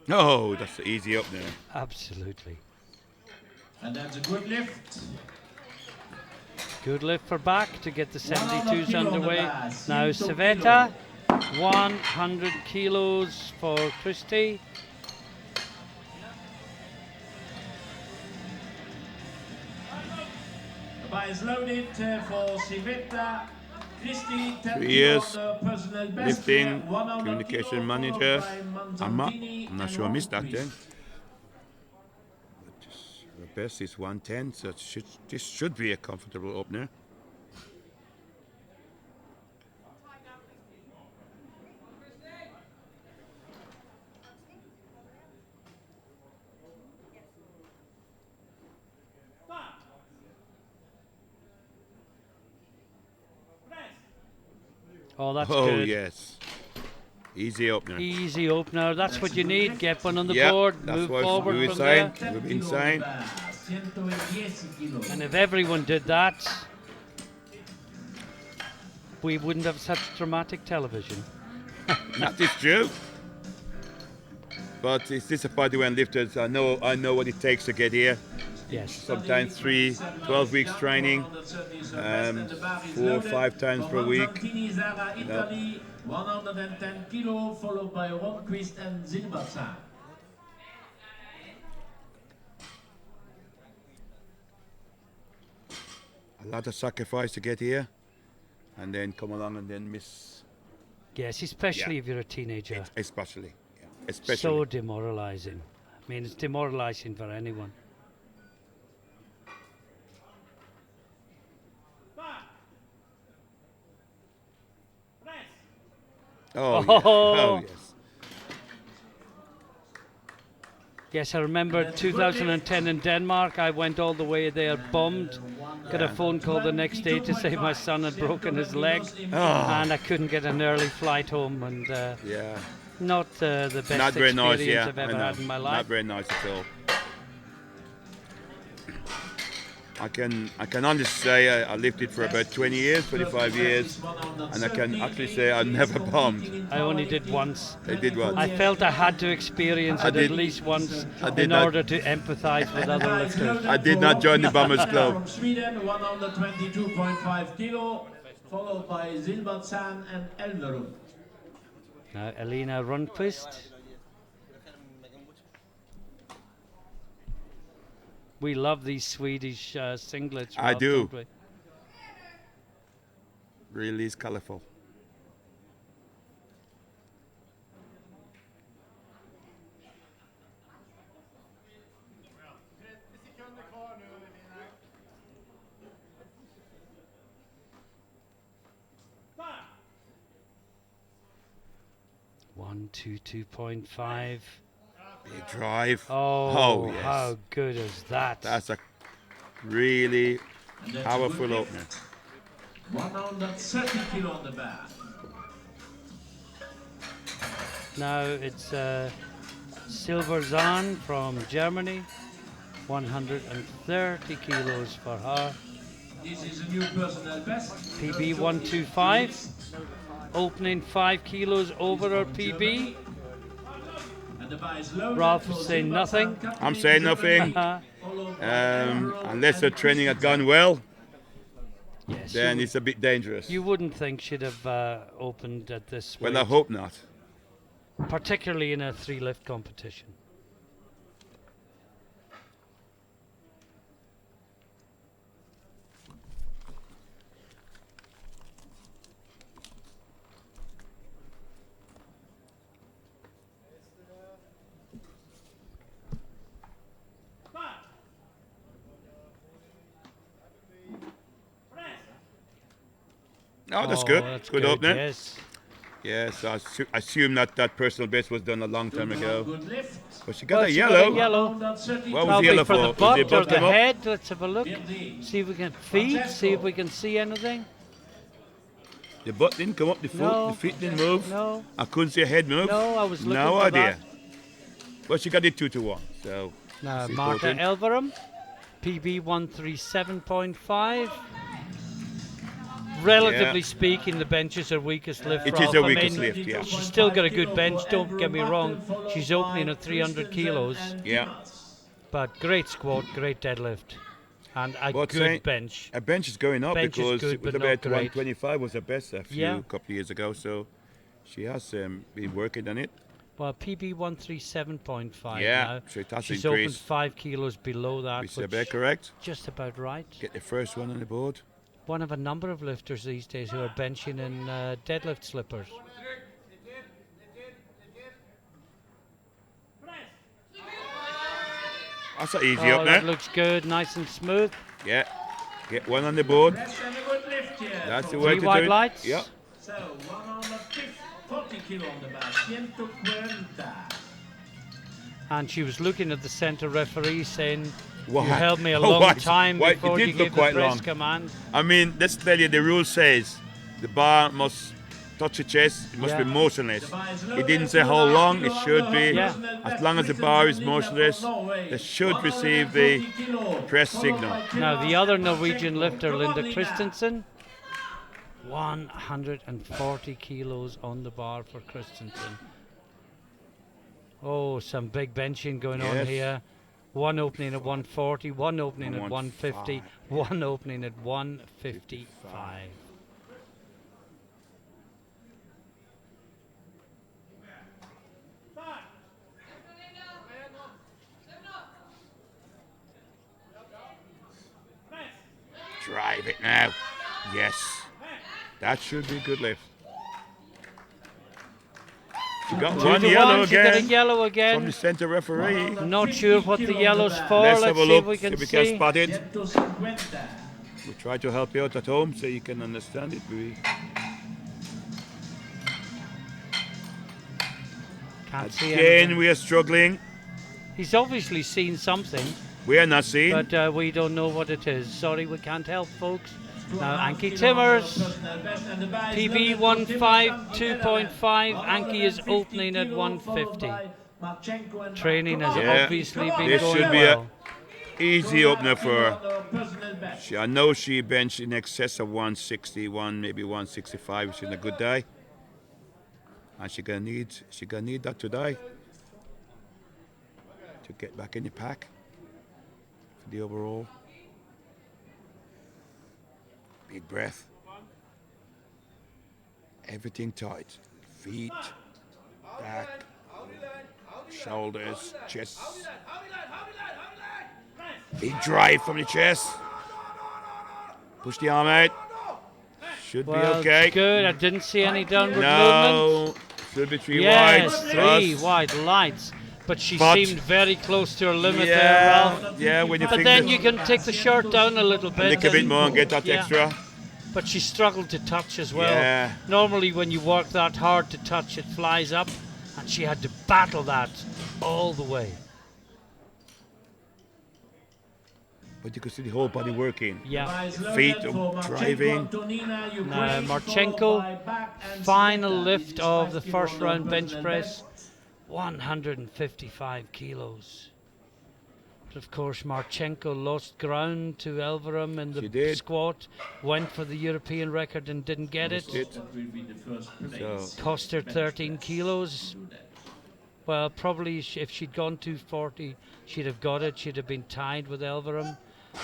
Speaker 2: Oh, that's easy up there.
Speaker 1: Absolutely.
Speaker 3: And that's a good lift.
Speaker 1: Good lift for back to get the 72s
Speaker 3: kilo on the
Speaker 1: underway.
Speaker 3: bar,
Speaker 1: Now
Speaker 3: 100
Speaker 1: Civetta, 100 kilos for Christy.
Speaker 3: The bar is loaded for Civetta. Christy, 10
Speaker 2: 3
Speaker 3: kilo
Speaker 2: years,
Speaker 3: on the personal best
Speaker 2: lifting,
Speaker 3: here, 100
Speaker 2: communication
Speaker 3: kilo,
Speaker 2: manager.
Speaker 3: followed by
Speaker 2: I'm
Speaker 3: Manzantini
Speaker 2: not
Speaker 3: and
Speaker 2: sure I missed that
Speaker 3: Ronquist.
Speaker 2: then. The best is 110, so this should be a comfortable opener.
Speaker 1: Oh, that's
Speaker 2: Oh,
Speaker 1: good.
Speaker 2: yes. Easy opener.
Speaker 1: Easy opener. That's what you need. Get one on the
Speaker 2: Yeah,
Speaker 1: board.
Speaker 2: that's
Speaker 1: Move
Speaker 2: what
Speaker 1: forward
Speaker 2: we
Speaker 1: from
Speaker 2: signed.
Speaker 1: there.
Speaker 2: We've been signed.
Speaker 3: 110 kilo.
Speaker 1: And if everyone did that, we wouldn't have such dramatic television.
Speaker 2: That is true. But it's disappointing when lifters. I know what it takes to get here.
Speaker 1: Yes.
Speaker 2: Sometimes 12 weeks training, 4 or 5 times per week.
Speaker 3: Italy, 110 kilo, followed by Ronquist and Zilbertsan.
Speaker 2: A lot of sacrifice to get here, and then come along and then miss.
Speaker 1: Yes, especially
Speaker 2: Yeah.
Speaker 1: if you're a teenager.
Speaker 2: Especially. Yeah. Especially.
Speaker 1: So demoralizing. I mean, it's demoralizing for anyone.
Speaker 2: Oh, yeah.
Speaker 1: Oh.
Speaker 2: Oh, yes.
Speaker 1: Yes, I remember 2010 in Denmark. I went all the way there bummed. Got a phone call the next day to say my son had broken his leg, and I couldn't get an early flight home. And
Speaker 2: Yeah.
Speaker 1: not the best
Speaker 2: Not very
Speaker 1: experience
Speaker 2: nice, yeah.
Speaker 1: I've ever had in my life.
Speaker 2: Not very nice at all. I can honestly say I lifted for about 20 years, 25 years, and I can actually say I never bombed.
Speaker 1: I only did once.
Speaker 2: I did once.
Speaker 1: I felt I had to experience it at least once in order to empathise with other lifters.
Speaker 2: I did not join the Bombers Club.
Speaker 3: From Sweden, 122.5 kilo, followed by Zilbatsan and Elverum.
Speaker 1: Now Elina Rundqvist. We love these Swedish singlets.
Speaker 2: I
Speaker 1: Rob,
Speaker 2: do.
Speaker 1: don't we?
Speaker 2: Really is colourful.
Speaker 1: One, 2.5.
Speaker 2: Big drive.
Speaker 1: Oh,
Speaker 2: yes.
Speaker 1: how good is that?
Speaker 2: That's a really powerful opener.
Speaker 3: 130 kilo on the bar.
Speaker 1: Now it's Silverzahn from Germany. 130 kilos for her.
Speaker 3: This is a new personal best.
Speaker 1: PB 125. Opening 5 kilos over her PB.
Speaker 3: And the bar is low.
Speaker 1: Ralph is saying nothing.
Speaker 2: I'm saying nothing. Unless the training had gone well,
Speaker 1: Yes,
Speaker 2: then it's a bit dangerous.
Speaker 1: you wouldn't think she'd have opened at this weight,
Speaker 2: Well, I hope not.
Speaker 1: particularly in a 3-lift competition.
Speaker 2: Oh, that's good.
Speaker 1: That's
Speaker 2: good opener.
Speaker 1: Yes.
Speaker 2: Yes, I assume that personal best was done a long time ago.
Speaker 3: Good lift.
Speaker 2: But she got
Speaker 1: Well,
Speaker 2: a
Speaker 1: she got
Speaker 2: yellow.
Speaker 1: a yellow.
Speaker 3: 130
Speaker 2: What was
Speaker 1: Probably
Speaker 2: the yellow
Speaker 1: for the
Speaker 2: for?
Speaker 1: butt
Speaker 2: Was it
Speaker 1: or
Speaker 2: butt
Speaker 1: the
Speaker 2: them up?
Speaker 1: head. Let's have a look. See if we can feed. See if we can see anything.
Speaker 2: The butt didn't come up, the foot,
Speaker 1: No.
Speaker 2: the feet didn't move.
Speaker 1: No.
Speaker 2: I couldn't see a head move.
Speaker 1: No, I was looking
Speaker 2: No
Speaker 1: for
Speaker 2: idea.
Speaker 1: that.
Speaker 2: But she got it 2-1. So
Speaker 1: Now
Speaker 2: that's
Speaker 1: Marta
Speaker 2: important.
Speaker 1: Elverum, PB 137.5. Relatively speaking, the bench is her weakest lift.
Speaker 2: It is
Speaker 1: Ralph.
Speaker 2: her
Speaker 1: I
Speaker 2: weakest
Speaker 1: mean,
Speaker 2: lift, yeah.
Speaker 1: She's still got a good bench, don't get me wrong. She's opening at 300 kilos,
Speaker 2: Yeah.
Speaker 1: but great squat, great deadlift, and a
Speaker 2: But
Speaker 1: good
Speaker 2: saying-
Speaker 1: bench.
Speaker 2: Her bench is going up
Speaker 1: Bench is
Speaker 2: because
Speaker 1: good,
Speaker 2: it was
Speaker 1: but not
Speaker 2: about
Speaker 1: great.
Speaker 2: 125 was her best a
Speaker 1: Yeah.
Speaker 2: couple of years ago. So she has been working on it.
Speaker 1: Well, PB 137.5
Speaker 2: Yeah,
Speaker 1: now.
Speaker 2: so it has
Speaker 1: She's opened
Speaker 2: increased.
Speaker 1: 5 kilos below that,
Speaker 2: Is that
Speaker 1: which
Speaker 2: correct?
Speaker 1: just about right.
Speaker 2: Get the first one on the board.
Speaker 1: One of a number of lifters these days who are benching in deadlift slippers.
Speaker 2: That's an easy
Speaker 1: Oh,
Speaker 2: up
Speaker 1: that
Speaker 2: there.
Speaker 1: looks good, nice and smooth.
Speaker 2: Yeah. Get one on the board.
Speaker 3: That's a good lift here.
Speaker 2: That's the way
Speaker 1: Three
Speaker 2: to
Speaker 1: white
Speaker 2: do it.
Speaker 1: lights.
Speaker 2: Yeah.
Speaker 3: So 140 kilo on the bar. 140.
Speaker 1: And she was looking at the centre referee saying,
Speaker 2: Why?
Speaker 1: you held me a
Speaker 2: Oh,
Speaker 1: long
Speaker 2: why?
Speaker 1: time
Speaker 2: Why?
Speaker 1: before
Speaker 2: It
Speaker 1: you
Speaker 2: did look
Speaker 1: gave the
Speaker 2: quite
Speaker 1: press
Speaker 2: long.
Speaker 1: command.
Speaker 2: I mean, let's tell you, the rule says the bar must touch the chest. It must
Speaker 1: Yeah.
Speaker 2: be motionless. It didn't say how long. It should be.
Speaker 1: Yeah.
Speaker 2: As long as the bar is motionless, they should receive the press signal.
Speaker 1: Now the other Norwegian lifter, Linda Christensen, 140 kilos on the bar for Christensen. Oh, some big benching going on
Speaker 2: Yes.
Speaker 1: here. One opening at 140, one opening at 150,
Speaker 2: 155.
Speaker 1: one opening at 155.
Speaker 2: Drive it now. Yes. That should be a good lift. She got
Speaker 1: 2
Speaker 2: one
Speaker 1: to
Speaker 2: yellow
Speaker 1: 1, she got a
Speaker 2: again
Speaker 1: yellow
Speaker 2: from the
Speaker 1: again.
Speaker 2: centre referee.
Speaker 1: Not sure what the yellow's for.
Speaker 2: Let's
Speaker 1: Let's
Speaker 2: have a
Speaker 1: see
Speaker 2: look,
Speaker 1: if we can
Speaker 2: if we can
Speaker 1: see.
Speaker 2: spot it.
Speaker 3: 150.
Speaker 2: We try to help you out at home so you can understand it.
Speaker 1: Can't see
Speaker 2: Again,
Speaker 1: anything.
Speaker 2: we are struggling.
Speaker 1: He's obviously seen something,
Speaker 2: We are not seeing.
Speaker 1: but we don't know what it is. Sorry, we can't help, folks. Now, Anki Timmers, PB 152.5. Anki is opening at 150. Training has obviously been
Speaker 2: this
Speaker 1: going
Speaker 2: should be
Speaker 1: well.
Speaker 2: Easy opener for her. I know she benched in excess of 161, maybe 165, which is a good day. And she gonna need that today to get back in the pack for the overall. Big breath. Everything tight. Feet, back, shoulders, chest. Big drive from the chest. Push the arm out. Should be okay.
Speaker 1: Good. I didn't see any downward movement.
Speaker 2: No. Should be three
Speaker 1: Yes,
Speaker 2: wide.
Speaker 1: 3 wide lights. But she
Speaker 2: But-
Speaker 1: seemed very close to her limit there, Ralph.
Speaker 2: Yeah, when you
Speaker 1: But
Speaker 2: think
Speaker 1: then
Speaker 2: that-
Speaker 1: you can take the shirt down a little bit.
Speaker 2: lick a bit more and get that
Speaker 1: yeah.
Speaker 2: extra.
Speaker 1: But she struggled to touch as well.
Speaker 2: Yeah.
Speaker 1: Normally when you work that hard to touch, it flies up. And she had to battle that all the way.
Speaker 2: But you can see the whole body working.
Speaker 1: Yeah.
Speaker 2: Feet driving.
Speaker 1: Now Marchenko, final lift of the first round bench press, 155 kilos. But of course Marchenko lost ground to Elverum in
Speaker 2: She
Speaker 1: the
Speaker 2: did.
Speaker 1: squat, went for the European record and didn't get it.
Speaker 2: So
Speaker 1: Cost her 13 kilos. Well, probably if she'd gone 240, she'd have got it. She'd have been tied with Elverum.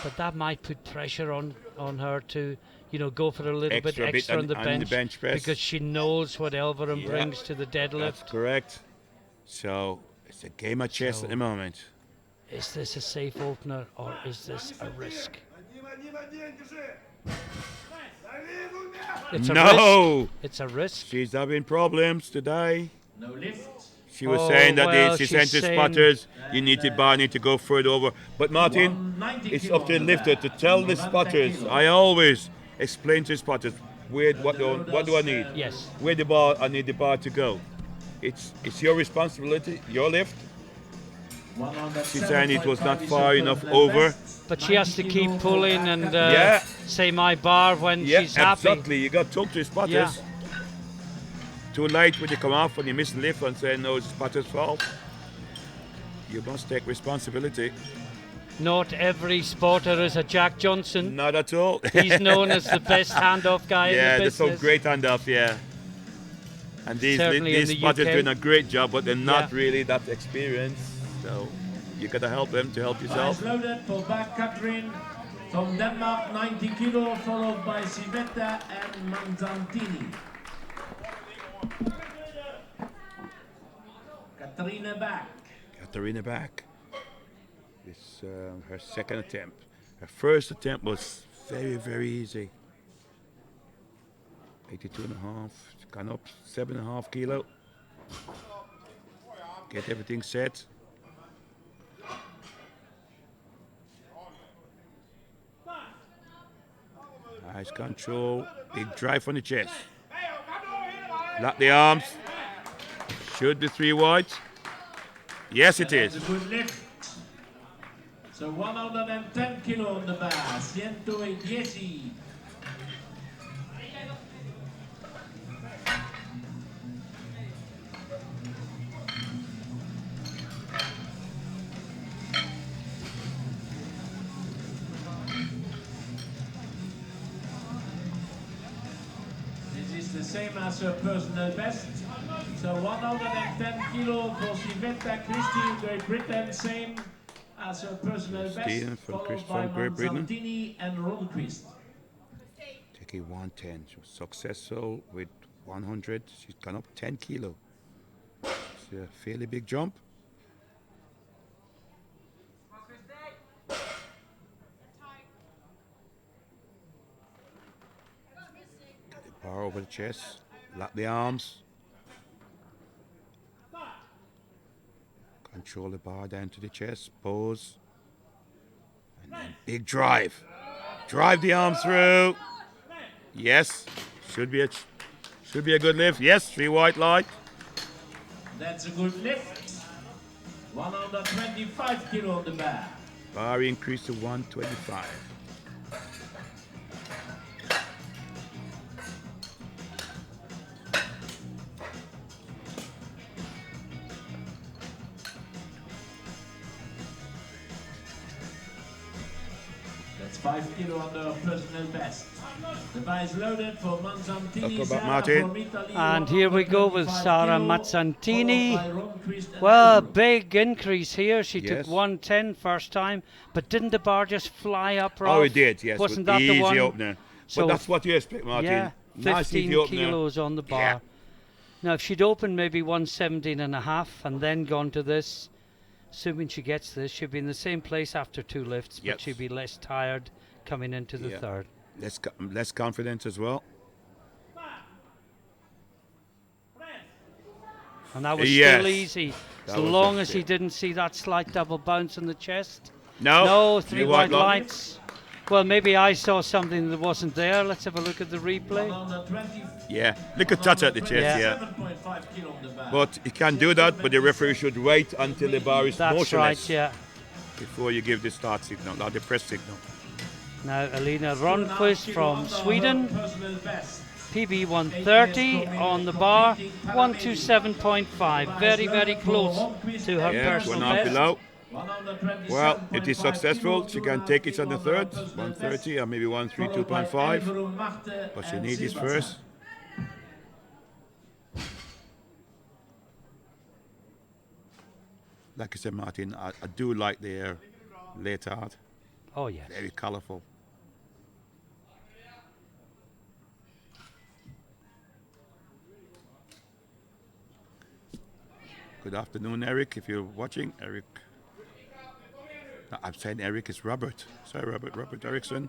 Speaker 1: But that might put pressure on her to, go for a little bit extra on the bench,
Speaker 2: press.
Speaker 1: because she knows what Elverum
Speaker 2: Yeah.
Speaker 1: brings to the deadlift.
Speaker 2: That's correct. So it's a game of chess at the moment.
Speaker 1: Is this a safe opener or is this a risk? It's a risk.
Speaker 2: No!
Speaker 1: It's a risk.
Speaker 2: She's having problems today.
Speaker 3: No lift.
Speaker 2: She was
Speaker 1: Oh,
Speaker 2: saying that
Speaker 1: well,
Speaker 2: she
Speaker 1: she's
Speaker 2: sent the
Speaker 1: saying-
Speaker 2: spotters, you need to go further over. But Martin, it's up to the lifter to tell the spotters. I always explain to the spotters what do I need?
Speaker 1: Yes.
Speaker 2: Where I need the bar to go. It's your responsibility, your lift. She's saying it was not far enough over.
Speaker 1: But she has to keep pulling and
Speaker 2: Yeah.
Speaker 1: say my bar when
Speaker 2: Yeah,
Speaker 1: she's happy.
Speaker 2: exactly. You got to talk to the spotters.
Speaker 1: Yeah.
Speaker 2: Too late when you come off and you miss the lift and say, no, it's the spotter's fault. You must take responsibility.
Speaker 1: Not every spotter is a Jack Johnson.
Speaker 2: Not at all.
Speaker 1: He's known as the best handoff guy in
Speaker 2: Yeah,
Speaker 1: the
Speaker 2: there's some
Speaker 1: business.
Speaker 2: great handoff, yeah. And these
Speaker 1: Certainly in the
Speaker 2: spotters
Speaker 1: UK.
Speaker 2: doing a great job, but they're not
Speaker 1: Yeah.
Speaker 2: really that experienced. So you got to help them to help yourself.
Speaker 3: Eyes loaded for back Katrin from Denmark, 90 kilo, followed by Sivetta and Manzantini. Katrina back.
Speaker 2: Katarina back. It's her second attempt. Her first attempt was very, very easy. 82.5. It's gone up 7.5 kilo. Get everything set. Nice control. Big drive on the chest. Lock the arms. Should be 3 wide. Yes, it is.
Speaker 3: That's a good lift. So 110 kilo on the bar, 110. This is the same as her personal best. So 110 kilo for Sivetta Christie, Great Britain, same as her personal
Speaker 2: Christine
Speaker 3: best,
Speaker 2: from
Speaker 3: followed by
Speaker 2: Great Britain.
Speaker 3: Manzantini and Rundqvist.
Speaker 2: Taking 110. She was successful with 100. She's gone up 10 kilo. It's a fairly big jump. Get the bar over the chest. Lock the arms. Control the bar down to the chest. Pose. And then big drive. Drive the arms through. Yes. Should be a good lift. Yes, 3 white light.
Speaker 3: That's a good lift. 125 kilo on the bar.
Speaker 2: Bar increased to 125.
Speaker 3: That's 5 kilo under personal best. The bar is loaded for Mazzantini.
Speaker 2: Talk about
Speaker 3: Sarah
Speaker 2: Martin.
Speaker 3: from Italy,
Speaker 1: And here we go with
Speaker 3: 125
Speaker 1: Sarah
Speaker 3: kilo,
Speaker 1: Mazzantini.
Speaker 3: followed by Ronquist and
Speaker 1: Well,
Speaker 3: Albro.
Speaker 1: big increase here. She took
Speaker 2: Yes.
Speaker 1: 110 first time, but didn't the bar just fly up, Rolf?
Speaker 2: Oh, it did, yes.
Speaker 1: Wasn't
Speaker 2: with
Speaker 1: that the
Speaker 2: easy
Speaker 1: one?
Speaker 2: opener.
Speaker 1: So
Speaker 2: But that's what you expect, Martin.
Speaker 1: yeah,
Speaker 2: Nice
Speaker 1: 15
Speaker 2: easy opener.
Speaker 1: kilos on the bar.
Speaker 2: Yeah.
Speaker 1: Now, if she'd opened maybe 117 and a half and then gone to this, assuming she gets this, she'd be in the same place after 2 lifts, but
Speaker 2: Yes.
Speaker 1: she'd be less tired coming into the
Speaker 2: Yeah.
Speaker 1: third.
Speaker 2: Less confident as well.
Speaker 1: And that was
Speaker 2: Yes.
Speaker 1: still easy, as
Speaker 2: That was
Speaker 1: long
Speaker 2: just
Speaker 1: as he
Speaker 2: it.
Speaker 1: didn't see that slight double bounce in the chest.
Speaker 2: No.
Speaker 1: No, 3 white
Speaker 2: light.
Speaker 1: lights. Well, maybe I saw something that wasn't there. Let's have a look at the replay.
Speaker 3: 120,
Speaker 2: Yeah. Look at touch at the chest,
Speaker 1: Yeah.
Speaker 3: 7.5 kilo on the bar.
Speaker 2: But you can do that, but the referee should wait until the bar is
Speaker 1: That's
Speaker 2: motionless
Speaker 1: right, yeah.
Speaker 2: before you give the start signal, or the press signal.
Speaker 1: Now, Alina Ronquist from Sweden.
Speaker 3: Personal best.
Speaker 1: PB 130 on the bar, 127.5. Very, very close to her
Speaker 2: Yeah,
Speaker 1: personal
Speaker 2: 1 half
Speaker 1: best.
Speaker 2: below.
Speaker 3: 127.5
Speaker 2: Well, if it's successful, she can take it on the third,
Speaker 3: personal
Speaker 2: 130 or maybe
Speaker 3: followed by
Speaker 2: 132.5.
Speaker 3: Alvaro Marte
Speaker 2: But she
Speaker 3: and
Speaker 2: needs this
Speaker 3: Silva.
Speaker 2: first. Like I said, Martin, I do like their late art.
Speaker 1: Oh, yes.
Speaker 2: Very colourful. Good afternoon, Eric, if you're watching. Eric. No, I'm saying Eric is Robert. Sorry, Robert Eriksson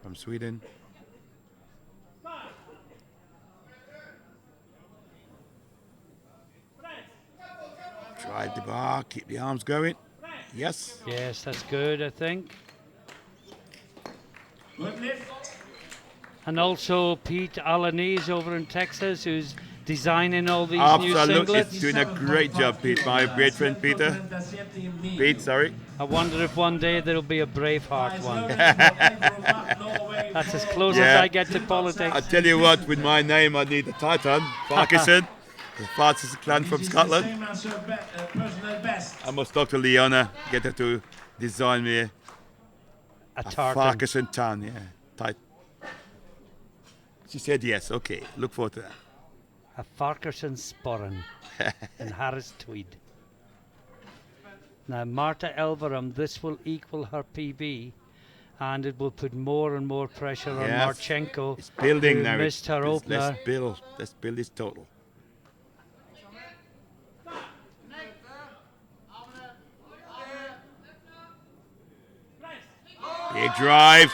Speaker 2: from Sweden. Drive the bar, keep the arms going. Yes.
Speaker 1: Yes, that's good, I think.
Speaker 3: Good lift.
Speaker 1: And also Pete Alanese over in Texas, who's designing all these
Speaker 2: Absolutely,
Speaker 1: new
Speaker 2: it's
Speaker 1: singlets.
Speaker 2: doing a great job, Pete. My great friend Peter. Pete, sorry.
Speaker 1: I wonder if one day there'll be a Braveheart one. That's as close as
Speaker 2: Yeah.
Speaker 1: I get to politics.
Speaker 2: I tell you what, with my name, I need a Titan. Parkinson, the fastest clan from Scotland.
Speaker 3: Personal best.
Speaker 2: I must talk to Leona, get her to design me
Speaker 1: A
Speaker 2: a
Speaker 1: tartan.
Speaker 2: Parkinson tan, yeah. Tight. She said yes, okay. Look forward to that.
Speaker 1: A Farquharson Sporran in Harris Tweed. Now, Marta Elverum, this will equal her PB, and it will put more and more pressure on
Speaker 2: Yes.
Speaker 1: Marchenko,
Speaker 2: It's building
Speaker 1: who
Speaker 2: now.
Speaker 1: missed her opener.
Speaker 2: Let's build this total. Big drive.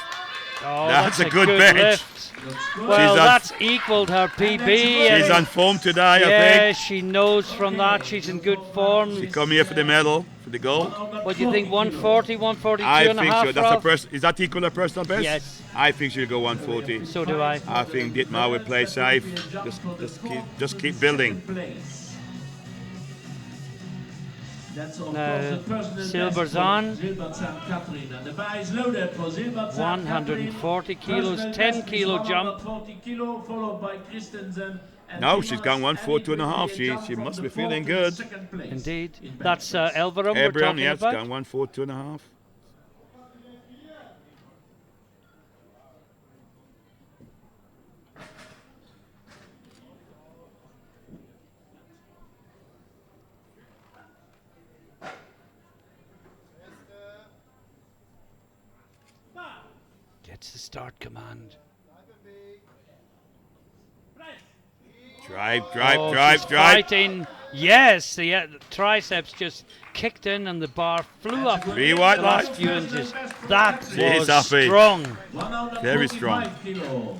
Speaker 1: Oh,
Speaker 2: That's a good
Speaker 1: good
Speaker 2: bench.
Speaker 1: lift. Well,
Speaker 2: She's on-
Speaker 1: that's equaled her PB.
Speaker 2: She's
Speaker 1: and
Speaker 2: on form today, I
Speaker 1: yeah,
Speaker 2: think.
Speaker 1: she knows from that she's in good form.
Speaker 2: She come here for the medal, for the gold.
Speaker 1: What do you think, 140, 142
Speaker 2: I
Speaker 1: and a
Speaker 2: think
Speaker 1: half,
Speaker 2: so. That's a
Speaker 1: Ralph?
Speaker 2: is that equal to personal best?
Speaker 1: Yes.
Speaker 2: I think she'll go 140.
Speaker 1: So do I.
Speaker 2: I think Dietmar will play safe. Just keep building.
Speaker 3: That's of
Speaker 1: Now,
Speaker 3: course the personal
Speaker 1: Silber's
Speaker 3: best
Speaker 1: on.
Speaker 3: for Silbertsan Katrina. The bar is loaded for Silbertsan
Speaker 1: 140
Speaker 3: Katrina.
Speaker 1: kilos,
Speaker 3: Personal
Speaker 1: 10
Speaker 3: best
Speaker 1: kilo
Speaker 3: is
Speaker 1: jump.
Speaker 3: 140 kilo, followed by Christensen. and
Speaker 2: No, she's
Speaker 3: Timmers,
Speaker 2: gone
Speaker 3: and
Speaker 2: 142 and a
Speaker 3: it will
Speaker 2: half.
Speaker 3: be a
Speaker 2: She
Speaker 3: jump from
Speaker 2: must
Speaker 3: the
Speaker 2: be
Speaker 3: fourth
Speaker 2: feeling
Speaker 3: to the
Speaker 2: good.
Speaker 3: second place
Speaker 1: Indeed.
Speaker 3: in bench
Speaker 1: That's
Speaker 3: press.
Speaker 1: Elverum we're
Speaker 2: Abraham,
Speaker 1: talking
Speaker 2: yes,
Speaker 1: about.
Speaker 2: gone 142 and a half.
Speaker 1: Gets the start command.
Speaker 2: Drive.
Speaker 1: She's fighting. Yes, the triceps just kicked in and the bar flew up
Speaker 2: 3 white
Speaker 1: the last
Speaker 2: lights.
Speaker 1: few inches. That
Speaker 2: She's
Speaker 1: was
Speaker 2: happy.
Speaker 1: strong.
Speaker 3: 145
Speaker 2: Very strong.
Speaker 3: kilo.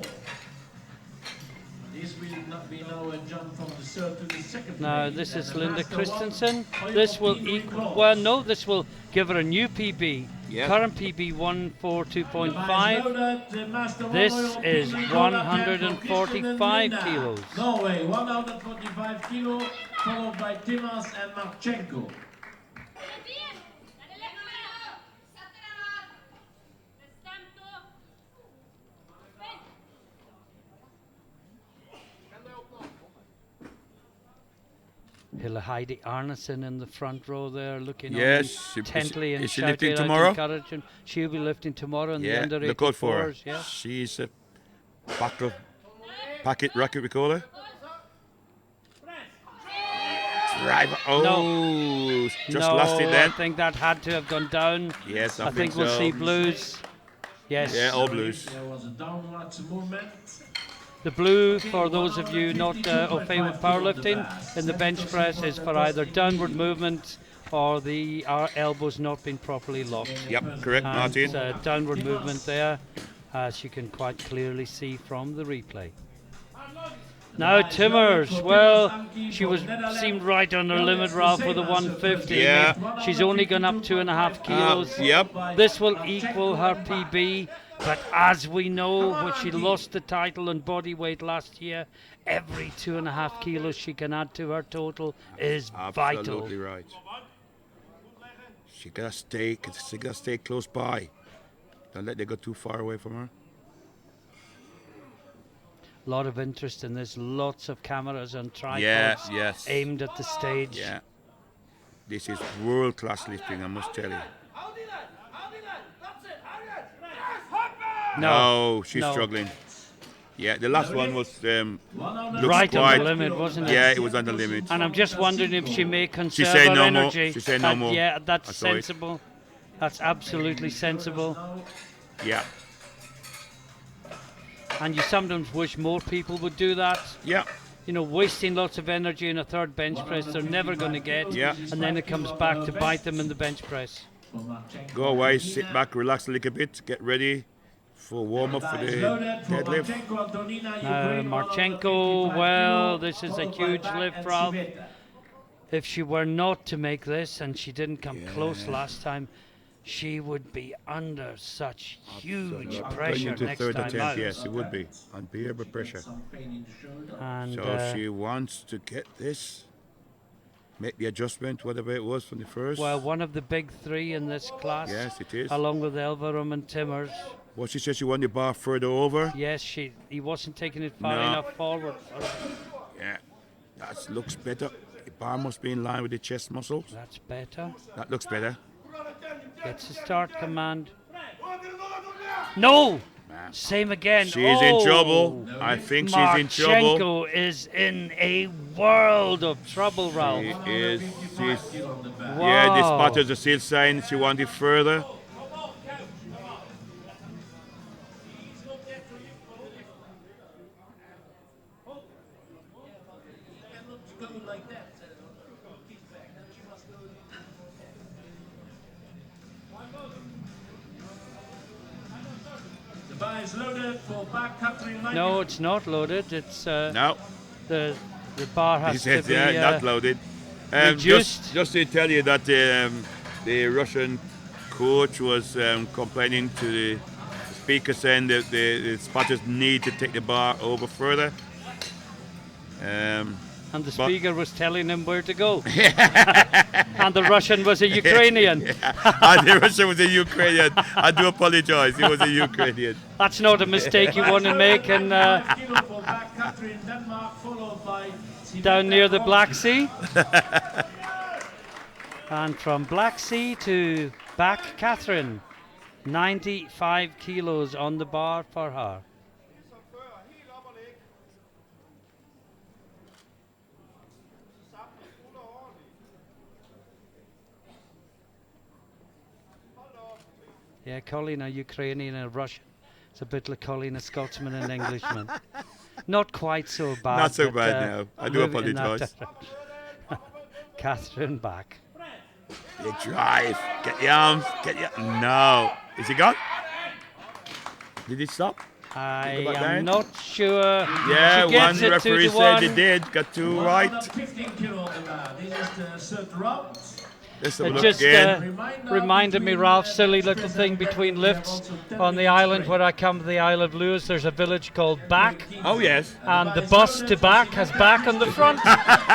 Speaker 3: This will not be now a jump from the third to the second
Speaker 1: Now
Speaker 3: place.
Speaker 1: this
Speaker 3: And
Speaker 1: is
Speaker 3: the
Speaker 1: Linda
Speaker 3: master one,
Speaker 1: Christensen.
Speaker 3: Hoyt
Speaker 1: This will
Speaker 3: Peter
Speaker 1: equal.
Speaker 3: Claus.
Speaker 1: Well, no, this will give her a new PB.
Speaker 2: Yep.
Speaker 1: Current PB
Speaker 3: The
Speaker 1: 142.5.
Speaker 3: bar is loaded. The master
Speaker 1: This
Speaker 3: Hoyt
Speaker 1: is
Speaker 3: Peter Claus
Speaker 1: 145
Speaker 3: for Christensen
Speaker 1: kilos.
Speaker 3: Norway, 145 kilo, followed by Timmers and Marchenko.
Speaker 1: Heidi Arneson in the front row there, looking
Speaker 2: Yes,
Speaker 1: on intently and
Speaker 2: is she
Speaker 1: shouting
Speaker 2: lifting
Speaker 1: out
Speaker 2: tomorrow?
Speaker 1: encouragement. She'll be lifting tomorrow in the
Speaker 2: Yeah,
Speaker 1: under
Speaker 2: look out for her.
Speaker 1: 84s. Yeah.
Speaker 2: She's a packet rocket, we call her. Driver. Oh, just lost it
Speaker 1: I
Speaker 2: then.
Speaker 1: think that had to have gone down.
Speaker 2: Yes, I
Speaker 1: think
Speaker 2: think
Speaker 1: we'll
Speaker 2: so.
Speaker 1: see blues. Yes.
Speaker 2: Yeah, all blues.
Speaker 3: There was a downwards movement.
Speaker 1: The blue, for those of you not au fait with powerlifting, in the bench press is for either downward movement or our elbows not being properly locked.
Speaker 2: Yep, correct,
Speaker 1: And
Speaker 2: Martin.
Speaker 1: downward movement there, as you can quite clearly see from the replay. Now Timmers, well, she seemed right on her limit, Ralph, with a 150.
Speaker 2: Yeah.
Speaker 1: I mean, she's only gone up 2.5 kilos.
Speaker 2: Yep.
Speaker 1: This will equal her PB, but as we know, when she lost the title and body weight last year, every 2.5 kilos she can add to her total is vital.
Speaker 2: Absolutely right. She gotta stay close by. Don't let them go too far away from her.
Speaker 1: A lot of interest in this, lots of cameras and tripods
Speaker 2: yes.
Speaker 1: aimed at the stage.
Speaker 2: Yeah. This is world-class lifting, I must tell you. No, she's struggling. Yeah, the last one was looks
Speaker 1: Right
Speaker 2: quite,
Speaker 1: on the limit, wasn't it?
Speaker 2: Yeah, it was on the limit.
Speaker 1: And I'm just wondering if she may conserve
Speaker 2: said
Speaker 1: her
Speaker 2: no more.
Speaker 1: energy.
Speaker 2: She said no more.
Speaker 1: Yeah, that's
Speaker 2: I saw it.
Speaker 1: sensible. That's absolutely sensible.
Speaker 2: Yeah,
Speaker 1: And you sometimes wish more people would do that.
Speaker 2: yeah.
Speaker 1: You know, wasting lots of energy in a third bench press they're never going to get.
Speaker 2: Yeah.
Speaker 1: And then it comes back to bite them in the bench press.
Speaker 2: Go away, sit back, relax a little bit, get ready for warm-up for the deadlift.
Speaker 1: Now, Marchenko, well, this is a huge lift, Ralph. If she were not to make this, and she didn't come close last time, she would be under such huge
Speaker 2: Going
Speaker 1: pressure
Speaker 2: into
Speaker 1: next
Speaker 2: third
Speaker 1: time
Speaker 2: attempt,
Speaker 1: out.
Speaker 2: yes, it would be. Unbearable pressure.
Speaker 1: And
Speaker 2: So she wants to get this, make the adjustment, whatever it was from the first.
Speaker 1: well, one of the big three in this class,
Speaker 2: Yes, it is.
Speaker 1: along with Elverum and Timmers.
Speaker 2: What she said, she wanted the bar further over.
Speaker 1: Yes, he wasn't taking it far
Speaker 2: No.
Speaker 1: enough forward.
Speaker 2: Yeah, that looks better. The bar must be in line with the chest muscles.
Speaker 1: That's better.
Speaker 2: That looks better.
Speaker 1: Gets a start command. No!
Speaker 2: Man.
Speaker 1: Same again.
Speaker 2: She's in trouble. I think she's in trouble.
Speaker 1: Marchenko is in a world of trouble, Ralph.
Speaker 2: She's,
Speaker 1: Wow.
Speaker 2: yeah, this part is a seal sign. She wanted further.
Speaker 3: The bar is loaded for back cutting.
Speaker 1: No, it's not loaded. It's
Speaker 2: No,
Speaker 1: the bar
Speaker 2: he
Speaker 1: has to
Speaker 2: says,
Speaker 1: be
Speaker 2: yeah, not loaded.
Speaker 1: reduced.
Speaker 2: Just to tell you that the Russian coach was complaining to the speaker, saying that the spotters need to take the bar over further.
Speaker 1: and the speaker was telling him where to go. And the Russian was a Ukrainian.
Speaker 2: The Russian was a Ukrainian. I do apologize. He was a Ukrainian.
Speaker 1: That's not a mistake you want to make in, down near the Black Sea. And from Black Sea to back Catherine, 95 kilos on the bar for her. Yeah, Colleen a Ukrainian and a Russian. It's a bit like Colleen a Scotsman and an Englishman. Not quite so bad.
Speaker 2: Not so
Speaker 1: but,
Speaker 2: bad now. I do
Speaker 1: moving in that
Speaker 2: apologise.
Speaker 1: direction. Catherine back.
Speaker 2: Big drive. Get the arms. Get your. No. Is he gone? Did he stop?
Speaker 1: I
Speaker 2: back
Speaker 1: am
Speaker 2: down?
Speaker 1: not sure.
Speaker 2: Yeah,
Speaker 1: She gets
Speaker 2: one
Speaker 1: it
Speaker 2: referee
Speaker 1: 2 to
Speaker 2: said
Speaker 1: 1.
Speaker 2: he did. Got two right.
Speaker 3: 15 kilo on the bar. This is the third round.
Speaker 2: Let's have a
Speaker 1: It
Speaker 2: look
Speaker 1: just
Speaker 2: again.
Speaker 1: reminded me, Ralph, silly little thing between lifts on the island where I come to the Isle of Lewis. There's a village called Back,
Speaker 2: Oh, yes.
Speaker 1: and the bus to Back has Back on the front,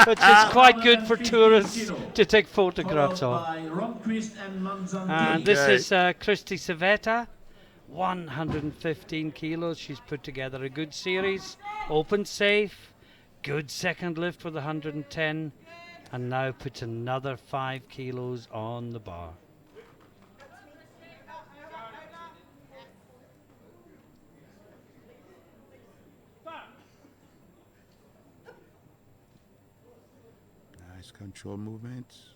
Speaker 1: which is quite good for tourists to take photographs of. And this
Speaker 2: Okay.
Speaker 1: is Christy Savetta, 115 kilos. She's put together a good series, open safe, good second lift with 110. and now puts another 5 kilos on the bar.
Speaker 2: Nice control movements.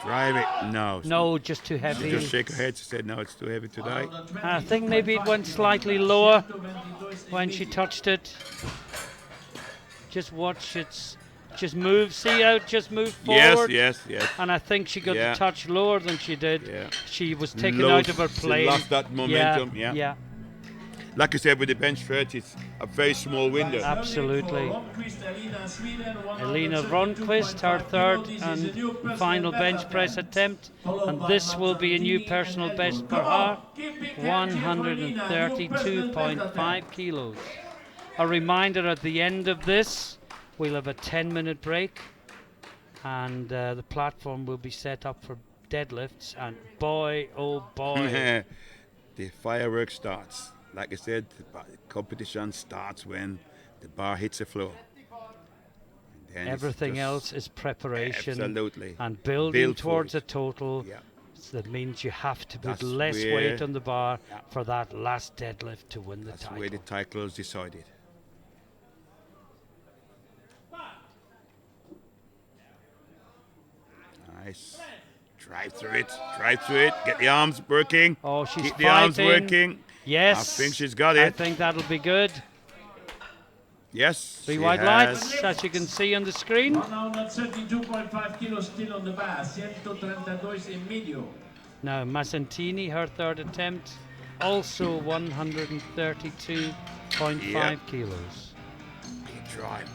Speaker 2: Drive it. No.
Speaker 1: No, just too heavy.
Speaker 2: She just shake her head. She said, no, it's too heavy today.
Speaker 1: I think maybe it went slightly lower when she touched it. Just watch it. Just move. See how it just moved forward?
Speaker 2: Yes.
Speaker 1: And I think she got the touch lower than she did.
Speaker 2: Yeah.
Speaker 1: She was taken out of her plane.
Speaker 2: She lost that momentum. Yeah. Like I said, with the bench stretch, it's a very small window.
Speaker 1: Absolutely. Elina Ronquist, her third and final bench press attempt. And this will be a new personal best for her, 132.5 kilos. A reminder, at the end of this, we'll have a 10-minute break. And the platform will be set up for deadlifts. And boy, oh boy.
Speaker 2: The fireworks starts. Like I said, the competition starts when the bar hits the floor. And
Speaker 1: everything else is preparation.
Speaker 2: Absolutely.
Speaker 1: And building towards a total.
Speaker 2: Yeah.
Speaker 1: So that means you have to put less weight on the bar for that last deadlift to win the title.
Speaker 2: That's where the title is decided. Nice. Drive through it. Get the arms working.
Speaker 1: Oh, she's
Speaker 2: Keep
Speaker 1: fighting.
Speaker 2: the arms working.
Speaker 1: Yes.
Speaker 2: I think she's got it.
Speaker 1: I think that'll be good.
Speaker 2: Yes.
Speaker 1: 3 white lights, as you can see on the screen.
Speaker 3: 132.5 kilos still on the bar, 132 en medio.
Speaker 1: Now, Massantini, her third attempt, also 132.5 kilos.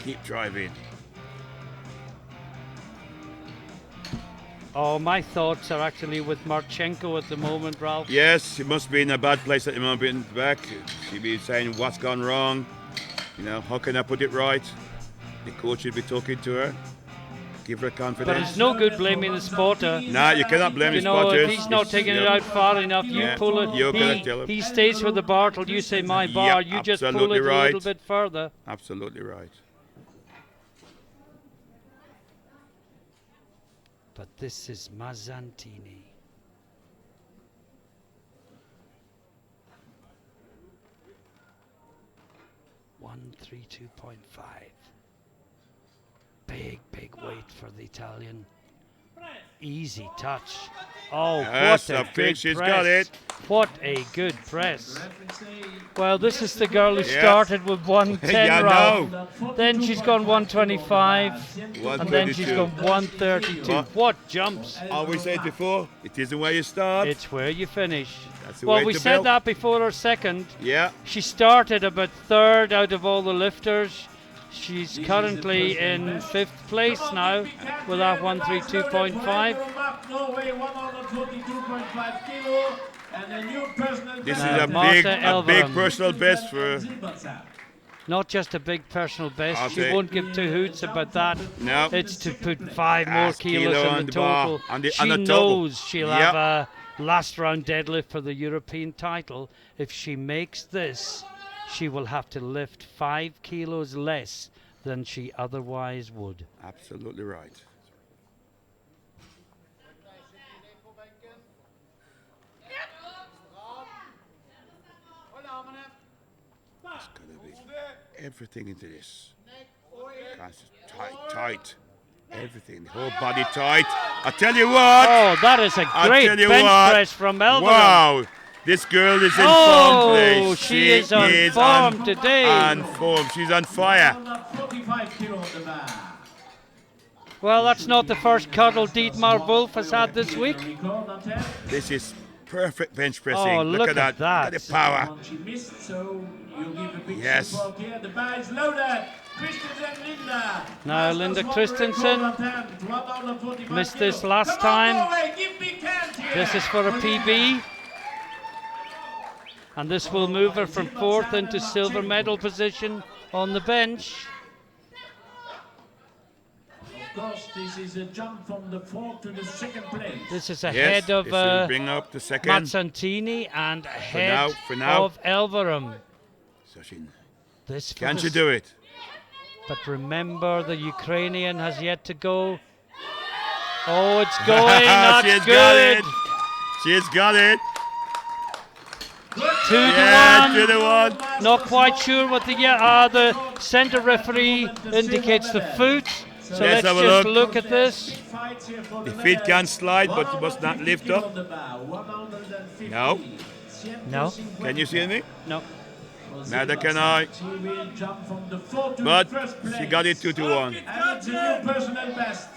Speaker 2: Keep driving.
Speaker 1: Oh, my thoughts are actually with Marchenko at the moment, Ralph.
Speaker 2: Yes, she must be in a bad place at the moment in the back. She'll be saying what's gone wrong. You know, how can I put it right? The coach will be talking to her. Give her confidence.
Speaker 1: But it's no good blaming the spotter.
Speaker 2: Nah, you cannot blame the spotter.
Speaker 1: If he's not taking it out far enough, you pull it.
Speaker 2: You're gonna tell him.
Speaker 1: He stays with the bar till you say my bar. You just pull it a little bit further.
Speaker 2: Absolutely right.
Speaker 1: But this is Mazzantini. $132.5. Big weight for the Italian. Easy touch. Oh,
Speaker 2: yes,
Speaker 1: what a good
Speaker 2: she's
Speaker 1: press.
Speaker 2: got it.
Speaker 1: What a good press. Well, this is the girl who started with 110,
Speaker 2: Yeah,
Speaker 1: Ralph.
Speaker 2: no.
Speaker 1: Then she's gone 125. And then she's
Speaker 2: 132.
Speaker 1: gone 132. What jumps.
Speaker 2: Always said before, it isn't where you start.
Speaker 1: It's where you finish.
Speaker 2: That's the
Speaker 1: Well,
Speaker 2: way
Speaker 1: we
Speaker 2: to
Speaker 1: said
Speaker 2: build.
Speaker 1: that before her second.
Speaker 2: Yeah.
Speaker 1: She started about third out of all the lifters. She's currently in 5th place now with that 132.5.
Speaker 2: This is a big personal best for her.
Speaker 1: Not just a big personal best.
Speaker 2: I'll
Speaker 1: She
Speaker 2: say-
Speaker 1: won't give two hoots about that.
Speaker 2: No.
Speaker 1: It's to put 5 more kilos
Speaker 2: kilo
Speaker 1: on
Speaker 2: on
Speaker 1: the
Speaker 2: the bar,
Speaker 1: total.
Speaker 2: on the
Speaker 1: She
Speaker 2: total.
Speaker 1: knows she'll
Speaker 2: Yep.
Speaker 1: have a last round deadlift for the European title. If she makes this, she will have to lift 5 kilos less than she otherwise would.
Speaker 2: Absolutely right. It's gonna be everything into this. Tight. Everything, the whole body tight. I tell you what.
Speaker 1: Oh, that is a great bench press from Elverum.
Speaker 2: Wow. This girl is in
Speaker 1: Oh,
Speaker 2: form today.
Speaker 1: she is on form today.
Speaker 2: On form. She's on fire.
Speaker 1: Well, that's not the first cuddle Dietmar Wolf has had this week.
Speaker 2: This is perfect bench pressing.
Speaker 1: Oh, look at that.
Speaker 2: Look at the power. Yes.
Speaker 3: The bar is loaded. Christensen, Linda.
Speaker 1: Now Linda Christensen missed this last time. This is for a PB. And this will move her from 4th into silver medal position on the bench.
Speaker 3: Of course, this is a jump from the 4th to the 2nd place.
Speaker 1: This is ahead of
Speaker 2: this will bring up the second.
Speaker 1: Mazzantini and ahead
Speaker 2: for now.
Speaker 1: of Elverum.
Speaker 2: Sachin,
Speaker 1: This
Speaker 2: can't you do it?
Speaker 1: But remember, the Ukrainian has yet to go. Oh, it's going. That's
Speaker 2: She's
Speaker 1: good.
Speaker 2: got it. She's got it.
Speaker 1: 2 to 1.
Speaker 2: 2 to 1.
Speaker 1: Not quite sure what the centre referee indicates the foot. So
Speaker 2: Let's
Speaker 1: let's
Speaker 2: have a
Speaker 1: just
Speaker 2: look.
Speaker 1: look at this.
Speaker 2: The feet can slide, but it must not lift up. No.
Speaker 1: No.
Speaker 2: Can you see me?
Speaker 1: No.
Speaker 2: Neither can I. But she got it 2 to 1.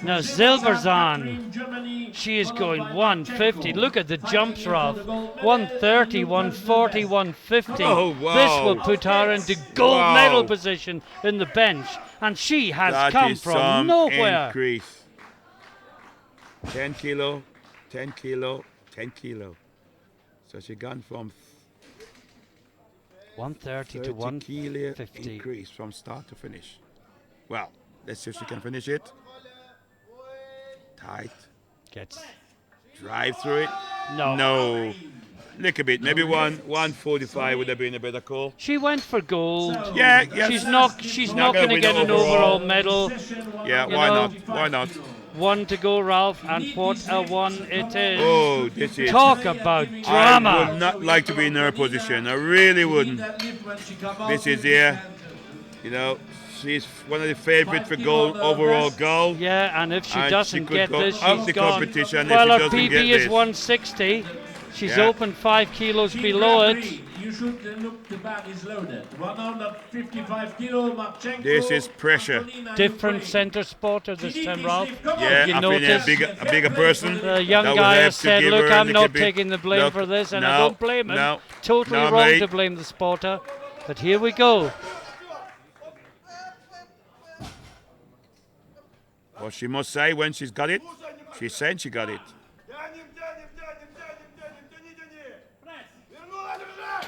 Speaker 1: Now Zilberzan, she is going 150. Look at the jumps, Ralph. 130, 140, 150.
Speaker 2: Oh, wow.
Speaker 1: This will put her into gold
Speaker 2: Wow.
Speaker 1: medal position in the bench. And she has
Speaker 2: That
Speaker 1: come
Speaker 2: is
Speaker 1: from
Speaker 2: some
Speaker 1: nowhere.
Speaker 2: increase. 10 kilo, 10 kilo, 10 kilo. So she gone from
Speaker 1: 130 to
Speaker 2: 30 kilo
Speaker 1: 150.
Speaker 2: increase from start to finish. Well, let's see if she can finish it. Tight.
Speaker 1: Gets
Speaker 2: Drive through it.
Speaker 1: no.
Speaker 2: No. Look a bit. Maybe 145 would have been a better call.
Speaker 1: She went for gold.
Speaker 2: Yeah, yes.
Speaker 1: She's
Speaker 2: Not
Speaker 1: not
Speaker 2: gonna
Speaker 1: going to
Speaker 2: win
Speaker 1: get an
Speaker 2: overall.
Speaker 1: overall medal.
Speaker 2: Yeah,
Speaker 1: You
Speaker 2: why
Speaker 1: know.
Speaker 2: not? Why not?
Speaker 1: 1 to go, Ralph, and what a one it is.
Speaker 2: Oh, this is.
Speaker 1: Talk about
Speaker 2: I would
Speaker 1: drama.
Speaker 2: not like to be in her position. I really wouldn't. This is here. You know, she's one of the favourites for gold, overall gold.
Speaker 1: Yeah, and if she
Speaker 2: And
Speaker 1: doesn't
Speaker 2: she could
Speaker 1: get
Speaker 2: go
Speaker 1: this,
Speaker 2: out
Speaker 1: she's
Speaker 2: the
Speaker 1: gone.
Speaker 2: competition if
Speaker 1: Well,
Speaker 2: she
Speaker 1: her
Speaker 2: doesn't
Speaker 1: PB
Speaker 2: get
Speaker 1: is
Speaker 2: this.
Speaker 1: 160. She's
Speaker 2: Yeah.
Speaker 1: open 5 kilos below it.
Speaker 3: You should look, the bag is loaded. 155 kilo, Marchenko.
Speaker 2: This is pressure.
Speaker 3: Antonina,
Speaker 1: Different
Speaker 3: Ukraine.
Speaker 1: centre spotter this time, Ralph.
Speaker 2: Yeah,
Speaker 1: you
Speaker 2: I think
Speaker 1: notice,
Speaker 2: a bigger person.
Speaker 1: The young
Speaker 2: that would
Speaker 1: guy
Speaker 2: have
Speaker 1: has
Speaker 2: to
Speaker 1: said,
Speaker 2: give
Speaker 1: look,
Speaker 2: her a
Speaker 1: I'm
Speaker 2: little
Speaker 1: not
Speaker 2: bit-
Speaker 1: taking the blame
Speaker 2: Look,
Speaker 1: for this, and
Speaker 2: no,
Speaker 1: I don't blame him.
Speaker 2: no,
Speaker 1: Totally
Speaker 2: no,
Speaker 1: wrong
Speaker 2: mate.
Speaker 1: to blame the spotter. But here we go.
Speaker 2: Well, she must say when she's got it. She said she got it.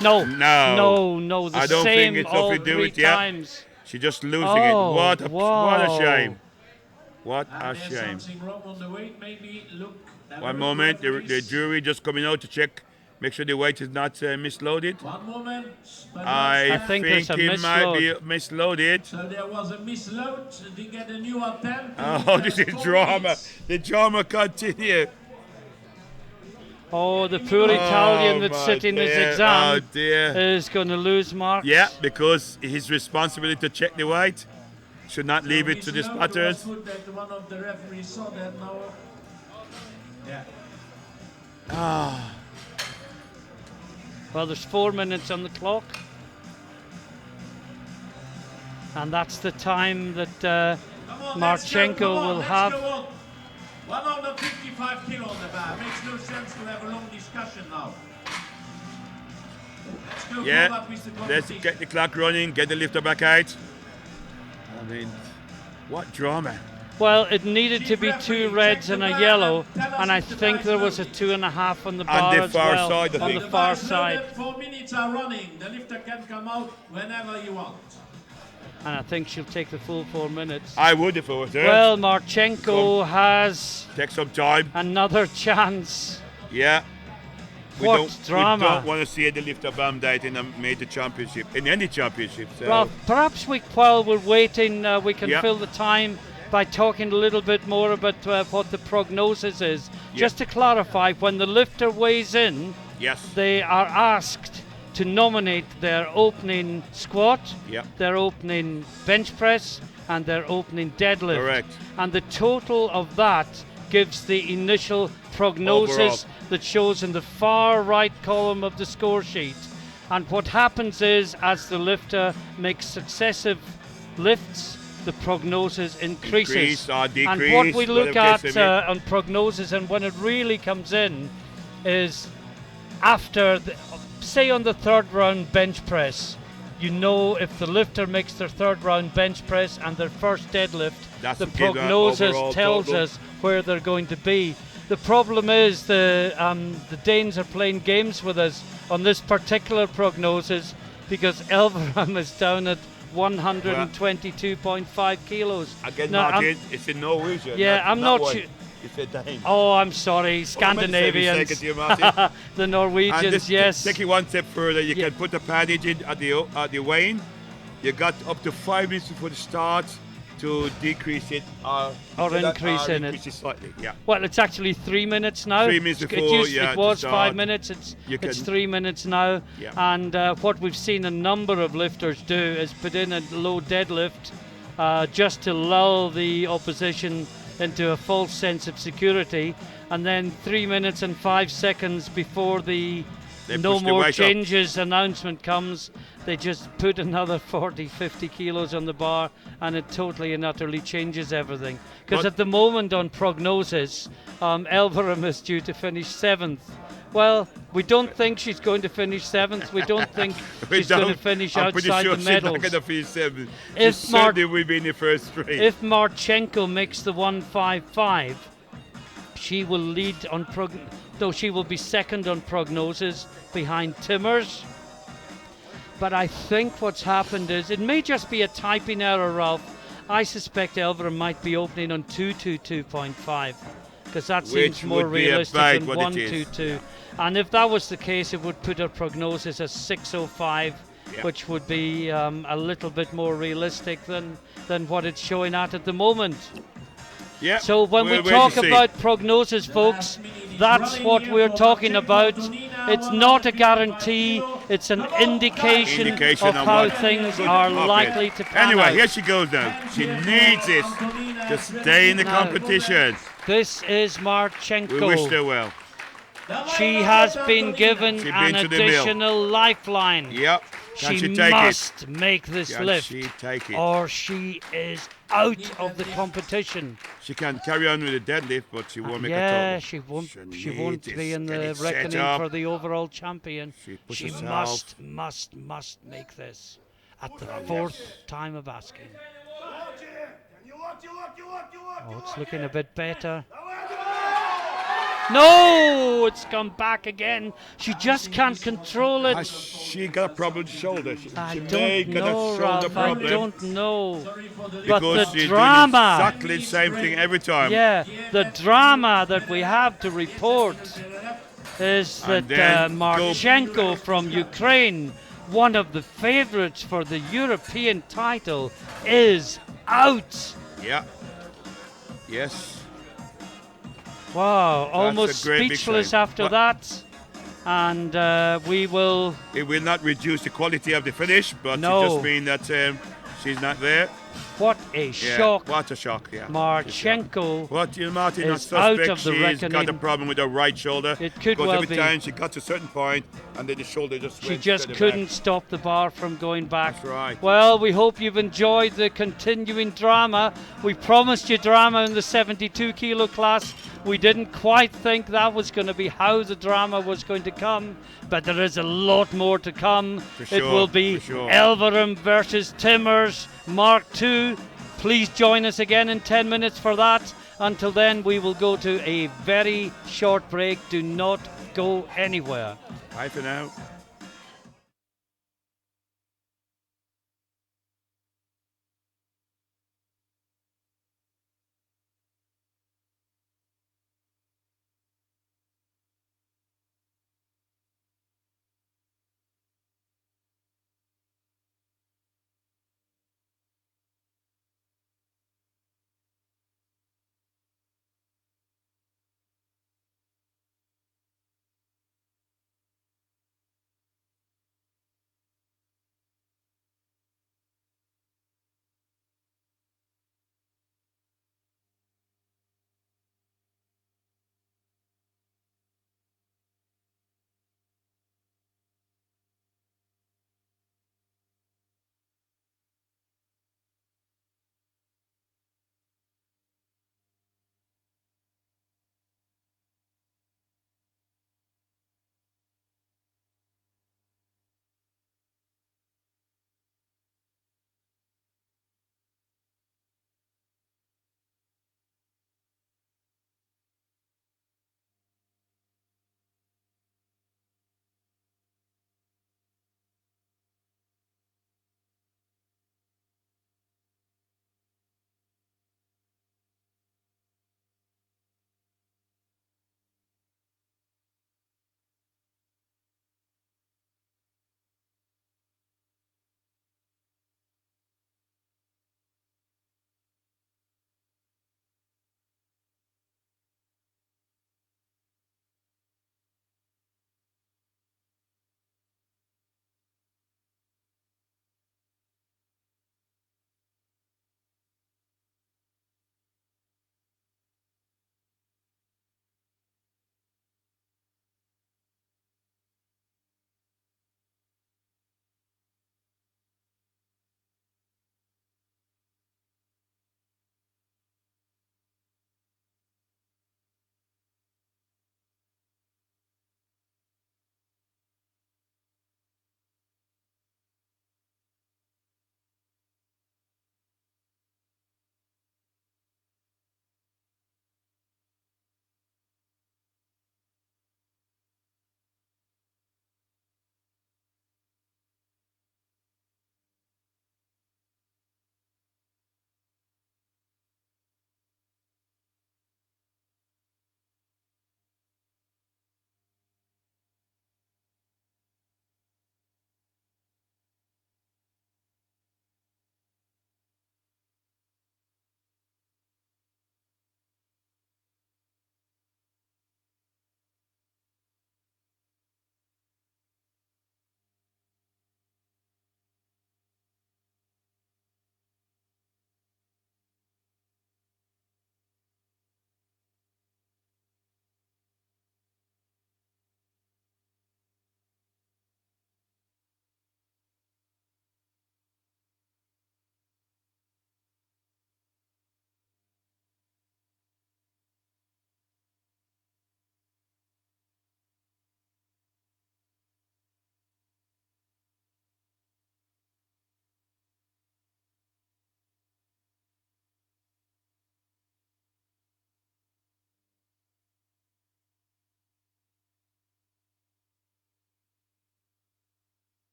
Speaker 1: No,
Speaker 2: No.
Speaker 1: no, the
Speaker 2: I don't
Speaker 1: same
Speaker 2: think it's
Speaker 1: all
Speaker 2: nothing to do
Speaker 1: 3
Speaker 2: with it, yeah.
Speaker 1: times.
Speaker 2: She's just losing
Speaker 1: Oh,
Speaker 2: it. What a
Speaker 1: wow.
Speaker 2: shame. What a
Speaker 3: And there's
Speaker 2: shame.
Speaker 3: something wrong on the weight, maybe. Look. have a
Speaker 2: One
Speaker 3: look,
Speaker 2: moment, the
Speaker 3: referees.
Speaker 2: jury just coming out to check, make sure the weight is not misloaded.
Speaker 3: One moment. but
Speaker 2: I
Speaker 3: that's-
Speaker 1: think there's a
Speaker 2: it might be misloaded.
Speaker 3: So there was a misload. They get a new attempt.
Speaker 2: Oh, this is
Speaker 3: 4
Speaker 2: drama.
Speaker 3: minutes.
Speaker 2: The drama continues.
Speaker 1: Oh, the poor Italian that's
Speaker 2: my
Speaker 1: sitting his
Speaker 2: dear.
Speaker 1: exam
Speaker 2: Oh dear.
Speaker 1: is going to lose marks.
Speaker 2: Yeah, because his responsibility to check the weight should not leave it to the
Speaker 3: Misload
Speaker 2: spotters.
Speaker 3: was good that one of the referees saw that now. Yeah.
Speaker 1: Well, there's 4 minutes on the clock. And that's the time that
Speaker 3: Come on, let's go,
Speaker 1: Marchenko
Speaker 3: come on,
Speaker 1: will
Speaker 3: let's
Speaker 1: have.
Speaker 3: go on. 155 kilo on the bar. Makes no sense to have a long discussion now. Let's go
Speaker 2: Yeah,
Speaker 3: forward with the
Speaker 2: let's
Speaker 3: competition.
Speaker 2: get the clock running, get the lifter back out. I mean, what drama.
Speaker 1: Well, it needed to be 2 reds and a yellow, and I think there was a 2.5 on the bar
Speaker 2: the
Speaker 1: as
Speaker 2: far
Speaker 1: well.
Speaker 2: side, I
Speaker 1: on
Speaker 2: think.
Speaker 1: the far
Speaker 3: bar is loaded,
Speaker 1: side.
Speaker 3: 4 minutes are running. The lifter can come out whenever you want.
Speaker 1: And I think she'll take the full 4 minutes.
Speaker 2: I would if I was there.
Speaker 1: Well, Marchenko has
Speaker 2: Take some time.
Speaker 1: another chance.
Speaker 2: Yeah.
Speaker 1: What drama.
Speaker 2: We don't want to see the lifter bummed out in a major championship, in any championship. So.
Speaker 1: Well, perhaps while we're waiting, we can
Speaker 2: Yeah.
Speaker 1: fill the time by talking a little bit more about what the prognosis is.
Speaker 2: Yeah.
Speaker 1: Just to clarify, when the lifter weighs in,
Speaker 2: Yes.
Speaker 1: they are asked to nominate their opening squat,
Speaker 2: Yeah.
Speaker 1: their opening bench press, and their opening deadlift.
Speaker 2: Correct.
Speaker 1: And the total of that gives the initial prognosis
Speaker 2: Overall.
Speaker 1: that shows in the far right column of the score sheet. And what happens is, as the lifter makes successive lifts, the prognosis increases.
Speaker 2: Increase or
Speaker 1: and
Speaker 2: decrease,
Speaker 1: what we look
Speaker 2: whatever
Speaker 1: at
Speaker 2: case it may.
Speaker 1: on prognosis, and when it really comes in, is after, say on the 3rd round bench press, you know if the lifter makes their 3rd round bench press and their first deadlift,
Speaker 2: That's
Speaker 1: the
Speaker 2: what gives that
Speaker 1: prognosis
Speaker 2: overall
Speaker 1: tells
Speaker 2: total.
Speaker 1: us where they're going to be. The problem is the Danes are playing games with us on this particular prognosis because Elverum is down at 122.5 kilos.
Speaker 2: Again,
Speaker 1: Now,
Speaker 2: Martin, it's in Norwegian.
Speaker 1: Yeah, I'm not
Speaker 2: one.
Speaker 1: sure.
Speaker 2: It's a Dane.
Speaker 1: Oh, I'm sorry,
Speaker 2: What am I saying?
Speaker 1: Scandinavians.
Speaker 2: Second to you, Martin.
Speaker 1: The
Speaker 2: And
Speaker 1: Norwegians,
Speaker 2: this,
Speaker 1: yes.
Speaker 2: take it one step further. You
Speaker 1: Yeah.
Speaker 2: can put the paddage in at the weighing, You got up to 5 minutes before the start to decrease it
Speaker 1: or increase in
Speaker 2: increase it slightly. Yeah.
Speaker 1: Well, it's actually 3 minutes now.
Speaker 2: 3 minutes before,
Speaker 1: it was 5 minutes. It's 3 minutes now.
Speaker 2: Yeah.
Speaker 1: And what we've seen a number of lifters do is put in a low deadlift just to lull the opposition into a false sense of security. And then 3 minutes and 5 seconds before the no more changes announcement comes, they just put another 40, 50 kilos on the bar, and it totally and utterly changes everything. Because at the moment on prognosis, Elverum is due to finish 7th. Well, we don't think she's going to finish 7th. We don't think she's going to finish outside the medals.
Speaker 2: She's not going to finish 7th. She certainly will be in the first three.
Speaker 1: If Marchenko makes the 1:55, she will lead on she will be second on prognosis behind Timmers. But I think what's happened is, it may just be a typing error, Ralph. I suspect Elverum might be opening on 2:22.5, because that seems more realistic than 1:22. And if that was the case, it would put her prognosis as 6:05, which would be a little bit more realistic than what it's showing at the moment.
Speaker 2: Yeah.
Speaker 1: So when we talk about prognosis, folks, that's what we're talking about. It's not a guarantee, it's an indication of how things are likely to pan out.
Speaker 2: Anyway, here she goes now. She needs this to stay in the competition.
Speaker 1: This is Marchenko.
Speaker 2: We wish her well.
Speaker 1: She has been given an additional lifeline.
Speaker 2: Yep.
Speaker 1: She must make this lift, or she is out of the competition.
Speaker 2: She can carry on with the deadlift, but she won't make a total.
Speaker 1: She won't be in the reckoning for the overall champion. She must make this at the 4th time of asking. Oh, it's looking a bit better. No, it's come back again. She just can't control it.
Speaker 2: She got a problem with the shoulder.
Speaker 1: I don't know, Ralph. I don't know. But
Speaker 2: because
Speaker 1: the drama.
Speaker 2: Exactly the same thing every time.
Speaker 1: Yeah, the drama that we have to report is that Marchenko from Ukraine, one of the favorites for the European title, is out.
Speaker 2: Yeah. Yes.
Speaker 1: Wow, almost speechless after that. And we will...
Speaker 2: It will not reduce the quality of the finish, but it just means that she's not there.
Speaker 1: What a shock.
Speaker 2: What a shock, yeah.
Speaker 1: Marchenko
Speaker 2: Martin
Speaker 1: is out of the reckoning.
Speaker 2: She's got a problem with her right shoulder.
Speaker 1: It could well be.
Speaker 2: Because every time she got to a certain point, and then the shoulder just went.
Speaker 1: She just couldn't stop the bar from going back.
Speaker 2: That's right.
Speaker 1: Well, we hope you've enjoyed the continuing drama. We promised you drama in the 72 kilo class. We didn't quite think that was going to be how the drama was going to come, but there is a lot more to come. It will be Elverum versus Timmers Mark II. Please join us again in 10 minutes for that. Until then, we will go to a very short break. Do not go anywhere.
Speaker 2: Bye for now.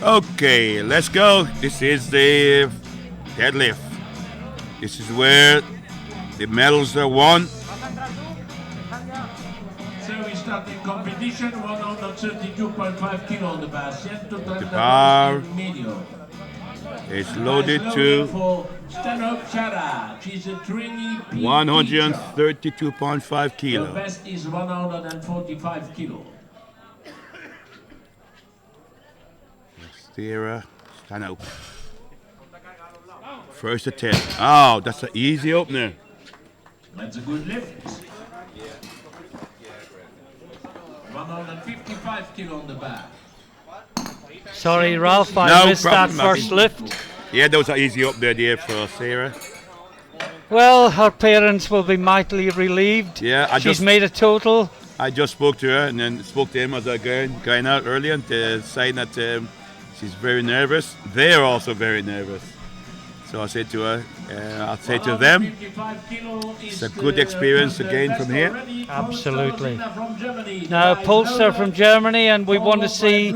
Speaker 2: Okay, let's go. This is the deadlift. This is where the medals are won.
Speaker 3: So we start the competition, 132.5 kilo on the bar.
Speaker 2: The bar is loaded to
Speaker 3: for Stanhope Chara. She's a trainee
Speaker 2: 132.5
Speaker 3: The
Speaker 2: kilo.
Speaker 3: best is 145 kilo.
Speaker 2: Sarah, stand up. First attempt. Oh, that's an easy opener.
Speaker 3: That's a good lift. 155 kilo on the bar.
Speaker 1: Sorry, Ralph, I
Speaker 2: No
Speaker 1: missed that
Speaker 2: problem,
Speaker 1: first lift.
Speaker 2: Yeah, those are easy up there for Sarah.
Speaker 1: Well, her parents will be mightily relieved.
Speaker 2: Yeah,
Speaker 1: She's made a total.
Speaker 2: I just spoke to her and then spoke to him as I going out earlier and saying that she's very nervous. They're also very nervous. So I said to her, I'll say to them, it's a good experience again from here.
Speaker 1: Absolutely. Now, Polster from Germany, and we want to see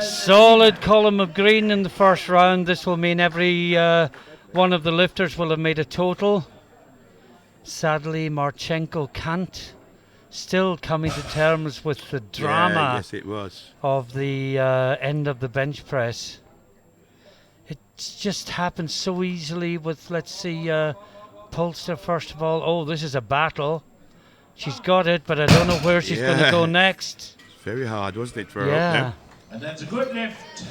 Speaker 1: solid column of green in the first round. This will mean every one of the lifters will have made a total. Sadly, Marchenko can't. Still coming to terms with the drama
Speaker 2: Yes, it was.
Speaker 1: of the end of the bench press. It just happens so easily with, let's see, Polster first of all. Oh, this is a battle. She's got it, but I don't know where she's going to go next.
Speaker 2: It's very hard, wasn't it, for her up
Speaker 1: Yeah.
Speaker 2: there?
Speaker 3: And that's a good lift.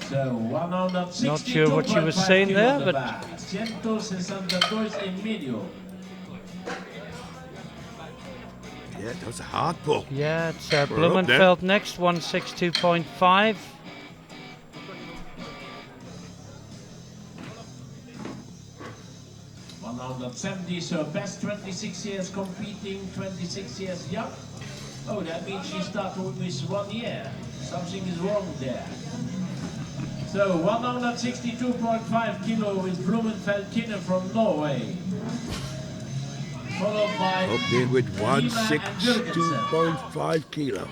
Speaker 3: So 162.5
Speaker 1: Not sure what she was saying
Speaker 3: kilo
Speaker 1: there,
Speaker 3: on the
Speaker 1: but-
Speaker 3: bar. 162.5.
Speaker 2: Yeah, that was a hard pull.
Speaker 1: Yeah, it's
Speaker 2: We're up there.
Speaker 1: Blumenfeld next, 162.5.
Speaker 3: So best 26 years competing, 26 years young. Oh, that means she started with 1 year. Something is wrong there. So 162.5 kilo is Blumenfeld Kinne from Norway. Followed by
Speaker 2: Up there with
Speaker 3: Lima and Jurgensen.
Speaker 2: 162.5 kilo.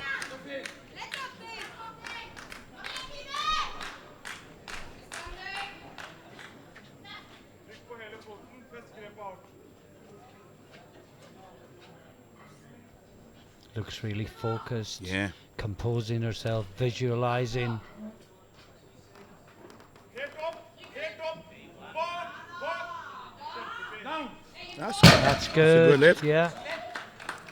Speaker 1: Looks really focused.
Speaker 2: Yeah.
Speaker 1: Composing herself, visualizing. That's
Speaker 2: a
Speaker 1: good.
Speaker 2: good lift.
Speaker 1: Yeah.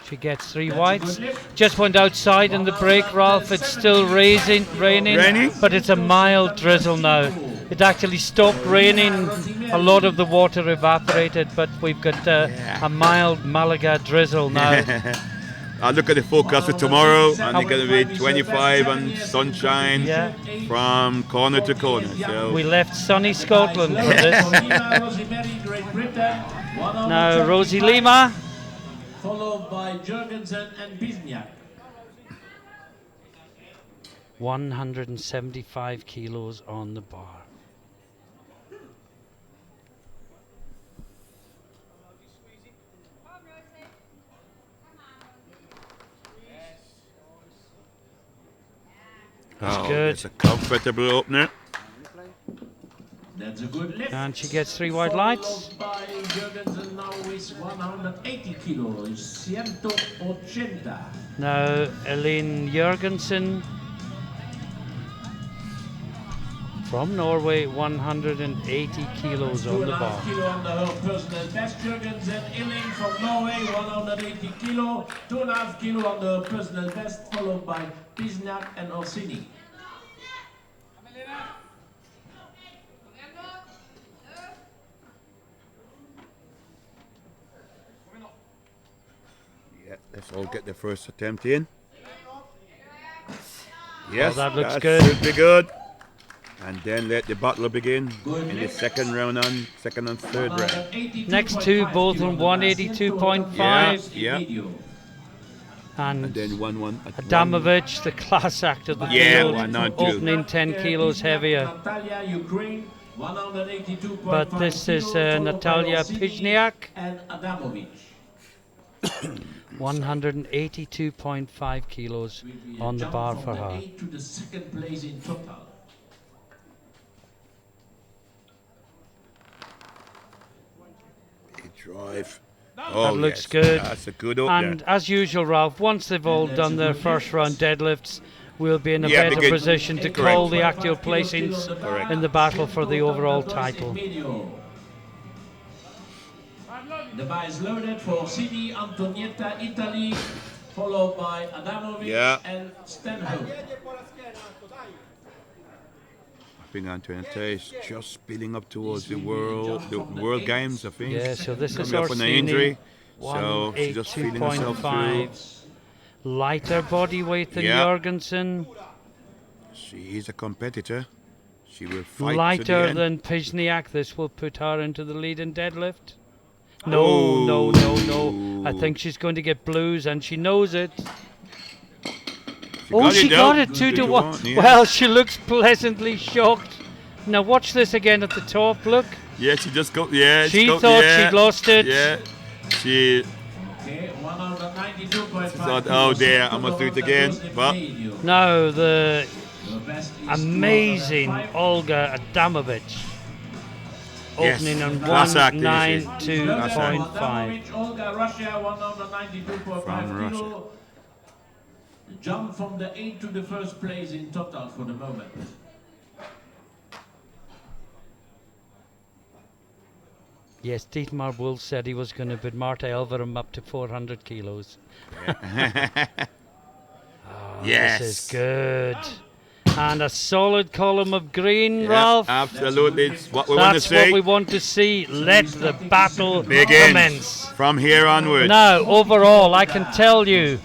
Speaker 1: She gets 3 whites. Just went outside in the break, Ralph. It's still raining,
Speaker 2: Raining?
Speaker 1: but it's a mild drizzle now. It actually stopped raining. A lot of the water evaporated, but we've got a mild Malaga drizzle now.
Speaker 2: I look at the forecast for tomorrow, and it's going to be 25 and sunshine
Speaker 1: Yeah.
Speaker 2: from corner to corner. So
Speaker 1: We left sunny Scotland for this. Now Rosie Lima.
Speaker 3: Followed by Jurgensen and Bizniak.
Speaker 1: 175 kilos on the bar.
Speaker 2: oh,
Speaker 1: good.
Speaker 2: it's a comfortable opener.
Speaker 3: That's a good lift.
Speaker 1: And she gets 3 white lights.
Speaker 3: Followed by Jurgensen now with 180 kilos, 180.
Speaker 1: Now Elaine Jørgensen from Norway, 180 kilos on the bar.
Speaker 3: 2.5 kilo under her personal best. Jurgensen Illing from Norway, 180 kilo, 2.5 kilo under her personal best, followed by Bizniak and Orsini.
Speaker 2: Yeah, let's all get the first attempt in. Yes,
Speaker 1: that looks
Speaker 2: that
Speaker 1: good.
Speaker 2: should be good. And then let the battle begin in the second and third round.
Speaker 1: Next 2 both on 182.5.
Speaker 2: Yeah.
Speaker 1: And
Speaker 2: And then 1-1 at
Speaker 1: Adamovich, the class act of the
Speaker 2: Yeah,
Speaker 1: field,
Speaker 2: 192.
Speaker 1: opening 10 kilos heavier.
Speaker 3: Natalia, Ukraine, 182.5
Speaker 1: But this is
Speaker 3: kilo, followed by
Speaker 1: Natalia
Speaker 3: Orsini
Speaker 1: Pizniak.
Speaker 3: and Adamovich.
Speaker 1: 182.5 kilos on the bar for her.
Speaker 3: 8 to the second place in total.
Speaker 2: Big drive.
Speaker 1: That
Speaker 2: Oh,
Speaker 1: looks
Speaker 2: yes.
Speaker 1: good.
Speaker 2: That's a good up
Speaker 1: And
Speaker 2: there.
Speaker 1: as usual, Ralph, once they've all done their first round deadlifts, we'll be in a
Speaker 2: Yeah,
Speaker 1: better
Speaker 2: because-
Speaker 1: position to
Speaker 2: correct.
Speaker 1: call the actual placings
Speaker 2: Correct.
Speaker 1: in the battle for the overall title.
Speaker 3: The bar is loaded for Sini, Antonietta, Italy, followed by Adamovic and Stenhope.
Speaker 2: I think Antoinette is just speeding up towards the world games, I think.
Speaker 1: Yeah, so this is
Speaker 2: Coming off on an injury, so she's just feeling herself through.
Speaker 1: 182.5. Lighter body weight than Jorgensen.
Speaker 2: She is a competitor. She will fight to the
Speaker 1: Lighter
Speaker 2: end.
Speaker 1: than Pizniak. This will put her into the lead in deadlift. No, no, no, no. I think she's going to get blues, and she knows it. She got it 2 to 1.
Speaker 2: Yeah.
Speaker 1: Well, she looks pleasantly shocked. Now watch this again at the top. Look.
Speaker 2: Yeah, she just got. Yeah,
Speaker 1: She thought she'd lost it.
Speaker 2: Yeah, she
Speaker 3: Okay, 192.5.
Speaker 2: thought, oh dear, I must do it again. But
Speaker 1: Now the amazing Olga Adamovic.
Speaker 2: Yes,
Speaker 1: Opening on
Speaker 2: class act, isn't she?
Speaker 1: 192.5.
Speaker 3: Olga, Russia, 192.5
Speaker 2: From Russia.
Speaker 3: kilo. Jump from the 8th to the first place in total for the moment.
Speaker 1: Yes, Dietmar Wolf said he was going to put Marta Elverum up to 400 kilos.
Speaker 2: yes,
Speaker 1: This is good. And a solid column of green,
Speaker 2: Yeah,
Speaker 1: Ralph.
Speaker 2: absolutely. It's what we want to
Speaker 1: That's
Speaker 2: see.
Speaker 1: what we want to see. Let the battle
Speaker 2: Begin
Speaker 1: commence.
Speaker 2: from here onwards.
Speaker 1: Now, overall, I can tell you,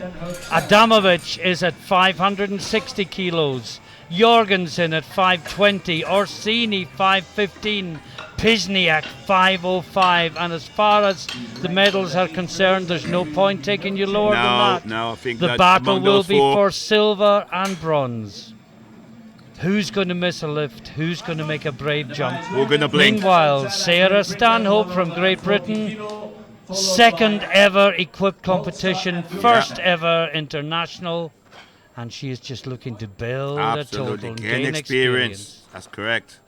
Speaker 1: Adamovic is at 560 kilos, Jorgensen at 520, Orsini 515, Pizniak 505, and as far as the medals are concerned, there's no point taking you lower than that.
Speaker 2: No, I think
Speaker 1: The
Speaker 2: that
Speaker 1: battle
Speaker 2: among
Speaker 1: will
Speaker 2: those
Speaker 1: be
Speaker 2: four,
Speaker 1: for silver and bronze. Who's going to miss a lift? Who's going to make a brave jump?
Speaker 2: we're going to blink.
Speaker 1: Meanwhile, Sarah Stanhope from Great Britain, second ever equipped competition, first ever international, and she is just looking to build
Speaker 2: Absolutely,
Speaker 1: a total,
Speaker 2: gain experience. That's correct.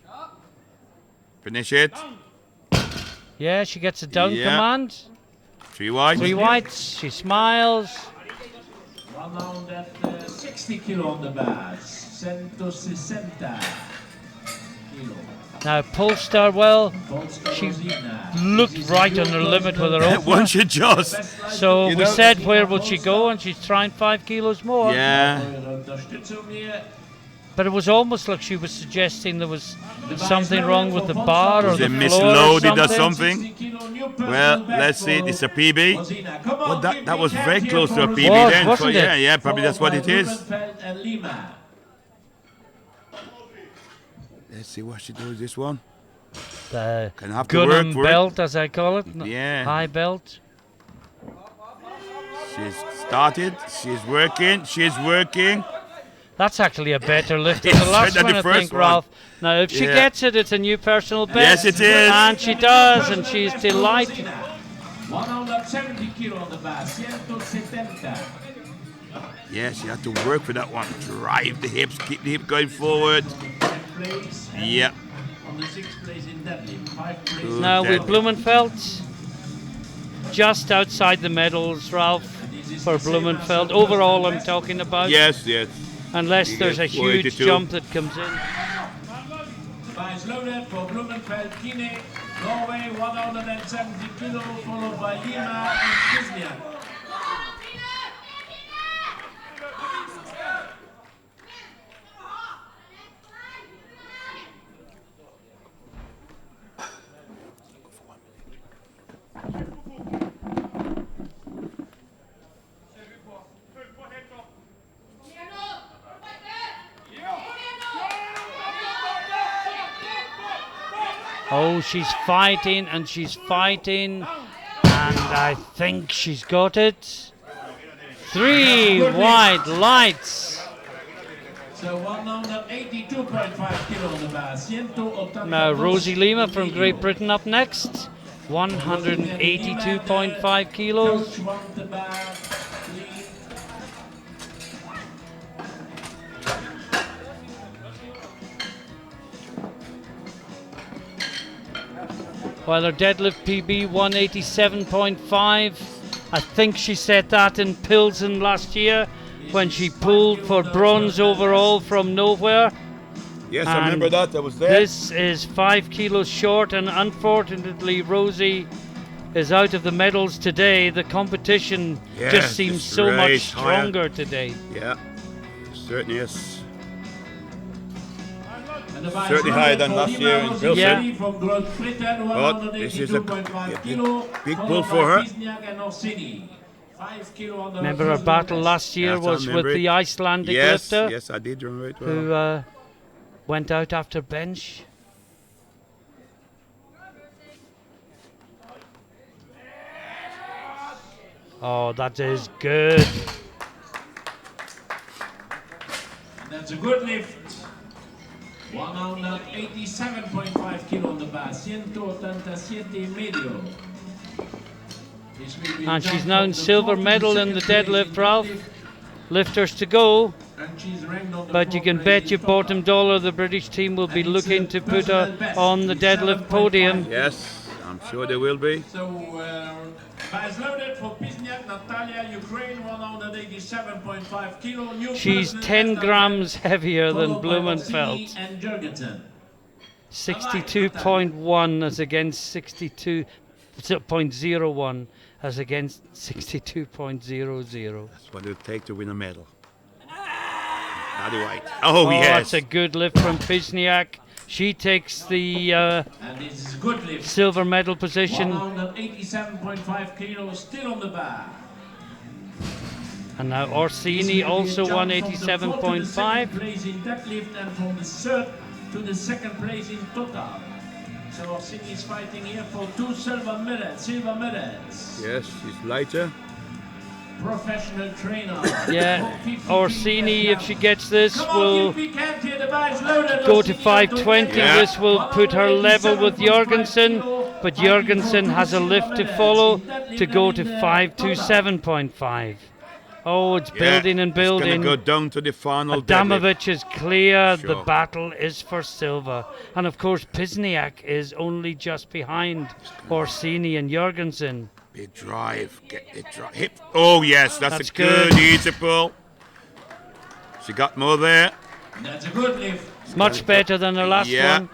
Speaker 2: Finish it.
Speaker 1: Yeah, she gets a down
Speaker 2: Yeah.
Speaker 1: command.
Speaker 2: 3 wide.
Speaker 1: 3 whites, she smiles.
Speaker 3: 160 kilo on the bars. 160 kilo.
Speaker 1: Now, Polestar, well, she
Speaker 3: Rosina.
Speaker 1: looked right on her limit with her opener.
Speaker 2: Once you just.
Speaker 1: So
Speaker 2: You
Speaker 1: we
Speaker 2: know-
Speaker 1: said, where will she go? And she's trying 5 kilos more.
Speaker 2: Yeah.
Speaker 3: Eure Unterstützung hier.
Speaker 1: But it was almost like she was suggesting there was something wrong with the bar or
Speaker 2: They
Speaker 1: the floor
Speaker 2: misloaded or
Speaker 1: or something.
Speaker 3: 60 kilo, new personal
Speaker 2: Well,
Speaker 3: best
Speaker 2: let's see.
Speaker 3: for
Speaker 2: It's a PB.
Speaker 3: Rosina. Come
Speaker 2: Well,
Speaker 3: on, give
Speaker 2: that
Speaker 3: me
Speaker 2: was
Speaker 3: hand
Speaker 2: very
Speaker 3: here
Speaker 2: close to
Speaker 3: for
Speaker 2: a PB
Speaker 1: Was,
Speaker 2: then.
Speaker 1: wasn't
Speaker 2: So, yeah,
Speaker 1: it?
Speaker 2: yeah, probably that's what it is.
Speaker 3: Blumenfeld and Lima.
Speaker 2: Let's see what she does this one.
Speaker 1: The
Speaker 2: Can have to work
Speaker 1: Gunham
Speaker 2: for it.
Speaker 1: belt, as I call it.
Speaker 2: Yeah.
Speaker 1: High belt.
Speaker 2: She's started. She's working. She's working.
Speaker 1: That's actually a better lift than
Speaker 2: Yes,
Speaker 1: the last
Speaker 2: than
Speaker 1: one,
Speaker 2: the
Speaker 1: I
Speaker 2: first
Speaker 1: think,
Speaker 2: one.
Speaker 1: Ralph. Now, if she
Speaker 2: Yeah.
Speaker 1: gets it, it's a new personal best.
Speaker 2: Yes, it is.
Speaker 1: And she does, and she's delighted.
Speaker 3: 170 kilo on the bar. 170.
Speaker 2: Yeah, she had to work for that one. Drive the hips. Keep the hip going forward.
Speaker 3: Place and
Speaker 2: Yeah.
Speaker 3: on the 6th place in Deadlift. 5 places.
Speaker 2: Good.
Speaker 1: Now, with
Speaker 2: Deadlift.
Speaker 1: Blumenfeld, just outside the medals, Ralph, for Blumenfeld. Overall, I'm talking about.
Speaker 2: Yes, yes.
Speaker 1: Unless
Speaker 2: You
Speaker 1: there's
Speaker 2: get
Speaker 1: a huge
Speaker 2: 42.
Speaker 1: jump that comes in.
Speaker 3: The bar is loaded for Blumenfeld, Kine, Norway, 170 kilo, followed by Lima and Kisniak.
Speaker 1: Oh, she's fighting and she's fighting, and I think she's got it. 3 wide lights.
Speaker 3: So 182.5 kilo on the bar. 180.
Speaker 1: Now Rosie Lima from Great Britain up next. 182.5 kilos.
Speaker 3: Coach want the bar, lead.
Speaker 1: While her deadlift PB 187.5. I think she set that in Pilsen last year when she pulled for bronze overall from nowhere.
Speaker 2: Yes,
Speaker 1: And
Speaker 2: I remember that. I was there.
Speaker 1: This is 5 kilos short, and unfortunately Rosie is out of the medals today. The competition
Speaker 2: Yes,
Speaker 1: just seems
Speaker 2: it's
Speaker 1: so much
Speaker 2: right
Speaker 1: stronger today.
Speaker 2: Yeah, certainly is.
Speaker 3: And the vice
Speaker 2: Certainly higher than
Speaker 3: for
Speaker 2: last year in
Speaker 3: Lima
Speaker 2: Pilsen.
Speaker 1: Yeah.
Speaker 3: From Great Britain,
Speaker 2: But this is a
Speaker 3: 182.5
Speaker 2: big
Speaker 3: kilo,
Speaker 2: pull
Speaker 3: followed
Speaker 2: for
Speaker 3: by
Speaker 2: her.
Speaker 3: Wisniak and Orsini. 5 kilo on the
Speaker 1: Remember her
Speaker 3: personal
Speaker 1: battle
Speaker 3: best.
Speaker 1: last year
Speaker 2: Yes, I
Speaker 1: was with
Speaker 2: remember
Speaker 1: the
Speaker 2: it.
Speaker 1: Icelandic
Speaker 2: Yes,
Speaker 1: lifter
Speaker 2: yes, I did remember it well.
Speaker 1: who went out after bench. Oh, that is good.
Speaker 3: That's a good lift. 187.5 kilo on the bar, 187 medio. This will be
Speaker 1: And
Speaker 3: jump
Speaker 1: she's now
Speaker 3: from
Speaker 1: in
Speaker 3: the
Speaker 1: silver
Speaker 3: 4th to
Speaker 1: medal in the
Speaker 3: 2nd place
Speaker 1: deadlift,
Speaker 3: in
Speaker 1: Ralph.
Speaker 3: deadlift,
Speaker 1: Lifters to go,
Speaker 3: and she's ranked on the
Speaker 1: but you
Speaker 3: 4th
Speaker 1: can
Speaker 3: place
Speaker 1: bet
Speaker 3: in
Speaker 1: your
Speaker 3: total.
Speaker 1: bottom dollar the British team will be
Speaker 3: And it's
Speaker 1: looking
Speaker 3: a
Speaker 1: to put her
Speaker 3: personal best
Speaker 1: on the
Speaker 3: with
Speaker 1: deadlift
Speaker 3: 7.5
Speaker 1: podium.
Speaker 2: Yes, I'm sure they will be.
Speaker 3: So, vice loaded for Wisniak, Natalia, Ukraine, 187.5 kilo. New
Speaker 1: She's
Speaker 3: personal
Speaker 1: 10
Speaker 3: best
Speaker 1: grams heavier than
Speaker 3: followed by Orsini
Speaker 1: Blumenfeld.
Speaker 3: and Jurgensen.
Speaker 1: 62.1 as against 62.01 as against 62.00.
Speaker 2: That's what it'll take to win a medal. Paddy White. Oh, yes.
Speaker 1: That's a good lift from Wisniak. She takes the
Speaker 3: And this is a good lift.
Speaker 1: silver medal position.
Speaker 3: 187.5 kilos still on the bar.
Speaker 1: And now Orsini also 187.5.
Speaker 3: Place in deadlift and from the third to the second place in total. So Orsini is fighting here for 2 silver medals.
Speaker 2: Yes, she's lighter.
Speaker 3: Professional trainer.
Speaker 1: Yeah, Orsini, if she gets this,
Speaker 3: Come on,
Speaker 1: will
Speaker 3: give me can't hear the bags loaded.
Speaker 1: go to
Speaker 3: Orsini
Speaker 1: 520.
Speaker 2: Yeah.
Speaker 1: This will put her level with Jorgensen, but Jorgensen has a lift to follow to go to 527.5. Oh, it's building and
Speaker 2: It's going
Speaker 1: building.
Speaker 2: to go down to the final deadlift.
Speaker 1: Adamovic is clear. The
Speaker 2: Sure.
Speaker 1: battle is for silver. And of course, Wisniak is only just behind Orsini and Jorgensen.
Speaker 2: Big drive. Get the drive. Hip. Oh, yes, that's
Speaker 1: That's
Speaker 2: a good
Speaker 1: good.
Speaker 2: easy pull. She got more there.
Speaker 3: That's a good lift.
Speaker 1: Much better than the last
Speaker 2: Yeah.
Speaker 1: one.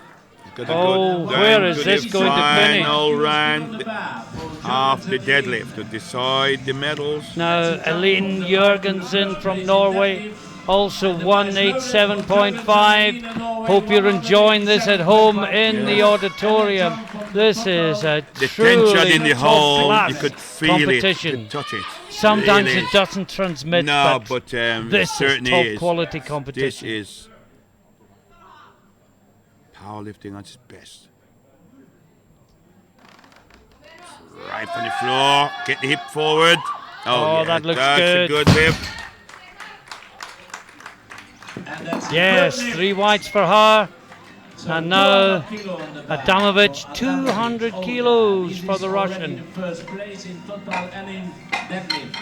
Speaker 2: Got to
Speaker 1: Oh,
Speaker 2: go down
Speaker 1: where is
Speaker 2: to
Speaker 1: this
Speaker 2: the
Speaker 1: going to finish?
Speaker 2: final
Speaker 3: On the
Speaker 2: round
Speaker 3: bar for
Speaker 2: of the
Speaker 3: Jurgensen.
Speaker 2: deadlift to decide the medals.
Speaker 1: Now, Aline Jorgensen from Norway, also 187.5. Hope you're enjoying this at home in the auditorium. This is a
Speaker 2: The tension
Speaker 1: truly
Speaker 2: in the hall,
Speaker 1: top-class
Speaker 2: you could feel it, you
Speaker 1: competition.
Speaker 2: could touch it.
Speaker 1: Sometimes
Speaker 2: Really
Speaker 1: it
Speaker 2: is.
Speaker 1: doesn't transmit,
Speaker 2: No,
Speaker 1: but
Speaker 2: but it
Speaker 1: this is
Speaker 2: certainly
Speaker 1: top
Speaker 2: is.
Speaker 1: quality
Speaker 2: This
Speaker 1: competition.
Speaker 2: is powerlifting at its best. Right on the floor, get the hip forward.
Speaker 1: Oh,
Speaker 2: yeah,
Speaker 1: that looks
Speaker 2: that's
Speaker 1: good.
Speaker 2: a good lift.
Speaker 3: And that's a
Speaker 1: Yes,
Speaker 3: good lift.
Speaker 1: 3 whites for her.
Speaker 3: So
Speaker 1: And now
Speaker 3: 200 kilo on the bar
Speaker 1: Adamovic,
Speaker 3: for
Speaker 1: 200
Speaker 3: Adamovic.
Speaker 1: kilos
Speaker 3: This
Speaker 1: for
Speaker 3: is
Speaker 1: the
Speaker 3: already
Speaker 1: Russian.
Speaker 3: the first place in total and in deadlift.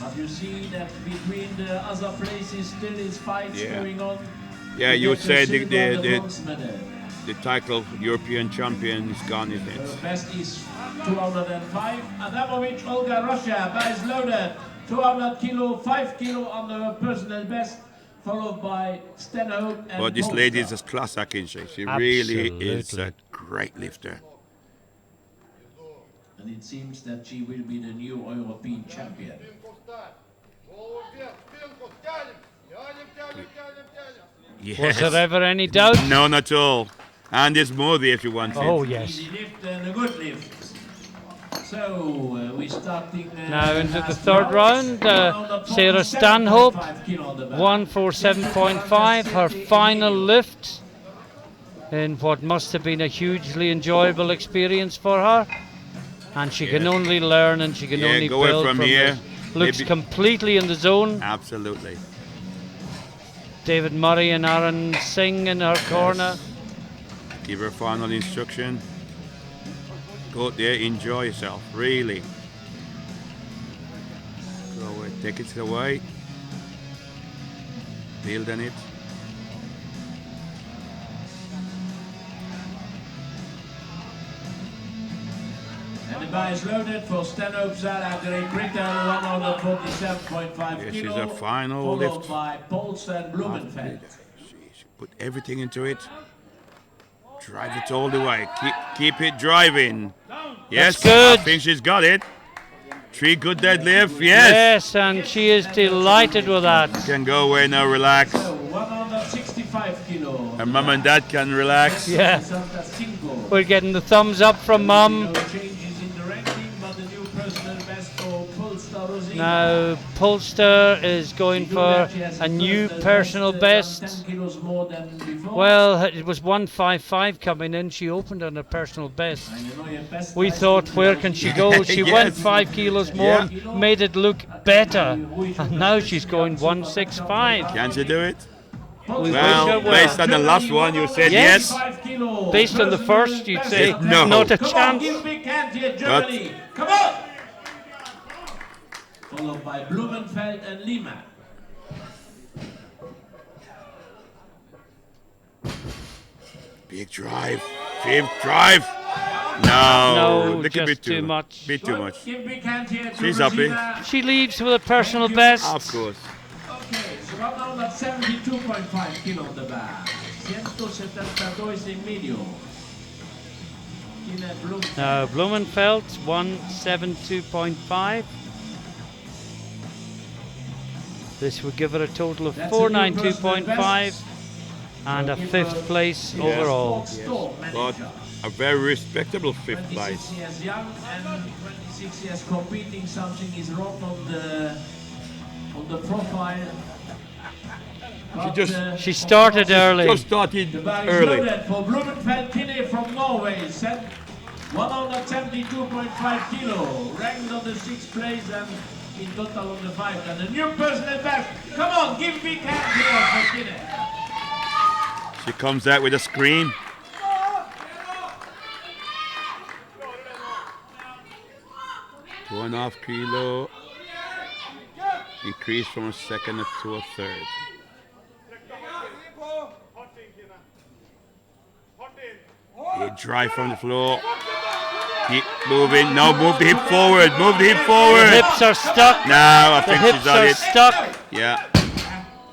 Speaker 3: But you see that between the other places still is fights
Speaker 2: Yeah.
Speaker 3: going on.
Speaker 2: Yeah,
Speaker 3: to
Speaker 2: you would
Speaker 3: get
Speaker 2: say
Speaker 3: silver
Speaker 2: the
Speaker 3: and bronze medal.
Speaker 2: title European champion is gone, isn't
Speaker 3: The
Speaker 2: it?
Speaker 3: best is 205. Adamovic, Olga, Russia, base loaded. 200 kilo, 5 kilo on the personal best, followed by Stenhope and
Speaker 2: But this
Speaker 3: Polster.
Speaker 2: lady is a class act, isn't she? She really is
Speaker 1: Absolutely.
Speaker 2: a great lifter.
Speaker 3: And it seems that she will be the new European champion.
Speaker 2: Yes.
Speaker 1: Was there ever any doubt?
Speaker 2: No, not at all. And there's more there if you want it.
Speaker 1: Oh, yes.
Speaker 3: Easy lift and a good lift. So we're starting
Speaker 1: Now into the
Speaker 3: last
Speaker 1: third round, Sarah Stanhope,
Speaker 3: 47.5 kilo on the bar.
Speaker 1: 147.5, her final lift in what must have been a hugely enjoyable experience for her. And she can
Speaker 2: Yes.
Speaker 1: only learn and she can
Speaker 2: Yeah,
Speaker 1: only
Speaker 2: going
Speaker 1: build
Speaker 2: from
Speaker 1: from
Speaker 2: here,
Speaker 1: this. Looks
Speaker 2: maybe-
Speaker 1: completely in the zone.
Speaker 2: Absolutely.
Speaker 1: David Murray and Aaron Singh in her corner.
Speaker 2: Give her final instruction. Go out there, enjoy yourself, really. Go away, take it away. Build on it.
Speaker 3: And the bar is loaded for Stanhope Zara, Great Britain, 147.5
Speaker 2: This
Speaker 3: kilo,
Speaker 2: is a final
Speaker 3: followed
Speaker 2: lift.
Speaker 3: by Polster and Blumenfeld.
Speaker 2: She put everything into it. Drive it all the way. Keep it driving. Yes,
Speaker 1: That's good.
Speaker 2: I think she's got it. 3 good deadlift. Yes.
Speaker 1: Yes, and she is delighted with that.
Speaker 2: Can go away now, relax.
Speaker 3: So 165 kilo.
Speaker 2: Her mum and dad can relax.
Speaker 1: Yeah,
Speaker 3: 65.
Speaker 1: we're getting the thumbs up from Mum.
Speaker 3: No changes in the ranking, but the new personal best for Polster Rosina.
Speaker 1: Now Polster is going for a new personal best.
Speaker 3: 10 kilos more than before.
Speaker 1: Well, it was 155 coming in. She opened on a personal best.
Speaker 3: And you know your best
Speaker 1: We
Speaker 3: guys
Speaker 1: thought,
Speaker 3: will
Speaker 1: where
Speaker 3: be
Speaker 1: can she go? She
Speaker 2: Yes.
Speaker 1: went 5 kilos more,
Speaker 2: Yeah.
Speaker 1: made it look better. And now she's going 165.
Speaker 2: Can she do it?
Speaker 1: We wish her
Speaker 2: Well,
Speaker 1: well.
Speaker 2: based on the last one, you said
Speaker 1: Yes.
Speaker 2: yes.
Speaker 3: 5 kilo.
Speaker 1: Based on the first, you'd say
Speaker 2: No.
Speaker 1: not a
Speaker 3: Come on,
Speaker 1: chance.
Speaker 3: give big hand here, Germany. Come on. Followed by Blumenfeld and Lima.
Speaker 2: Big drive. Big drive. No.
Speaker 1: No,
Speaker 2: Look a
Speaker 1: just
Speaker 2: bit
Speaker 1: too much.
Speaker 2: Bit too much.
Speaker 3: Give big hand here to
Speaker 2: She's happy.
Speaker 3: Rosina.
Speaker 1: She leaves with a personal best.
Speaker 2: Of course.
Speaker 3: Okay, so right now that's 72.5 kilo on the bar. 172 en medio. Tina Blumenfeld.
Speaker 1: Now Blumenfeld 172.5. This would give her a total of
Speaker 3: That's a new personal
Speaker 1: 492.5
Speaker 3: best.
Speaker 1: and a 5th place
Speaker 3: Yes.
Speaker 1: overall.
Speaker 3: Store
Speaker 2: But
Speaker 3: manager.
Speaker 2: a very respectable 5th
Speaker 3: 26
Speaker 2: place.
Speaker 3: years young and 26 years competing. Something is wrong on the profile. But,
Speaker 1: She started early.
Speaker 2: Just started
Speaker 3: the bar is
Speaker 2: early.
Speaker 3: loaded for Blumenfeld Tine from Norway. Set 172.5 kilo. Ranked on the 6th place and in total on the 5th. And a new personal best. Come on, give big hand here for Tine.
Speaker 2: She comes out with a scream. Two and a half kilo. Increase from a second to a third. Big drive from the floor. Keep moving. No, move the hip forward. Move the hip
Speaker 1: The
Speaker 2: forward.
Speaker 1: hips are stuck.
Speaker 2: No, I
Speaker 1: The
Speaker 2: think
Speaker 1: hips
Speaker 2: she's on
Speaker 1: are
Speaker 2: it.
Speaker 1: stuck.
Speaker 2: Yeah,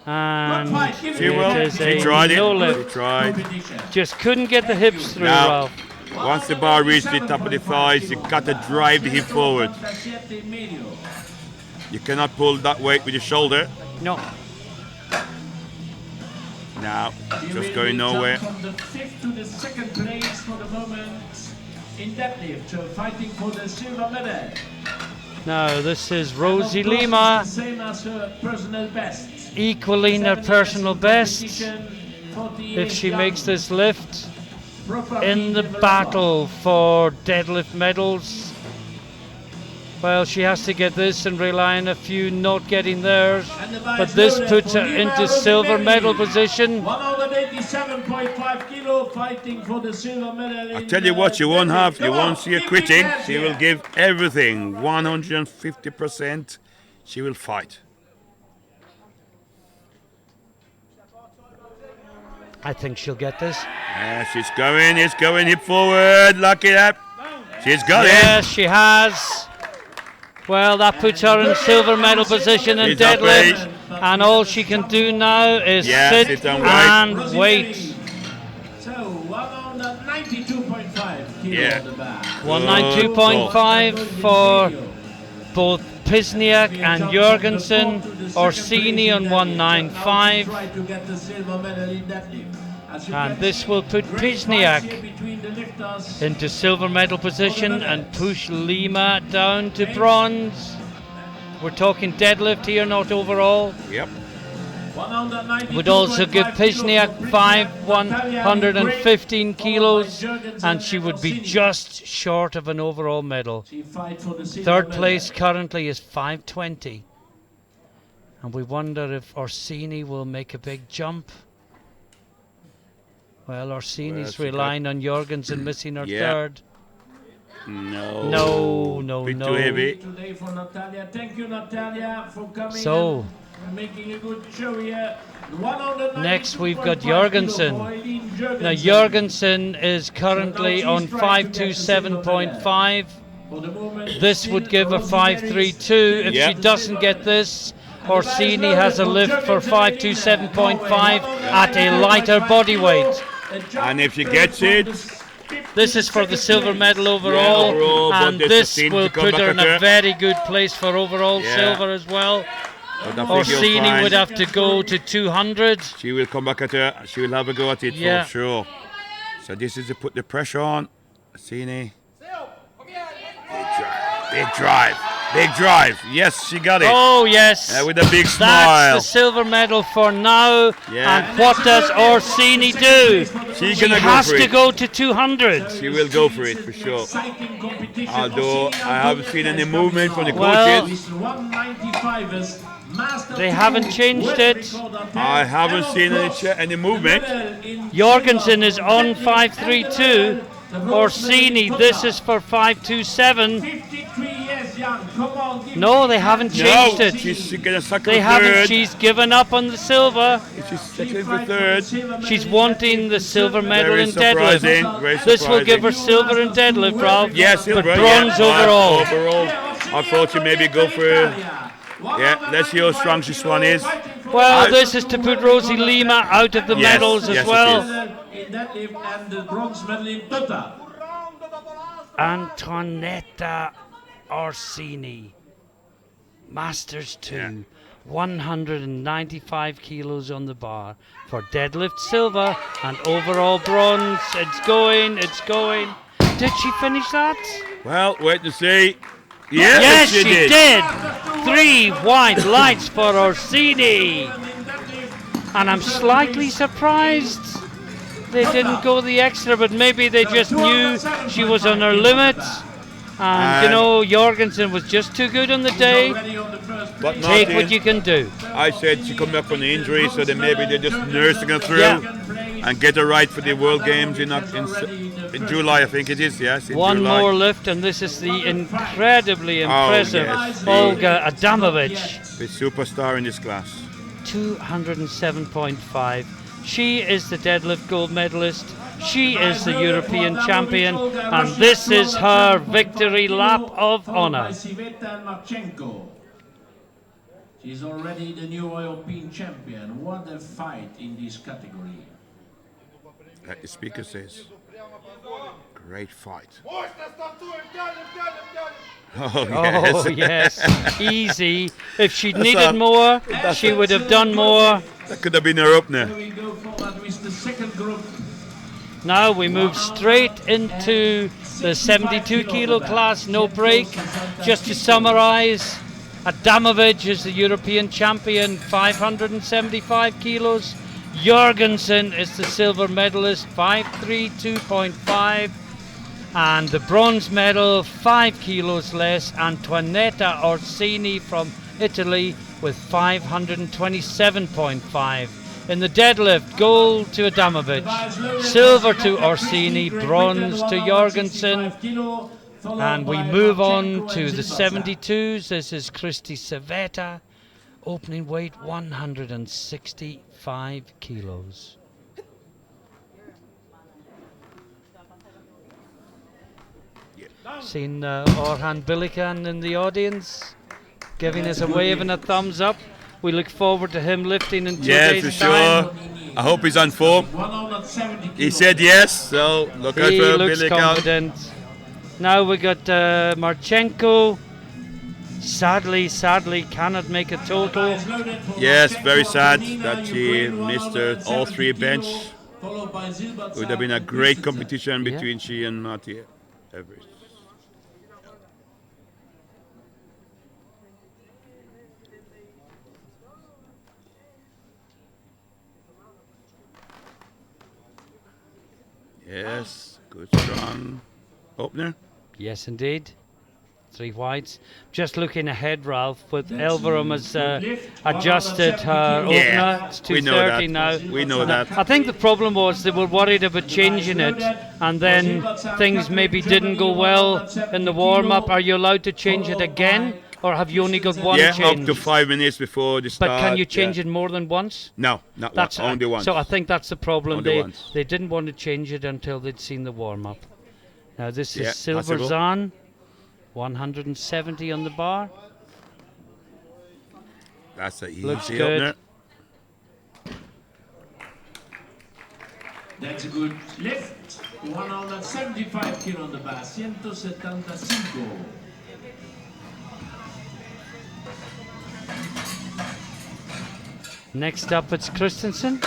Speaker 1: And
Speaker 2: she will.
Speaker 1: it is
Speaker 2: She
Speaker 1: a
Speaker 2: tried it.
Speaker 1: no
Speaker 2: She
Speaker 1: lift.
Speaker 2: tried.
Speaker 3: Competition.
Speaker 1: Just couldn't get the hips through,
Speaker 2: Now,
Speaker 1: Ralph.
Speaker 2: once the bar reaches the top of the thighs, you got to drive the hip forward. You cannot pull that weight with your shoulder.
Speaker 1: No.
Speaker 2: Now, just going nowhere.
Speaker 3: From the 5th to the 2nd place for the moment in deadlift, so fighting for the silver medal.
Speaker 1: Now this is
Speaker 3: And
Speaker 1: Rosie
Speaker 3: of course,
Speaker 1: Lima
Speaker 3: it's the same as her personal best.
Speaker 1: equaling her
Speaker 3: 7
Speaker 1: personal
Speaker 3: years in
Speaker 1: best
Speaker 3: competition, 48
Speaker 1: if she
Speaker 3: young,
Speaker 1: makes this lift
Speaker 3: proper
Speaker 1: in the
Speaker 3: developer.
Speaker 1: battle for deadlift medals. Well, she has to get this and rely on a few not getting theirs,
Speaker 3: And the bar
Speaker 1: but
Speaker 3: is
Speaker 1: this
Speaker 3: loaded
Speaker 1: puts
Speaker 3: for
Speaker 1: her
Speaker 3: Lima
Speaker 1: into
Speaker 3: Rosie
Speaker 1: silver
Speaker 3: Berry.
Speaker 1: medal position.
Speaker 3: 187.5 kilo fighting for the silver medal.
Speaker 2: I tell you what, you won't have, you
Speaker 3: Come on,
Speaker 2: won't see her
Speaker 3: give big
Speaker 2: quitting.
Speaker 3: hands
Speaker 2: She
Speaker 3: here.
Speaker 2: will give everything, 150%. She will fight.
Speaker 1: I think she'll get this.
Speaker 2: Yeah, she's going, it's going hip forward, lock it up. She's got
Speaker 1: Yes, she has. Well, that puts her in silver medal position in
Speaker 2: She's up,
Speaker 1: deadlift, and all she can do now is
Speaker 2: Yes,
Speaker 1: sit
Speaker 2: sit and
Speaker 1: and
Speaker 3: Rosie
Speaker 1: wait.
Speaker 3: Berry. So 192.5 kilo
Speaker 2: Yeah.
Speaker 3: on the bar.
Speaker 1: 192.5 for both Pisniak and Jorgensen, Orsini on 195,
Speaker 3: Try to get the silver medal in deadlift. As you
Speaker 1: and
Speaker 3: can
Speaker 1: this will put
Speaker 3: great fights
Speaker 1: Pisniak
Speaker 3: here between the lifters.
Speaker 1: into silver medal position and push Lima down to bronze. We're talking deadlift here, not overall.
Speaker 2: Yep.
Speaker 1: Would also give Pisniak 115 kilos, and she would be just short of an overall medal. Third place currently is 520, and we wonder if Orsini will make a big jump. Well, Orsini's relying on Jorgensen missing her third.
Speaker 2: No. Bit too heavy.
Speaker 3: Today for Natalia. Thank you, Natalia, for coming
Speaker 1: So,
Speaker 3: and making a good show here.
Speaker 1: next we've got Jorgensen. Now Jorgensen is currently on 527.5. This would give her 532. If she doesn't get this, Orsini has a lift for 527.5 at a lighter body weight.
Speaker 2: And if she gets it,
Speaker 1: this is for the silver medal overall, and this will put her in a very good place for overall silver as well. Orsini would have to go to 200.
Speaker 2: She will come back at her. She will have a go at it for sure. So this is to put the pressure on. Orsini. Big drive. Yes, she got it.
Speaker 1: Oh, yes.
Speaker 2: With a big smile.
Speaker 1: That's the silver medal for now. And what does Orsini do? She has to go to 200.
Speaker 2: She will go for it, for sure. Although I haven't seen any movement from the coaches.
Speaker 1: They haven't changed it.
Speaker 2: I haven't seen any movement.
Speaker 1: Jorgensen is on 532. Orsini, this is for 527. No, they haven't changed it. They haven't. She's given up on the silver.
Speaker 2: She's second for third.
Speaker 1: She's wanting the silver medal in deadlift. This will give her silver in deadlift, Ralph.
Speaker 2: Yes, silver.
Speaker 1: But bronze overall.
Speaker 2: I thought you maybe go for. Let's see how strong this one is.
Speaker 1: Well, this is to put Rosie Lima out of the medals as well. Antonetta Orsini, Masters 2, 195 kilos on the bar for deadlift silver and overall bronze. It's going. Did she finish that?
Speaker 2: Well, wait to see.
Speaker 1: Yes, she did. 3 white lights for Orsini. And I'm slightly surprised they didn't go the extra, but maybe they just knew she was on her limit. And you know, Jorgensen was just too good on the day.
Speaker 2: But
Speaker 1: take what you can do.
Speaker 2: I said she come back from the injury, so then maybe they're just nursing her through and get her right for the World Games in July, I think it is. Yes.
Speaker 1: One more lift, and this is the incredibly impressive Olga Adamovich.
Speaker 2: The superstar in this class.
Speaker 1: 207.5. She is the deadlift gold medalist. She is the European champion, and this is her victory lap of honor.
Speaker 3: She's already the new European champion. What a fight in this category.
Speaker 2: Like the speaker says, great fight.
Speaker 1: Oh, yes. Easy. If she'd needed more, she would have done more.
Speaker 2: That could have been her opener.
Speaker 3: We go forward with the second group.
Speaker 1: Now we move straight into the 72 kilo class, no break. Just to summarize, Adamovich is the European champion, 575 kilos. Jorgensen is the silver medalist, 532.5. And the bronze medal, 5 kilos less, Antonetta Orsini from Italy with 527.5. In the deadlift, gold to Adamovich, silver to Orsini, bronze to Jorgensen. And we move on to the 72s. This is Christy Civetta, opening weight 165 kilos. Seen Orhan Bilikan in the audience, giving us a wave and a thumbs up. We look forward to him lifting in 2 days'
Speaker 2: for sure.
Speaker 1: time.
Speaker 2: I hope he's on form. He said yes, so look out for
Speaker 1: He looks
Speaker 2: Bilikan.
Speaker 1: confident. Now we got Marchenko. Sadly cannot make a total.
Speaker 2: Yes, very sad that she missed all 3 bench. It would have been a great competition between she and Mattia Everest. Yes, good strong opener.
Speaker 1: Yes, indeed. 3 whites. Just looking ahead, Ralph, with Elverum has adjusted her
Speaker 2: Yeah,
Speaker 1: opener. It's
Speaker 2: we know
Speaker 1: 230
Speaker 2: that.
Speaker 1: now.
Speaker 2: We know that.
Speaker 1: I think the problem was they were worried about changing it, and then things maybe didn't go well in the warm-up. Are you allowed to change it again, or have you only got one change?
Speaker 2: Up to 5 minutes before the start.
Speaker 1: But can you change it more than once?
Speaker 2: No, not once. Only once.
Speaker 1: So I think that's the problem.
Speaker 2: Only once.
Speaker 1: They didn't want to change it until they'd seen the warm-up. Now this is Silver
Speaker 2: possible.
Speaker 1: Zahn, 170 on the bar.
Speaker 2: That's a easy
Speaker 1: Looks good.
Speaker 2: opener.
Speaker 3: That's a good lift. 175 kilo on the bar. 175.
Speaker 1: Next up, it's Christensen.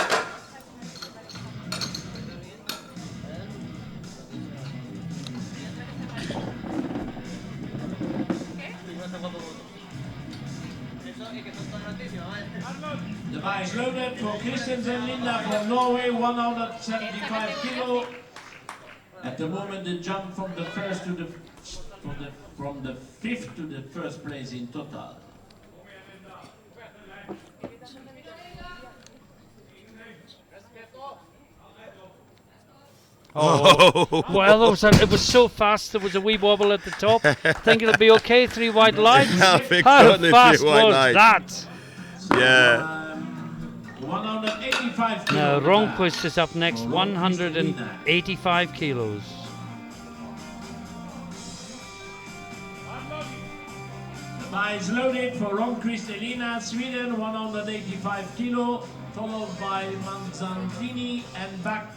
Speaker 3: The bar is loaded for Christensen Linda from Norway, 175 kilo. At the moment, the jump from the first to from the fifth to the first place in total.
Speaker 1: Oh, well, it was so fast. There was a wee wobble at the top. I think it'll be okay. 3 white lights. How fast was that?
Speaker 2: Yeah.
Speaker 3: 185 kilos.
Speaker 1: Now, Ronquist is up next, 185 kilos.
Speaker 3: The bar is loaded for Ronquist Elina, Sweden, 185 kilo, followed by Manzantini and back.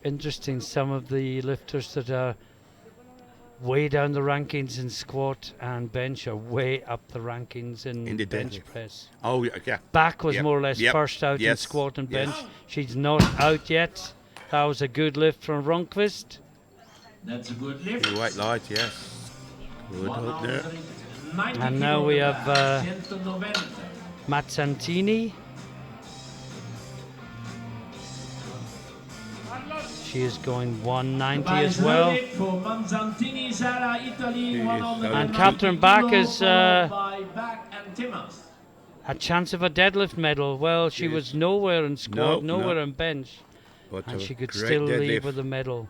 Speaker 1: Interesting, some of the lifters that are way down the rankings in squat and bench are way up the rankings in
Speaker 2: the
Speaker 1: bench
Speaker 2: deadlift.
Speaker 1: press.
Speaker 2: Oh, yeah.
Speaker 1: Back was more or less first out in squat and bench. She's not out yet. That was a good lift from Ronquist.
Speaker 3: That's a good lift.
Speaker 2: The white light, yes. Good out there.
Speaker 1: And now we have Mazzantini. She is going 190 as well. And Catherine Back is a chance of a deadlift medal. Well, she was nowhere in squat, nowhere in bench.
Speaker 2: But
Speaker 1: and she could still leave with a medal.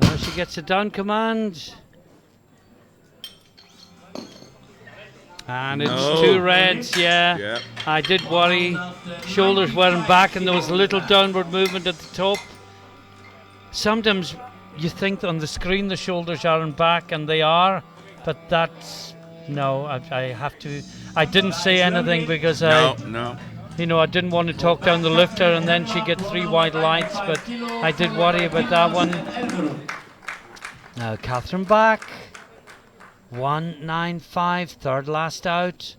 Speaker 1: Well, she gets a down command. And it's 2 reds, yeah. I did worry. Shoulders weren't back and there was a little downward movement at the top. Sometimes you think on the screen the shoulders aren't back, and they are, but that's, no, I didn't say anything because I didn't want to talk down the lifter and then she get 3 white lights, but I did worry about that one. Now Catherine Back, 195, third last out.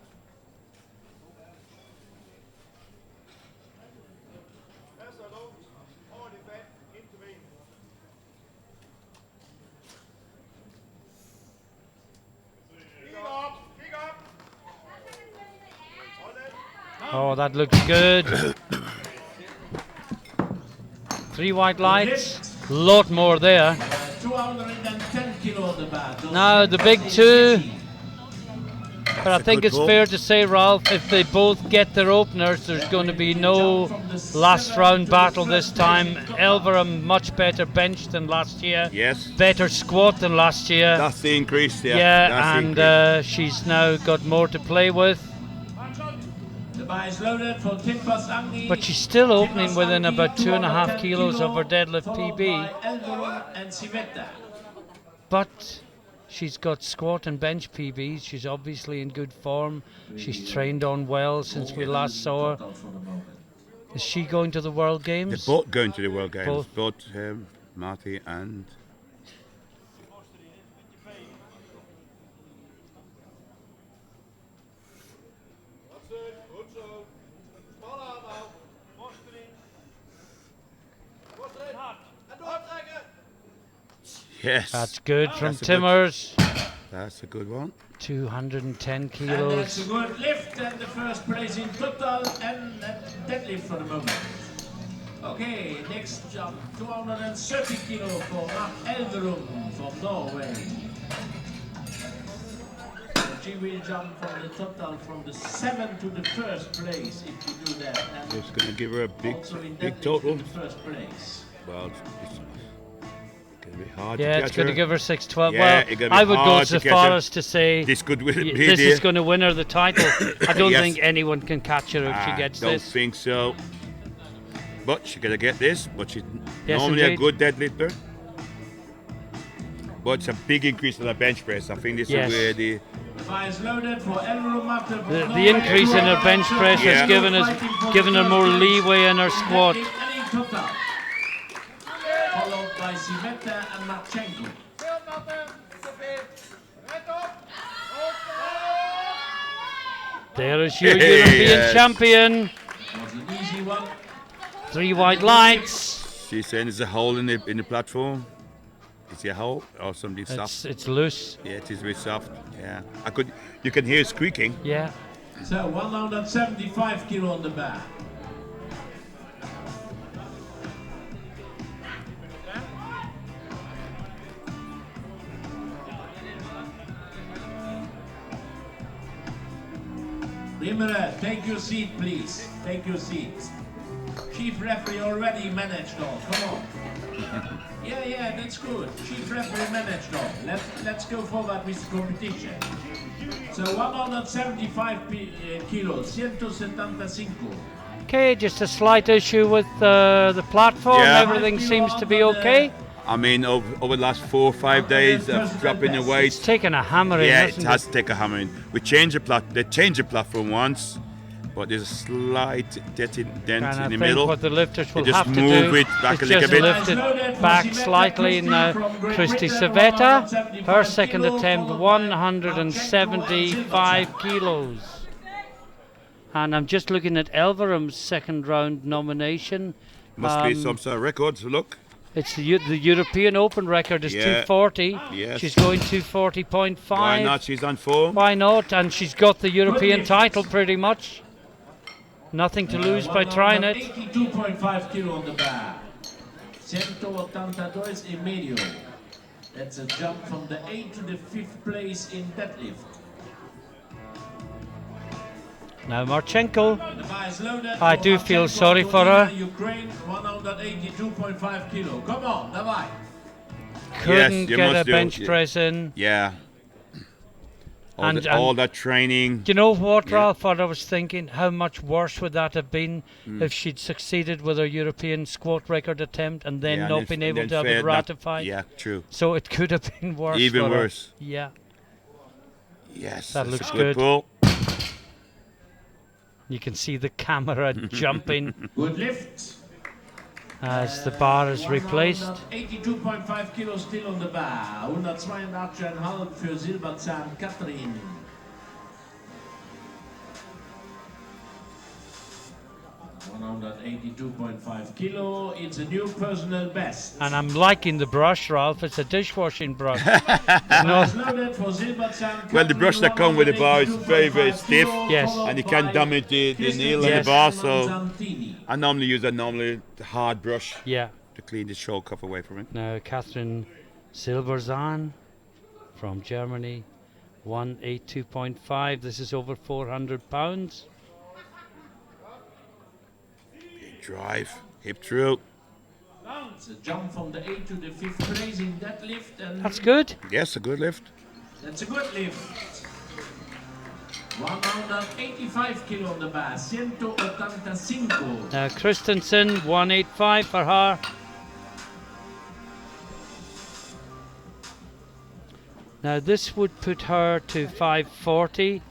Speaker 1: Oh, that looks good. 3 white lights, lot more there.
Speaker 3: 210 kilo on the bar.
Speaker 1: Now the big 2. But I think it's fair to say, Ralph, if they both get their openers, there's going to be no last round battle this time. Elverum much better bench than last year.
Speaker 2: Yes.
Speaker 1: Better squat than last year.
Speaker 2: That's the increase,
Speaker 1: She's now got more to play with. But she's still opening within about 2.5 kilos of her deadlift PB. But she's got squat and bench PBs. She's obviously in good form. She's trained on well since we last saw her. Is she going to the World Games?
Speaker 2: They're both going to the World Games. Both Marty and... Yes.
Speaker 1: That's good from
Speaker 2: That's a good-
Speaker 1: Timmers.
Speaker 2: That's a good one.
Speaker 1: 210
Speaker 3: And that's
Speaker 1: kilos.
Speaker 3: a good lift and the first place in total and deadlift for the moment. Okay, next jump, 230 kilo for Mark Elverum from Norway. She will jump from the total from the 7th to the first place if you do that. And
Speaker 2: It's going to give her a big,
Speaker 3: also in
Speaker 2: big
Speaker 3: deadlift
Speaker 2: total.
Speaker 3: in the first place.
Speaker 2: Well, it's going to be hard
Speaker 1: Yeah,
Speaker 2: to
Speaker 1: it's
Speaker 2: catch
Speaker 1: going to
Speaker 2: her.
Speaker 1: give her 612.
Speaker 2: Yeah,
Speaker 1: Well,
Speaker 2: it's gonna be
Speaker 1: I would go
Speaker 2: hard
Speaker 1: so
Speaker 2: to catch
Speaker 1: far
Speaker 2: her.
Speaker 1: as to say
Speaker 2: This could be
Speaker 1: this
Speaker 2: the-
Speaker 1: is going to win her the title. I don't
Speaker 2: Yes.
Speaker 1: think anyone can catch her if she gets
Speaker 2: don't
Speaker 1: this.
Speaker 2: think so. But she's going to get this. But she's
Speaker 1: Yes,
Speaker 2: normally
Speaker 1: indeed.
Speaker 2: a good deadlifter. But it's a big increase in the bench press. I think this
Speaker 1: Yes.
Speaker 2: is where the...
Speaker 3: The bar is loaded for Elverum Martin from
Speaker 1: The
Speaker 3: Norway.
Speaker 1: increase in her bench press
Speaker 2: Yeah.
Speaker 1: has given her more leeway in her squat.
Speaker 3: And in total. Followed by Siveta and Marchenko.
Speaker 1: There is your
Speaker 2: Hey,
Speaker 1: European
Speaker 2: yes.
Speaker 1: champion.
Speaker 3: Was an easy one.
Speaker 1: 3 white lights.
Speaker 2: She's saying there's a hole in the platform. Is there a hole or something soft?
Speaker 1: It's loose.
Speaker 2: Yeah, it is very soft. Yeah, you can hear it squeaking.
Speaker 1: Yeah.
Speaker 3: So 175 kilo on the bar. Rimmer, take your seat, please. Take your seat. Chief referee already managed all. Come on. Yeah, that's good. Chief referee managed all. Let's go forward with the competition. So 175 kilos, 175.
Speaker 1: Okay, just a slight issue with the platform.
Speaker 2: Yeah.
Speaker 1: Everything seems to be okay.
Speaker 2: I mean, over the last 4 or 5 days of dropping the
Speaker 1: It's
Speaker 2: weight,
Speaker 1: taken a hammering,
Speaker 2: yeah, it
Speaker 1: hasn't
Speaker 2: has to take a hammering. They changed the platform once, but there's a slight dent in
Speaker 1: And I
Speaker 2: the
Speaker 1: think
Speaker 2: middle.
Speaker 1: what the lifters will
Speaker 2: They just
Speaker 1: have to
Speaker 2: move
Speaker 1: do
Speaker 2: it back
Speaker 1: is
Speaker 2: a little
Speaker 1: just
Speaker 2: bit.
Speaker 1: lift it back slightly. Now, Christy Savetta, her second attempt, 175 kilos. And I'm just looking at Elverum's second round nomination.
Speaker 2: Must be some sort of records. Look,
Speaker 1: It's the European Open record is
Speaker 2: Yeah.
Speaker 1: 240.
Speaker 2: Yes.
Speaker 1: She's going 240.5.
Speaker 2: why not? She's on form.
Speaker 1: Why not? And she's got the European title pretty much. Nothing to lose by trying it.
Speaker 3: 82.5 kilo on the bar. 182 e medio. That's a jump from the 8th to the 5th place in deadlift.
Speaker 1: Now Marchenko.
Speaker 3: The bar is loaded.
Speaker 1: I
Speaker 3: for
Speaker 1: do feel
Speaker 3: Marchenko,
Speaker 1: sorry for her.
Speaker 3: Ukraine, 182.5 kilo. Come on, давай.
Speaker 1: Couldn't
Speaker 2: you
Speaker 1: get
Speaker 2: must
Speaker 1: a
Speaker 2: do,
Speaker 1: bench
Speaker 2: yeah.
Speaker 1: press in.
Speaker 2: Yeah.
Speaker 1: And-
Speaker 2: All
Speaker 1: and-
Speaker 2: that training.
Speaker 1: Do you know what,
Speaker 2: Yeah.
Speaker 1: Ralph? What I was thinking? How much worse would that have been if she'd succeeded with her European squat record attempt and then
Speaker 2: Yeah,
Speaker 1: not
Speaker 2: and
Speaker 1: been
Speaker 2: then
Speaker 1: able to have it
Speaker 2: failed that-
Speaker 1: ratified?
Speaker 2: Yeah, true.
Speaker 1: So it could have been worse.
Speaker 2: Even
Speaker 1: for her.
Speaker 2: worse.
Speaker 1: Yeah.
Speaker 2: Yes,
Speaker 1: That
Speaker 2: that's
Speaker 1: looks
Speaker 2: a good
Speaker 1: good.
Speaker 2: pull.
Speaker 1: You can see the camera jumping
Speaker 3: Good lift.
Speaker 1: as the bar is replaced.
Speaker 3: 182.5 kilo still on the bar. 182,5 für Silberzahn Katrin. $182.5 kilo. It's a new personal best.
Speaker 1: And I'm liking the brush, Ralph. It's a dishwashing brush.
Speaker 3: It's loaded for Silberzahn
Speaker 2: Well, the
Speaker 3: Katrin,
Speaker 2: brush that come with the bar is very, very
Speaker 3: 182.5
Speaker 2: stiff.
Speaker 3: kilo,
Speaker 1: Yes.
Speaker 3: followed
Speaker 2: And you can't
Speaker 3: by
Speaker 2: damage the nail on
Speaker 1: Yes.
Speaker 2: the bar, so
Speaker 3: Manzantini.
Speaker 2: I normally use the hard brush
Speaker 1: Yeah.
Speaker 2: to clean the show cuff away from it.
Speaker 1: Now Catherine Silberzahn from Germany, 182.5. This is over 400 pounds.
Speaker 2: Big drive, hip through.
Speaker 3: It's a jump from the 8th to the 5th place in deadlift, and
Speaker 1: That's good.
Speaker 2: Yes, a good lift.
Speaker 3: that's a good lift. 185 kilo on the bar, 185.
Speaker 1: Now Christensen, 185 for her. Now this would put her to 540.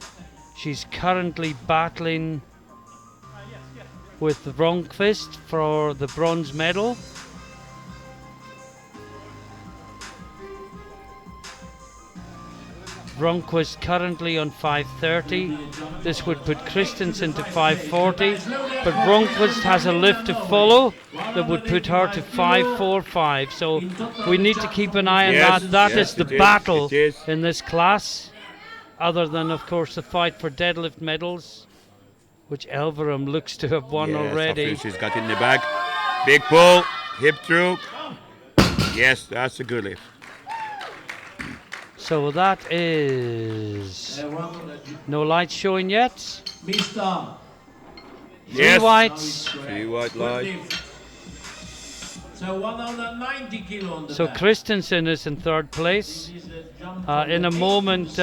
Speaker 1: She's currently battling with Ronqvist for the bronze medal. Ronquist currently on 5:30. This would put Christensen to 5:40, but Ronquist has a lift to follow that would put her to 5:45. So we need to keep an eye on that. That is the battle in this class, other than, of course, the fight for deadlift medals, which Elverum looks to have won already.
Speaker 2: She's got in the bag. Big pull, hip through. Yes, that's a good lift.
Speaker 1: So that is no lights showing yet. Three whites.
Speaker 2: 3 white lights.
Speaker 3: So 190 kilo on the
Speaker 1: So
Speaker 3: back.
Speaker 1: Christensen is in third place. In a moment,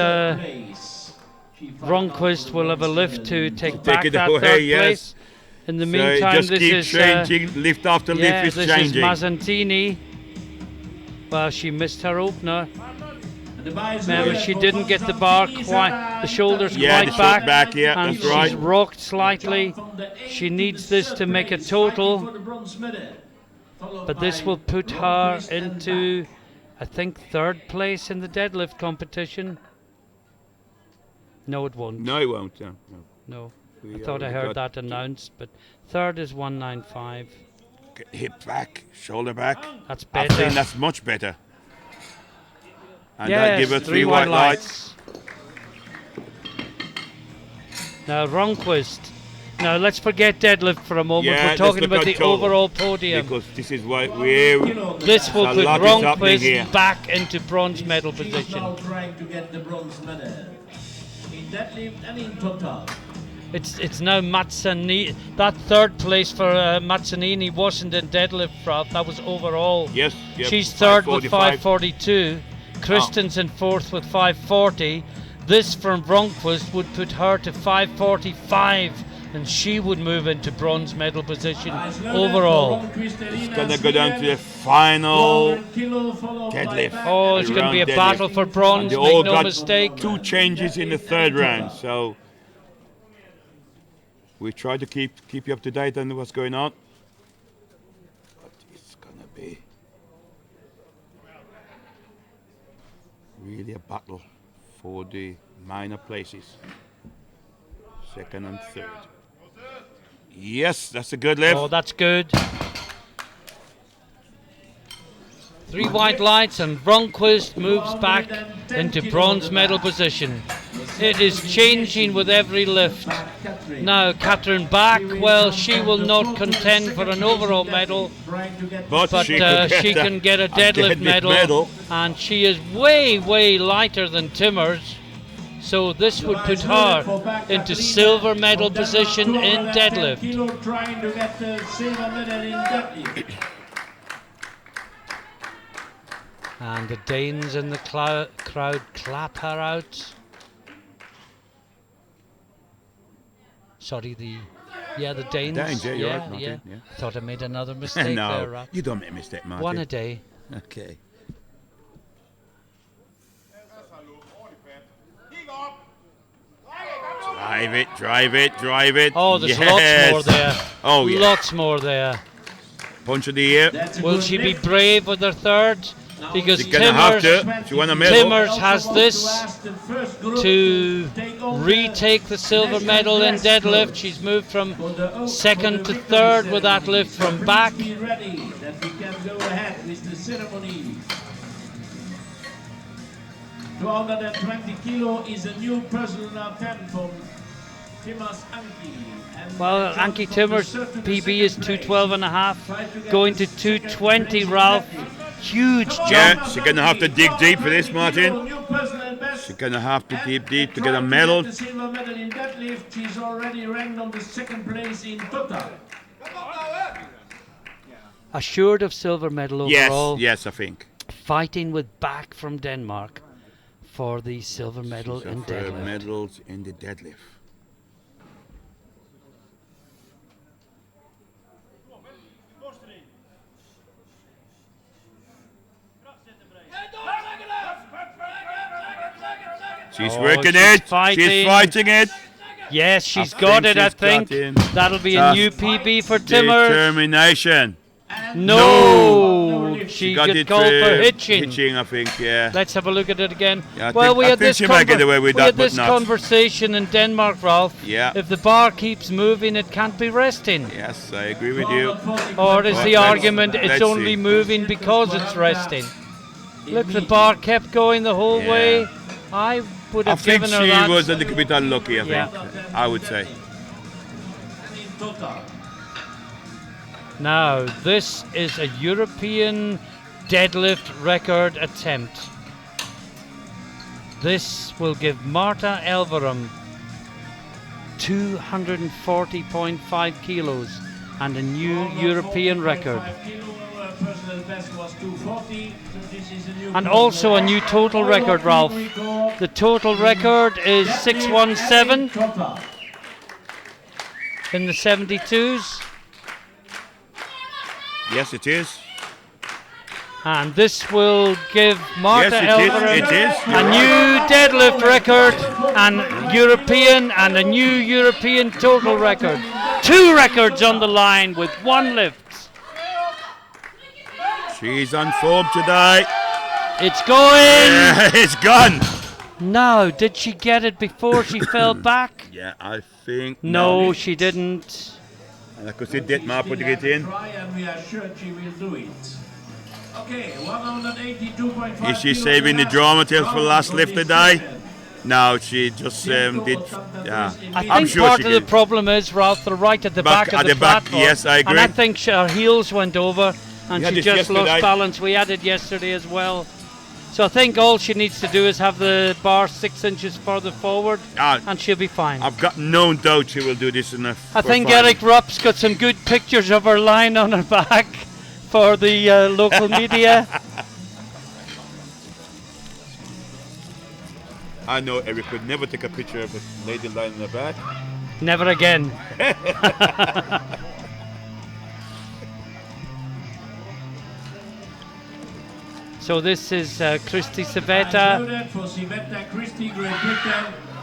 Speaker 1: Ronquist will have a lift to take back
Speaker 2: it
Speaker 1: that
Speaker 2: away,
Speaker 1: third
Speaker 2: yes.
Speaker 1: place. In the
Speaker 2: So
Speaker 1: meantime,
Speaker 2: just
Speaker 1: this
Speaker 2: keep
Speaker 1: is
Speaker 2: changing, lift after lift is
Speaker 1: this
Speaker 2: changing.
Speaker 1: is Mazzantini. Well, she missed her opener. Remember, she didn't get the bar quite, the shoulders quite
Speaker 2: the
Speaker 1: back,
Speaker 2: back, yeah,
Speaker 1: and
Speaker 2: that's right.
Speaker 1: she's rocked slightly. She needs this to make a total, but this will put her into, I think, third place in the deadlift competition. No, it won't.
Speaker 2: No, it won't. No.
Speaker 1: No. I thought I heard that announced, but third is 195.
Speaker 2: Hip back, shoulder back.
Speaker 1: That's
Speaker 2: I
Speaker 1: better.
Speaker 2: think that's much better. And
Speaker 1: Yes,
Speaker 2: that give her 3 white lights.
Speaker 1: Now Ronquist. Now let's forget deadlift for a moment.
Speaker 2: Yeah,
Speaker 1: We're
Speaker 2: let's
Speaker 1: talking
Speaker 2: look
Speaker 1: about
Speaker 2: at
Speaker 1: the
Speaker 2: total.
Speaker 1: overall podium.
Speaker 2: Because this is why we're...
Speaker 1: This will
Speaker 2: a
Speaker 1: put
Speaker 2: lot is happening here.
Speaker 1: Ronquist back into bronze medal
Speaker 3: She's
Speaker 1: position.
Speaker 3: now trying to get the bronze medal in deadlift and in total.
Speaker 1: It's now Mazzanini. That third place for Mazzanini wasn't in deadlift, Ralph. That was overall.
Speaker 2: Yes. Yep,
Speaker 1: She's third with
Speaker 2: 5:45.
Speaker 1: 5:42. Christensen fourth with 5:40. This from Ronquist would put her to 5:45, and she would move into bronze medal position overall.
Speaker 2: It's going to go down to the final deadlift.
Speaker 1: Oh, it's going to be a
Speaker 2: Round
Speaker 1: battle
Speaker 2: deadlift.
Speaker 1: for bronze,
Speaker 2: They all
Speaker 1: make no
Speaker 2: got
Speaker 1: mistake.
Speaker 2: 2 changes in the third round, so we try to keep you up to date on what's going on. But it's going to be really a battle for the minor places, second and third. Yes, that's a good lift.
Speaker 1: Oh, that's good. 3 white lights, and Ronquist moves back into bronze medal position. It is changing with every lift. Now, Catherine Back, well, she will not contend for an overall medal, but she can get a deadlift medal, and she is way, way lighter than Timmers. So this would put her into silver medal position in deadlift.
Speaker 3: Trying to get the silver medal in deadlift.
Speaker 1: And the Danes in the crowd clap her out. Sorry, the Danes.
Speaker 2: Danes, yeah, you're right, Martin, yeah.
Speaker 1: I thought I made another mistake there,
Speaker 2: No,
Speaker 1: Ralph.
Speaker 2: you don't make a mistake, Martin.
Speaker 1: One a day.
Speaker 2: Okay. Drive it.
Speaker 1: Oh, there's
Speaker 2: Yes.
Speaker 1: lots more there.
Speaker 2: Oh, yeah.
Speaker 1: Lots more there.
Speaker 2: Punch of the ear.
Speaker 1: Will she be brave with her third? Because
Speaker 2: She's gonna have
Speaker 1: Timmers,
Speaker 2: to. She won a medal.
Speaker 1: Timmers has this to retake the silver medal in deadlift. She's moved from second to third with that lift from Back.
Speaker 3: Be ready that we can go ahead with the ceremony. 220 kilo is a new personal 10 from Timmers Anki. And
Speaker 1: Well, Anki Timmers' PB is 212.5, going to 220, Ralph. Huge jump.
Speaker 2: Yeah, she's going to have to dig deep for this, Martin.
Speaker 3: New personal best.
Speaker 2: She's going to have to dig deep to get a medal.
Speaker 3: The silver medal in deadlift. She's already ranked on the second place in total.
Speaker 1: Assured of silver medal overall.
Speaker 2: Yes, I think.
Speaker 1: Fighting with Back from Denmark for the silver medal
Speaker 2: She's
Speaker 1: in
Speaker 2: up for
Speaker 1: deadlift.
Speaker 2: medals in the deadlift. She's working
Speaker 1: she's
Speaker 2: it.
Speaker 1: fighting.
Speaker 2: She's fighting it.
Speaker 1: Yes, she's
Speaker 2: I
Speaker 1: got
Speaker 2: think
Speaker 1: it, I
Speaker 2: she's got
Speaker 1: think.
Speaker 2: in.
Speaker 1: That'll be a
Speaker 2: Just
Speaker 1: new PB for Timmers.
Speaker 2: Determination.
Speaker 1: No, She
Speaker 2: got
Speaker 1: got
Speaker 2: it
Speaker 1: called for hitching.
Speaker 2: Hitching, I think, yeah.
Speaker 1: Let's have a look at it again.
Speaker 2: Yeah,
Speaker 1: well, we
Speaker 2: I
Speaker 1: had
Speaker 2: think
Speaker 1: this,
Speaker 2: she might get away with that, but not.
Speaker 1: conversation in Denmark, Ralph.
Speaker 2: Yeah.
Speaker 1: If the bar keeps moving, it can't be resting.
Speaker 2: Yes, I agree with you.
Speaker 1: Or is the argument it's
Speaker 2: let's
Speaker 1: only
Speaker 2: see.
Speaker 1: moving because it's resting? Look, the bar kept going the whole way. I would
Speaker 2: I
Speaker 1: have
Speaker 2: think
Speaker 1: given her
Speaker 2: she
Speaker 1: that.
Speaker 2: was a little bit unlucky, I
Speaker 1: Yeah.
Speaker 2: think. I would say.
Speaker 1: Now, this is a European deadlift record attempt. This will give Marta Elverum 240.5 kilos and a new European record. And also a new total record, Ralph. The total record is 617 in the 72s.
Speaker 2: Yes, it is.
Speaker 1: And this will give Marta Elverum
Speaker 2: It is.
Speaker 1: a new deadlift record and a new European total record. 2 records on the line with 1 lift.
Speaker 2: She's on form today.
Speaker 1: It's going.
Speaker 2: Yeah, it's gone.
Speaker 1: No, did she get it before she fell back?
Speaker 2: Yeah, I think.
Speaker 1: No, she didn't.
Speaker 2: And I could see Detmar putting it in.
Speaker 3: And we are sure she will do it. Okay, 182.5.
Speaker 2: Is she saving the draw materials for last lift today? No, she just did. Yeah,
Speaker 1: I
Speaker 2: I'm
Speaker 1: think
Speaker 2: sure
Speaker 1: part
Speaker 2: she
Speaker 1: of the
Speaker 2: did.
Speaker 1: problem is, Ralph, they're right at the back of the platform.
Speaker 2: Yes, I agree.
Speaker 1: And I think her heels went over and
Speaker 2: We had
Speaker 1: she
Speaker 2: this
Speaker 1: just lost
Speaker 2: yesterday.
Speaker 1: balance. We had it yesterday as well. So I think all she needs to do is have the bar 6 inches further forward and she'll be fine.
Speaker 2: I've got no doubt she will do this in a.
Speaker 1: I think Eric Rupp's got some good pictures of her lying on her back for the local media.
Speaker 2: I know Eric would never take a picture of a lady lying in the back.
Speaker 1: Never again. So this is Christy Civetta.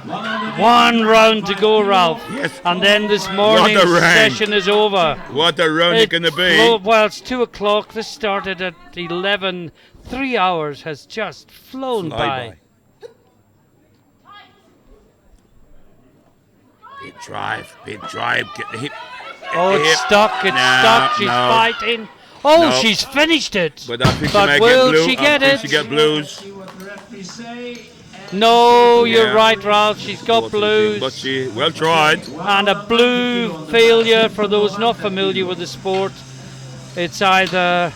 Speaker 1: 1 round to go, Ralph.
Speaker 2: Yes.
Speaker 1: And then this morning's session is over.
Speaker 2: What a round it's going to be.
Speaker 1: Well, it's 2 o'clock. This started at 11. 3 hours has just flown by.
Speaker 2: Big drive, get the hip.
Speaker 1: Oh, it's stuck, stuck, she's fighting. Oh, she's finished it.
Speaker 2: But I think
Speaker 1: she get it?
Speaker 2: She get blues.
Speaker 1: No, you're right, Ralph. She's got blues.
Speaker 2: But she well tried.
Speaker 1: And a blue failure for those not familiar with the sport. It's either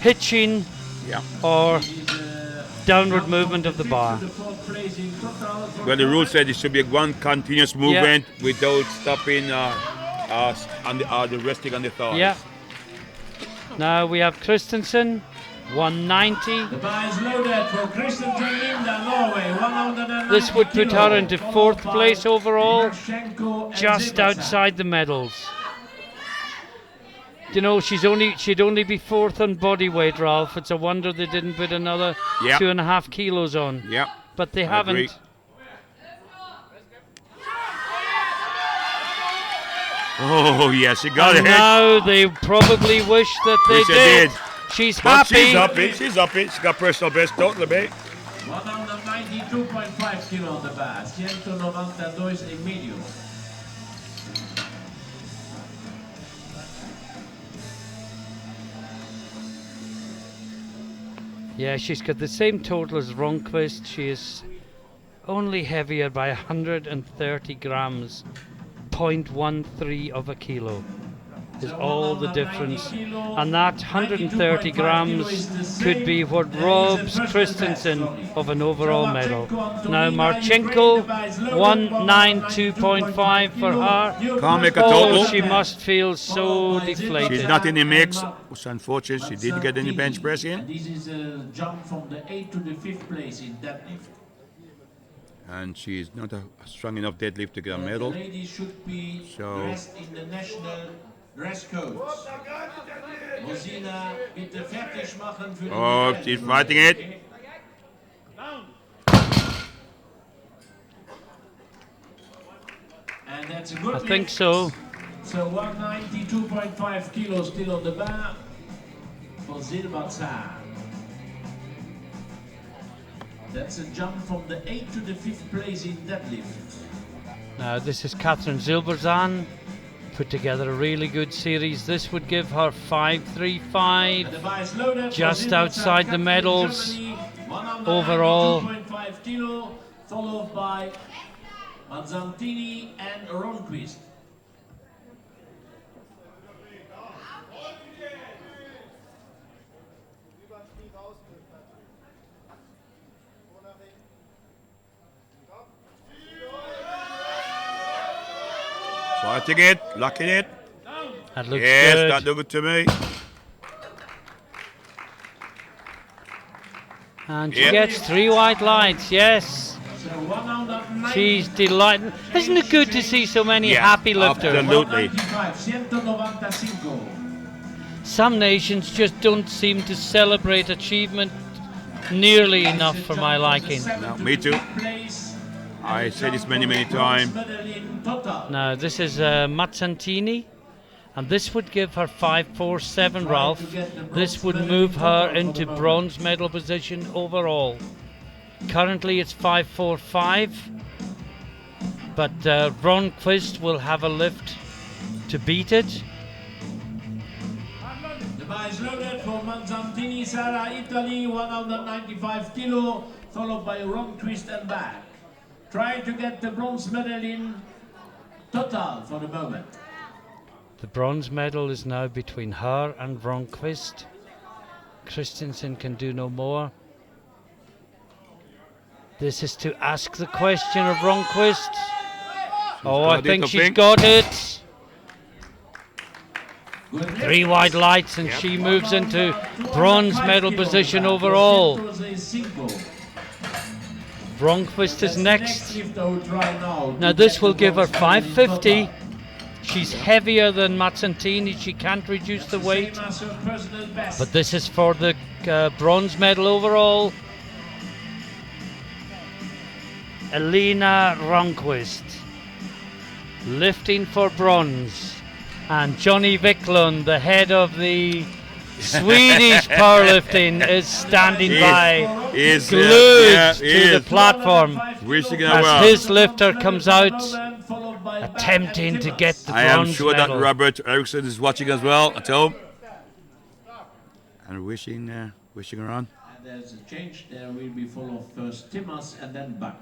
Speaker 1: hitching or downward movement of the bar.
Speaker 2: Well, the rule said it should be one continuous movement without stopping the resting on the thighs.
Speaker 1: Yeah. Now we have Christensen, 190.
Speaker 3: The bar is loaded for Christensen, Linda, Norway. 190
Speaker 1: This would put her into 4th place overall,
Speaker 3: Marchenko and
Speaker 1: just
Speaker 3: Zibasa.
Speaker 1: outside the medals. You know, she'd only be 4th on body weight, Ralph. It's a wonder they didn't put another 2.5 kilos on.
Speaker 2: Yeah.
Speaker 1: But they haven't.
Speaker 2: Agree. Oh yes, she got it.
Speaker 1: Now they probably wish that they did. She's happy.
Speaker 2: She's happy. She got personal best total, mate.
Speaker 3: 192.5 kilo on the bar. 192 e medio.
Speaker 1: Yeah, she's got the same total as Ronquist. She is only heavier by 130 grams. 0.13 of a kilo is all the difference, and that 130 grams could be what robs Christensen of an overall medal. Now Marchenko, 192.5 for her.
Speaker 2: Can't make a total.
Speaker 1: She must feel so deflated.
Speaker 2: She's not in the mix. It's unfortunate she didn't get any bench press in.
Speaker 3: This is a jump from the 8th to the 5th place in deadlift.
Speaker 2: And she's not a strong enough deadlift to get a medal.
Speaker 3: Ladies should be dressed in the national dress codes. Rosina, bitte fertig machen für
Speaker 2: Oh, she's fighting it.
Speaker 3: And that's a good
Speaker 1: I think so.
Speaker 3: So 192.5 kilos still on the bar. For for Silverzahn. That's a jump from the 8th to the 5th place in deadlift.
Speaker 1: Now this is Catherine Zilberzahn. Put together a really good series. This would give her 5.35, just outside the medals overall.
Speaker 3: 2.5 kilo, followed by Mazzantini and Ronquist.
Speaker 2: Fighting it, locking it.
Speaker 1: That looks
Speaker 2: Yes,
Speaker 1: good.
Speaker 2: that looked good to me.
Speaker 1: And she gets 3 white lights, yes.
Speaker 3: So 190,
Speaker 1: She's delighted. Isn't it good to see so many happy lifters?
Speaker 2: Absolutely.
Speaker 3: 195.
Speaker 1: Some nations just don't seem to celebrate achievement nearly enough for my liking.
Speaker 2: No, me too. I said this many times.
Speaker 1: Now this is Mazzantini, and this would give her 5.47, Ralph. This would move her into bronze medal position overall. Currently it's 5.45, but Ronquist will have a lift to beat it.
Speaker 3: The bar is loaded for Mazzantini, Sara, Italy, 195 kilo, followed by Ronquist and back. Trying to get the bronze medal in total for the moment.
Speaker 1: The bronze medal is now between her and Ronquist. Christensen can do no more. This is to ask the question of Ronquist. Oh, I think she's got it. 3 white lights and she moves into bronze medal position overall. Ronquist is next. Now this will give her 5.50. She's heavier than Mazzantini. She can't reduce the weight. But this is for the bronze medal overall. Elina Ronquist lifting for bronze. And Johnny Wiklund, the head of the Swedish powerlifting, is standing by, glued to the platform as his lifter comes out, attempting to get the bronze medal.
Speaker 2: I am sure that Robert Eriksson is watching as well at home, and wishing her on.
Speaker 3: And there's a change. There will be follow first Timmers and then Buck.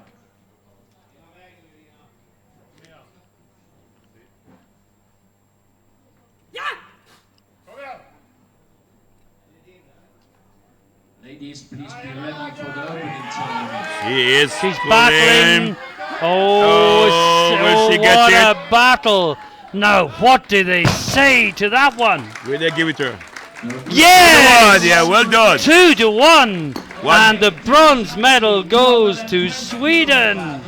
Speaker 3: Ladies, please be ready for the opening ceremony.
Speaker 1: She's battling.
Speaker 2: Will she get
Speaker 1: what
Speaker 2: it?
Speaker 1: a battle. Now, what do they say to that one?
Speaker 2: Will they give it to her?
Speaker 1: Yes!
Speaker 2: Yeah, well done.
Speaker 1: 2-1. And the bronze medal goes to Sweden.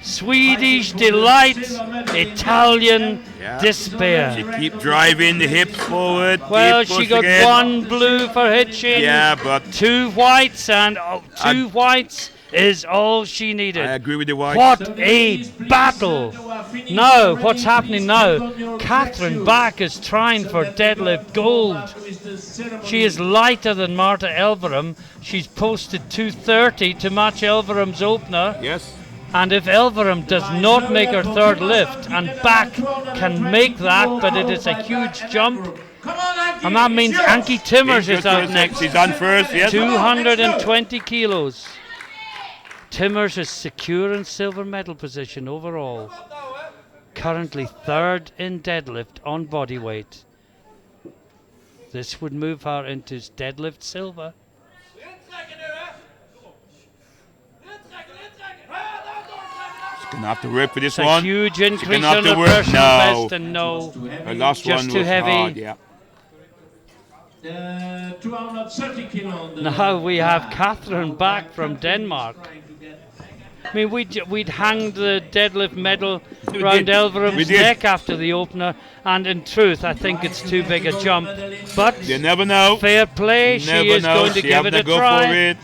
Speaker 1: Swedish delight, Italian despair.
Speaker 2: She keep driving the hips forward.
Speaker 1: Well, she got 1 blue for hitching.
Speaker 2: Yeah, but
Speaker 1: 2 whites, and 2 whites is all she needed.
Speaker 2: I agree with the whites.
Speaker 1: What a battle! Now, what's happening now? Catherine Bach is trying for deadlift gold. She is lighter than Marta Elverum. She's posted 230 to match Elverum's opener.
Speaker 2: Yes.
Speaker 1: And if Elverum does not make her 3rd lift, and Bach can make that, but it is a huge jump, and that means Anki Timmers is out next.
Speaker 2: She's on first, yes.
Speaker 1: 220 kilos. Timmers is secure in silver medal position overall. Currently 3rd in deadlift on body weight. This would move her into deadlift silver.
Speaker 2: Gonna have to work for this
Speaker 1: it's
Speaker 2: one.
Speaker 1: A huge increase on her personal best, and no,
Speaker 2: her last
Speaker 1: just
Speaker 2: one
Speaker 1: too
Speaker 2: was
Speaker 1: heavy.
Speaker 2: hard, yeah.
Speaker 3: 230 kilo on the
Speaker 1: Now we have Catherine Bach from Denmark. I mean, we'd hanged the deadlift medal around Elverum's neck after the opener, and in truth, I think it's too big a jump. But
Speaker 2: you never know.
Speaker 1: Fair play, she is going to give it a try.
Speaker 2: For it.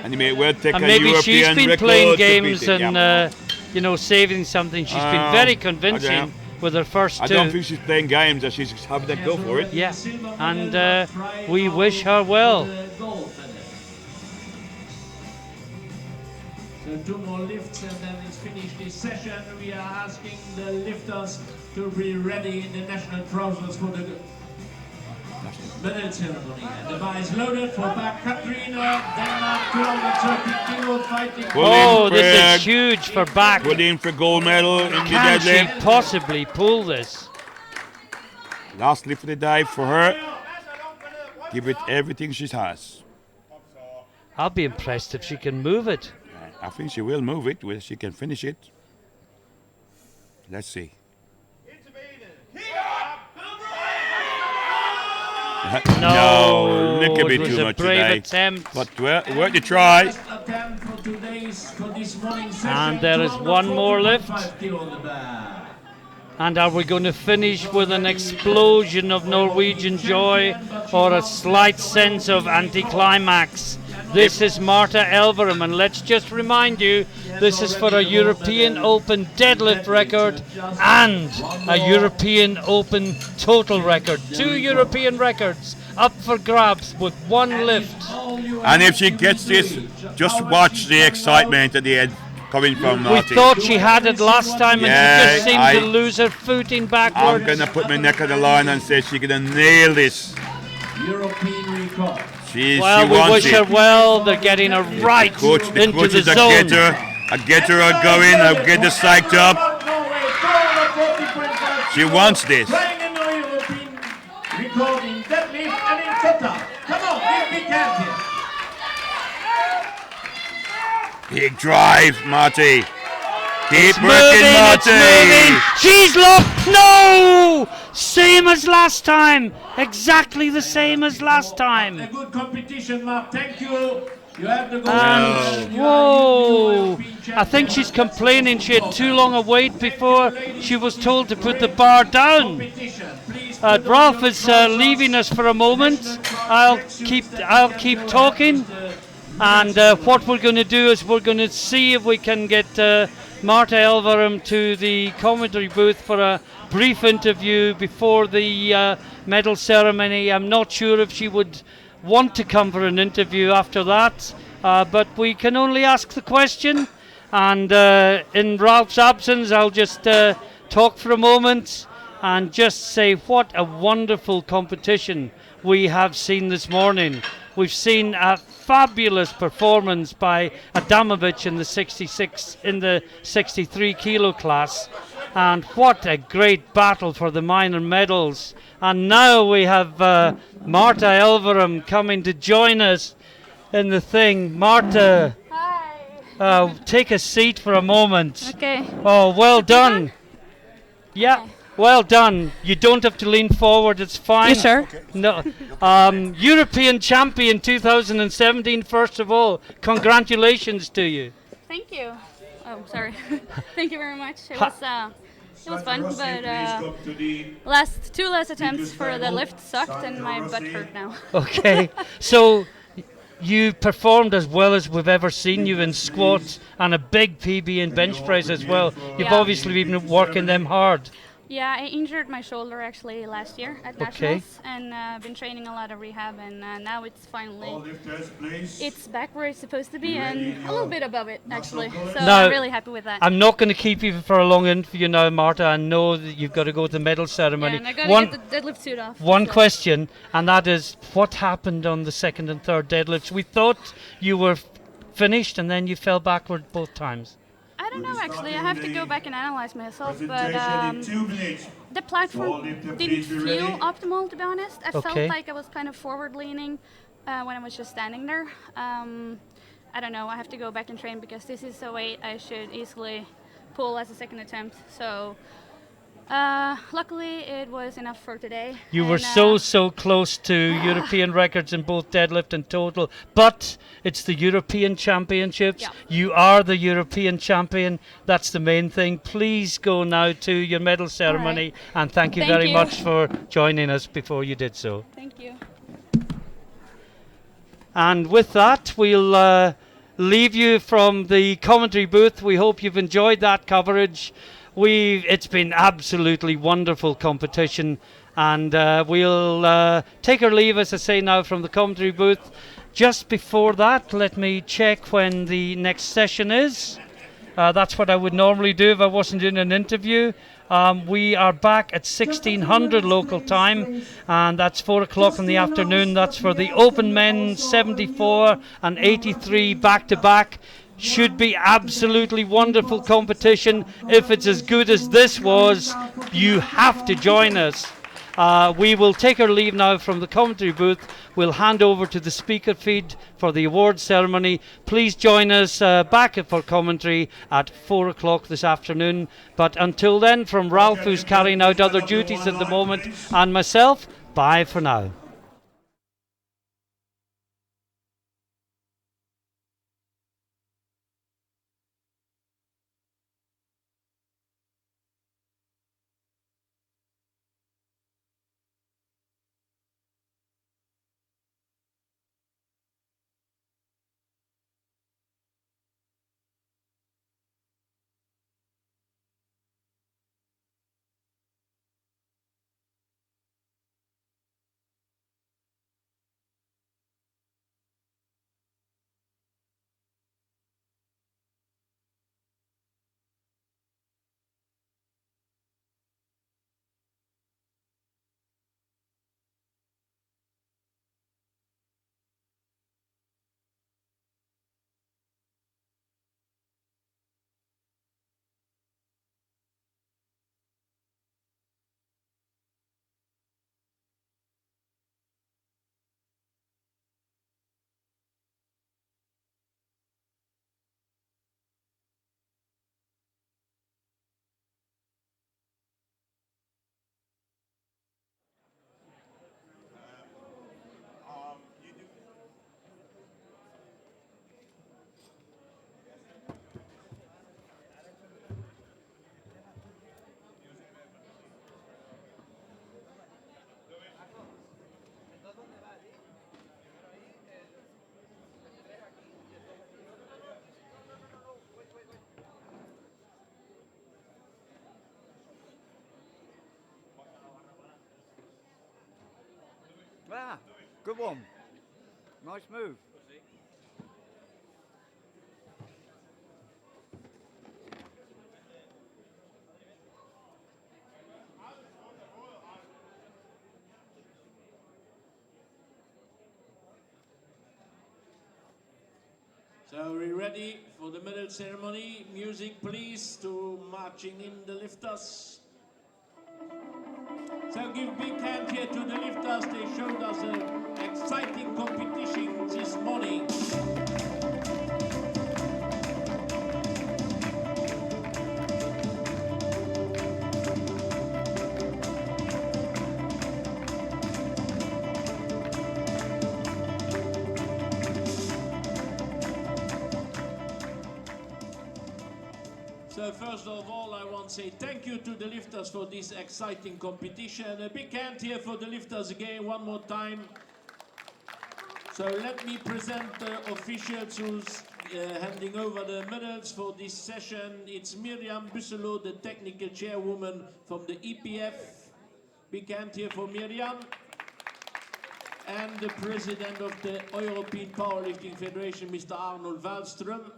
Speaker 2: And, you may well take
Speaker 1: and
Speaker 2: a
Speaker 1: maybe
Speaker 2: European
Speaker 1: she's been
Speaker 2: record
Speaker 1: playing
Speaker 2: to
Speaker 1: games
Speaker 2: beat it,
Speaker 1: and you know, saving something. She's been very convincing with her first
Speaker 2: I
Speaker 1: two.
Speaker 2: don't think she's playing games, that she's happy to go for it.
Speaker 1: Yeah, and we wish her well.
Speaker 3: So 2 more lifts and then it's finished this session. We are asking the lifters to be ready in the national trousers for the medal ceremony. And the bar is loaded for back Katrina, Denmark, 230 kilo fighting.
Speaker 1: Oh, this is huge for back.
Speaker 2: Put in for gold medal in the
Speaker 1: Can she
Speaker 2: deadlift.
Speaker 1: possibly pull this?
Speaker 2: Last lift of the day for her. Give it everything she has.
Speaker 1: I'll be impressed if she can move it.
Speaker 2: I think she will move it, she can finish it. Let's see.
Speaker 1: No,
Speaker 2: little
Speaker 1: it
Speaker 2: bit
Speaker 1: was
Speaker 2: too
Speaker 1: a
Speaker 2: much
Speaker 1: brave
Speaker 2: today.
Speaker 1: attempt.
Speaker 2: But worth a try.
Speaker 1: And there is one more lift. And are we going to finish with an explosion of Norwegian joy or a slight sense of anticlimax? This is Marta Elverum, and let's just remind you, this is for a European Open deadlift record and a European Open total record. 2 European records up for grabs with 1 lift.
Speaker 2: And if she gets this, just watch the excitement at the end coming from
Speaker 1: We
Speaker 2: Marty.
Speaker 1: thought she had it last time, and
Speaker 2: Yeah,
Speaker 1: she just seemed to lose her footing backwards.
Speaker 2: I'm going to put my neck on the line and say she's going to nail this.
Speaker 3: European record.
Speaker 1: Well,
Speaker 2: she
Speaker 1: we
Speaker 2: wants
Speaker 1: wish
Speaker 2: it.
Speaker 1: her well. They're getting her right
Speaker 2: The
Speaker 1: into
Speaker 2: coach
Speaker 1: the
Speaker 2: is a
Speaker 1: zone.
Speaker 2: getter her going, I'll get her psyched up. She wants this.
Speaker 3: Trying a new European record in deadlift and in total. Come on, give big hand here.
Speaker 2: Big drive, Marty. Keep
Speaker 1: Moving,
Speaker 2: working,
Speaker 1: it's moving.
Speaker 2: Marty.
Speaker 1: She's locked. No! Same as last time. Exactly the same as last
Speaker 3: A
Speaker 1: time.
Speaker 3: good competition, Mark. Thank you. You have the gold.
Speaker 1: And whoa! I think she's complaining she had too long a wait before she was told to put the bar down. Ralph is leaving us for a moment. I'll keep talking. And what we're going to do is we're going to see if we can get Marta Elverum to the commentary booth for a brief interview before the medal ceremony. I'm not sure if she would want to come for an interview after that, but we can only ask the question. And in Ralph's absence, I'll just talk for a moment and just say what a wonderful competition we have seen this morning. We've seen a fabulous performance by Adamovic in the 63 kilo class, and what a great battle for the minor medals. And now we have Marta Elverum coming to join us in the thing. Marta,
Speaker 6: Hi.
Speaker 1: take a seat for a moment.
Speaker 6: Okay.
Speaker 1: Oh, well done. Yeah. Well done. You don't have to lean forward. It's fine.
Speaker 6: You sure?
Speaker 1: No. European champion 2017. First of all, congratulations to you.
Speaker 6: Thank you. Oh, sorry. Thank you very much. It was fun, but two last attempts for the lift sucked, and my butt hurt now.
Speaker 1: Okay. So you performed as well as we've ever seen you in squats and a big PB in bench press as well. You've
Speaker 6: Yeah.
Speaker 1: obviously been working them hard.
Speaker 6: Yeah, I injured my shoulder actually last year at Nationals, and been training a lot of rehab, and now it's finally it's back where it's supposed to be, and a little bit above it actually. So
Speaker 1: Now,
Speaker 6: I'm really happy with that.
Speaker 1: I'm not going to keep you for a long interview now, Marta. I know that you've got to go to the medal ceremony.
Speaker 6: Yeah, and I gotta get the deadlift suit off.
Speaker 1: One
Speaker 6: so.
Speaker 1: question, and that is, what happened on the second and third deadlifts? We thought you were finished, and then you fell backward both times.
Speaker 6: I don't know actually. I have to go back and analyze myself, but the platform didn't feel optimal, to be honest. I felt like I was kind of forward leaning when I was just standing there. I don't know. I have to go back and train because this is a weight I should easily pull as a second attempt. So luckily it was enough for today.
Speaker 1: You were so close to European records in both deadlift and total, but it's the European Championships.
Speaker 6: Yeah.
Speaker 1: You are the European champion. That's the main thing. Please go now to your medal ceremony, and thank you very much for joining us before you did so.
Speaker 6: Thank you.
Speaker 1: And with that, we'll leave you from the commentary booth. We hope you've enjoyed that coverage. It's been absolutely wonderful competition, and we'll take our leave, as I say now, from the commentary booth. Just before that, let me check when the next session is. That's what I would normally do if I wasn't doing an interview. We are back at 1600 local time, and that's 4 o'clock in the afternoon. That's for the Open Men 74 and 83 back-to-back. Should be absolutely wonderful competition. If it's as good as this was, you have to join us. We will take our leave now from the commentary booth. We'll hand over to the speaker feed for the award ceremony. Please join us back for commentary at 4 o'clock this afternoon. But until then, from Ralph, who's carrying out other duties at the moment, and myself, bye for now.
Speaker 7: Ah, good one. Nice move.
Speaker 3: So we're ready for the medal ceremony. Music, please, to marching in the lifters. So give big hand here to the lifters. They showed us an exciting competition this morning. So first of all, I want to say thank you to the lifters for this exciting competition. A big hand here for the lifters again, one more time. So let me present the officials who's handing over the medals for this session. It's Miriam Busselow, the technical chairwoman from the EPF. Big hand here for Miriam. And the president of the European Powerlifting Federation, Mr. Arnold Wallström.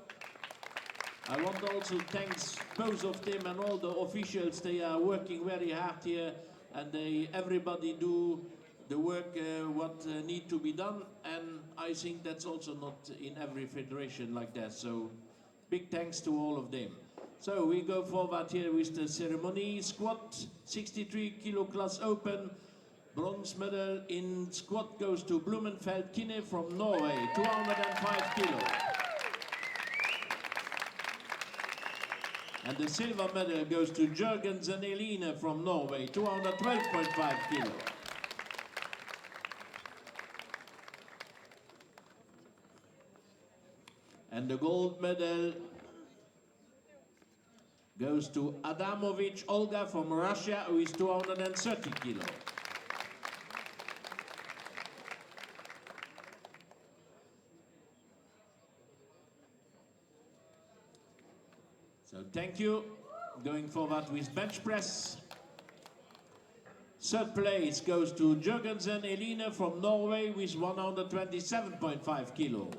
Speaker 3: I want to also thank both of them and all the officials. They are working very hard here, and everybody do the work what need to be done. And I think that's also not in every federation like that. So big thanks to all of them. So we go forward here with the ceremony. Squat, 63 kilo class open. Bronze medal in squat goes to Blumenfeld Kine from Norway, 205 kilo. And the silver medal goes to Jørgen Zaneline from Norway, 212.5 kilo. And the gold medal goes to Adamovich Olga from Russia, who is 230 kilo. So thank you. going forward with bench press. Third place goes to Jørgensen Eline from Norway with 127.5 kilo.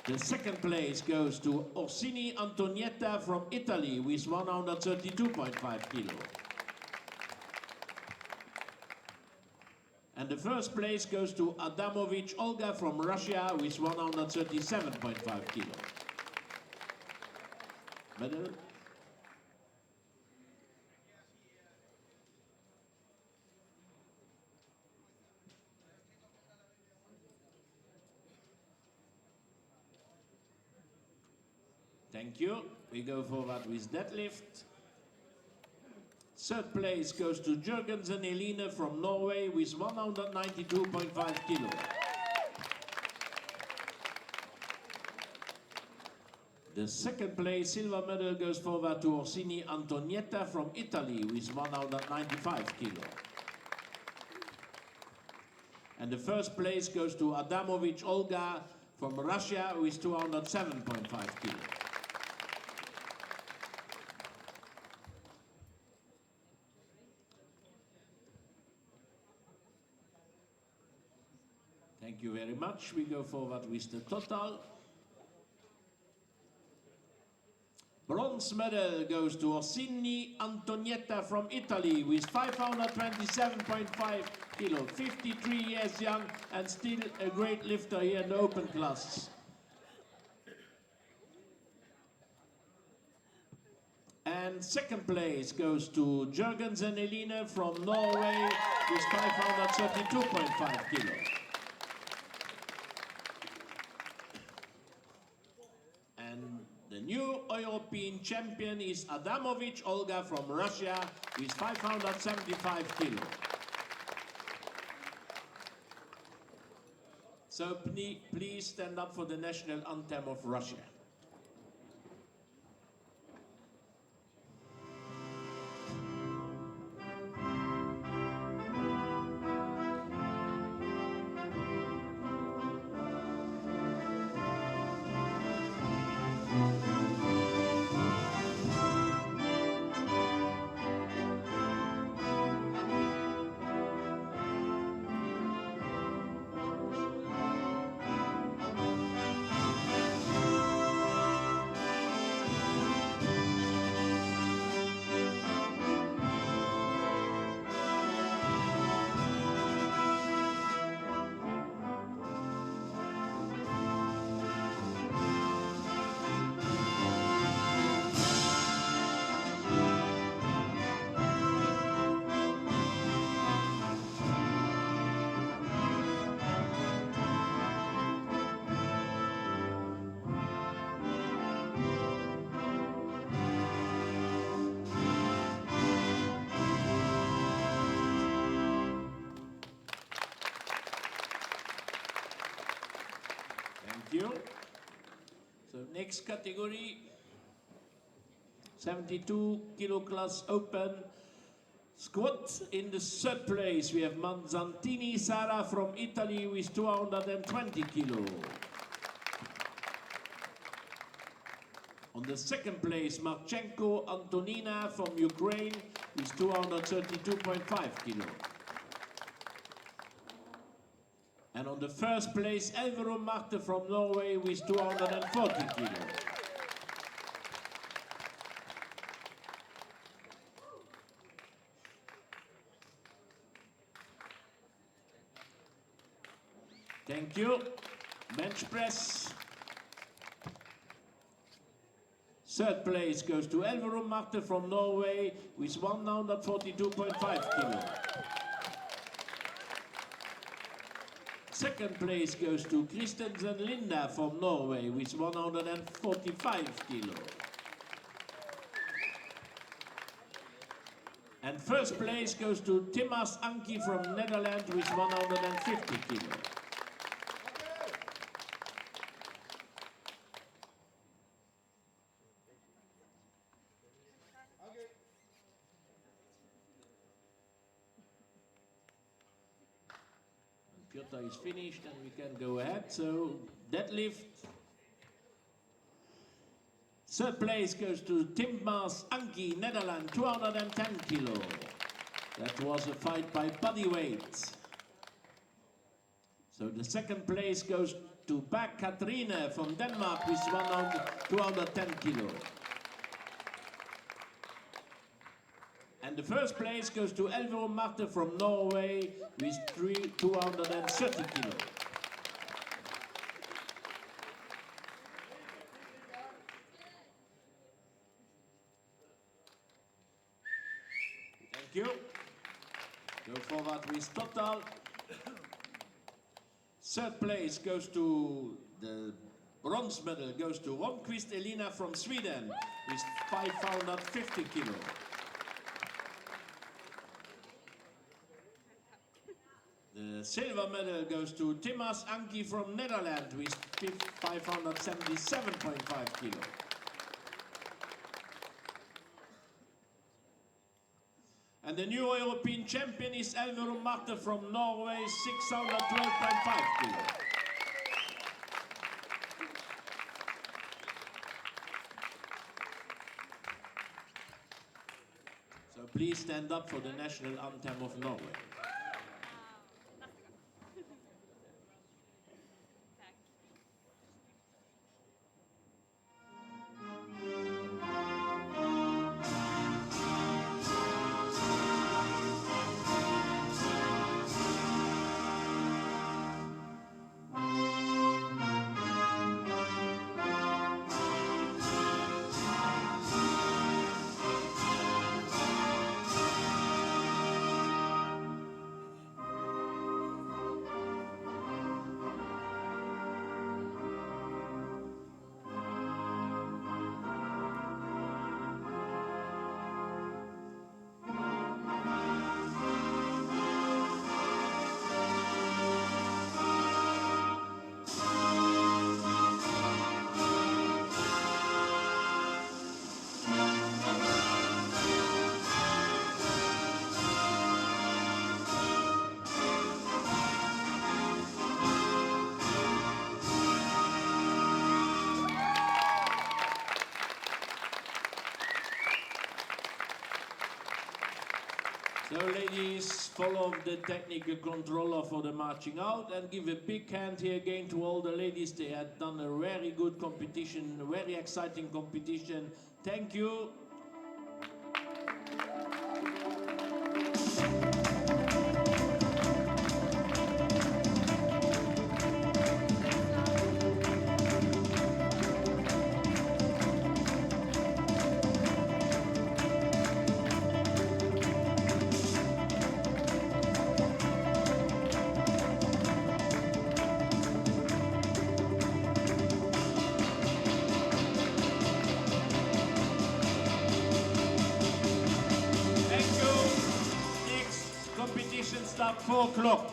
Speaker 3: The second place goes to Orsini Antonietta from Italy with 132.5 kilo. And the first place goes to Adamovich Olga from Russia with 137.5 kilo. Medal. Thank you. We go forward with deadlift. Third place goes to Jørgensen Eline from Norway with 192.5 kilo. The second place silver medal goes forward to Orsini Antonietta from Italy with 195 kilo. And the first place goes to Adamovich Olga from Russia with 207.5 kilo. Thank you very much. We go forward with the total. Bronze medal goes to Orsini Antonietta from Italy with 527.5 kilo, 53 years young and still a great lifter here in the open class. And second place goes to Jørgensen Eline from Norway with 532.5 kilo. The new European champion is Adamovich Olga from Russia with 575 kilo. So please stand up for the national anthem of Russia. You. So next category, 72 kilo class open squat. In the third place we have Manzantini Sara from Italy with 220 kilo. On the second place, Marchenko Antonina from Ukraine with 232.5 kilo. And on the first place, Elvero Marte from Norway with 240 kilo. Thank you. Bench press. Third place goes to Elvero Marte from Norway with 142.5 kilo. Second place goes to Christensen Linda from Norway with 145 kilo. And first place goes to Timas Anki from Netherlands with 150 kilo. Piotr is finished and we can go ahead. So deadlift, Third place goes to Timbers Anki, Netherlands, 210 kilo. That was a fight by body weight. So the second place goes to Bak Katrine from Denmark with 210 kilo. And the first place goes to Elvero Marte from Norway with 230 kilo. Thank you. Go forward with total. Third place goes to the bronze medal goes to Ronquist Elina from Sweden with 550 kilo. The silver medal goes to Timbers Anki from Netherlands with 577.5 kilo. And the new European champion is Elvero Marte from Norway, 612.5 kilo. So please stand up for the national anthem of Norway. So ladies, follow the technical controller for the marching out and give a big hand here again to all the ladies. They had done a very good competition, a very exciting competition. Thank you. Competition start 4 o'clock.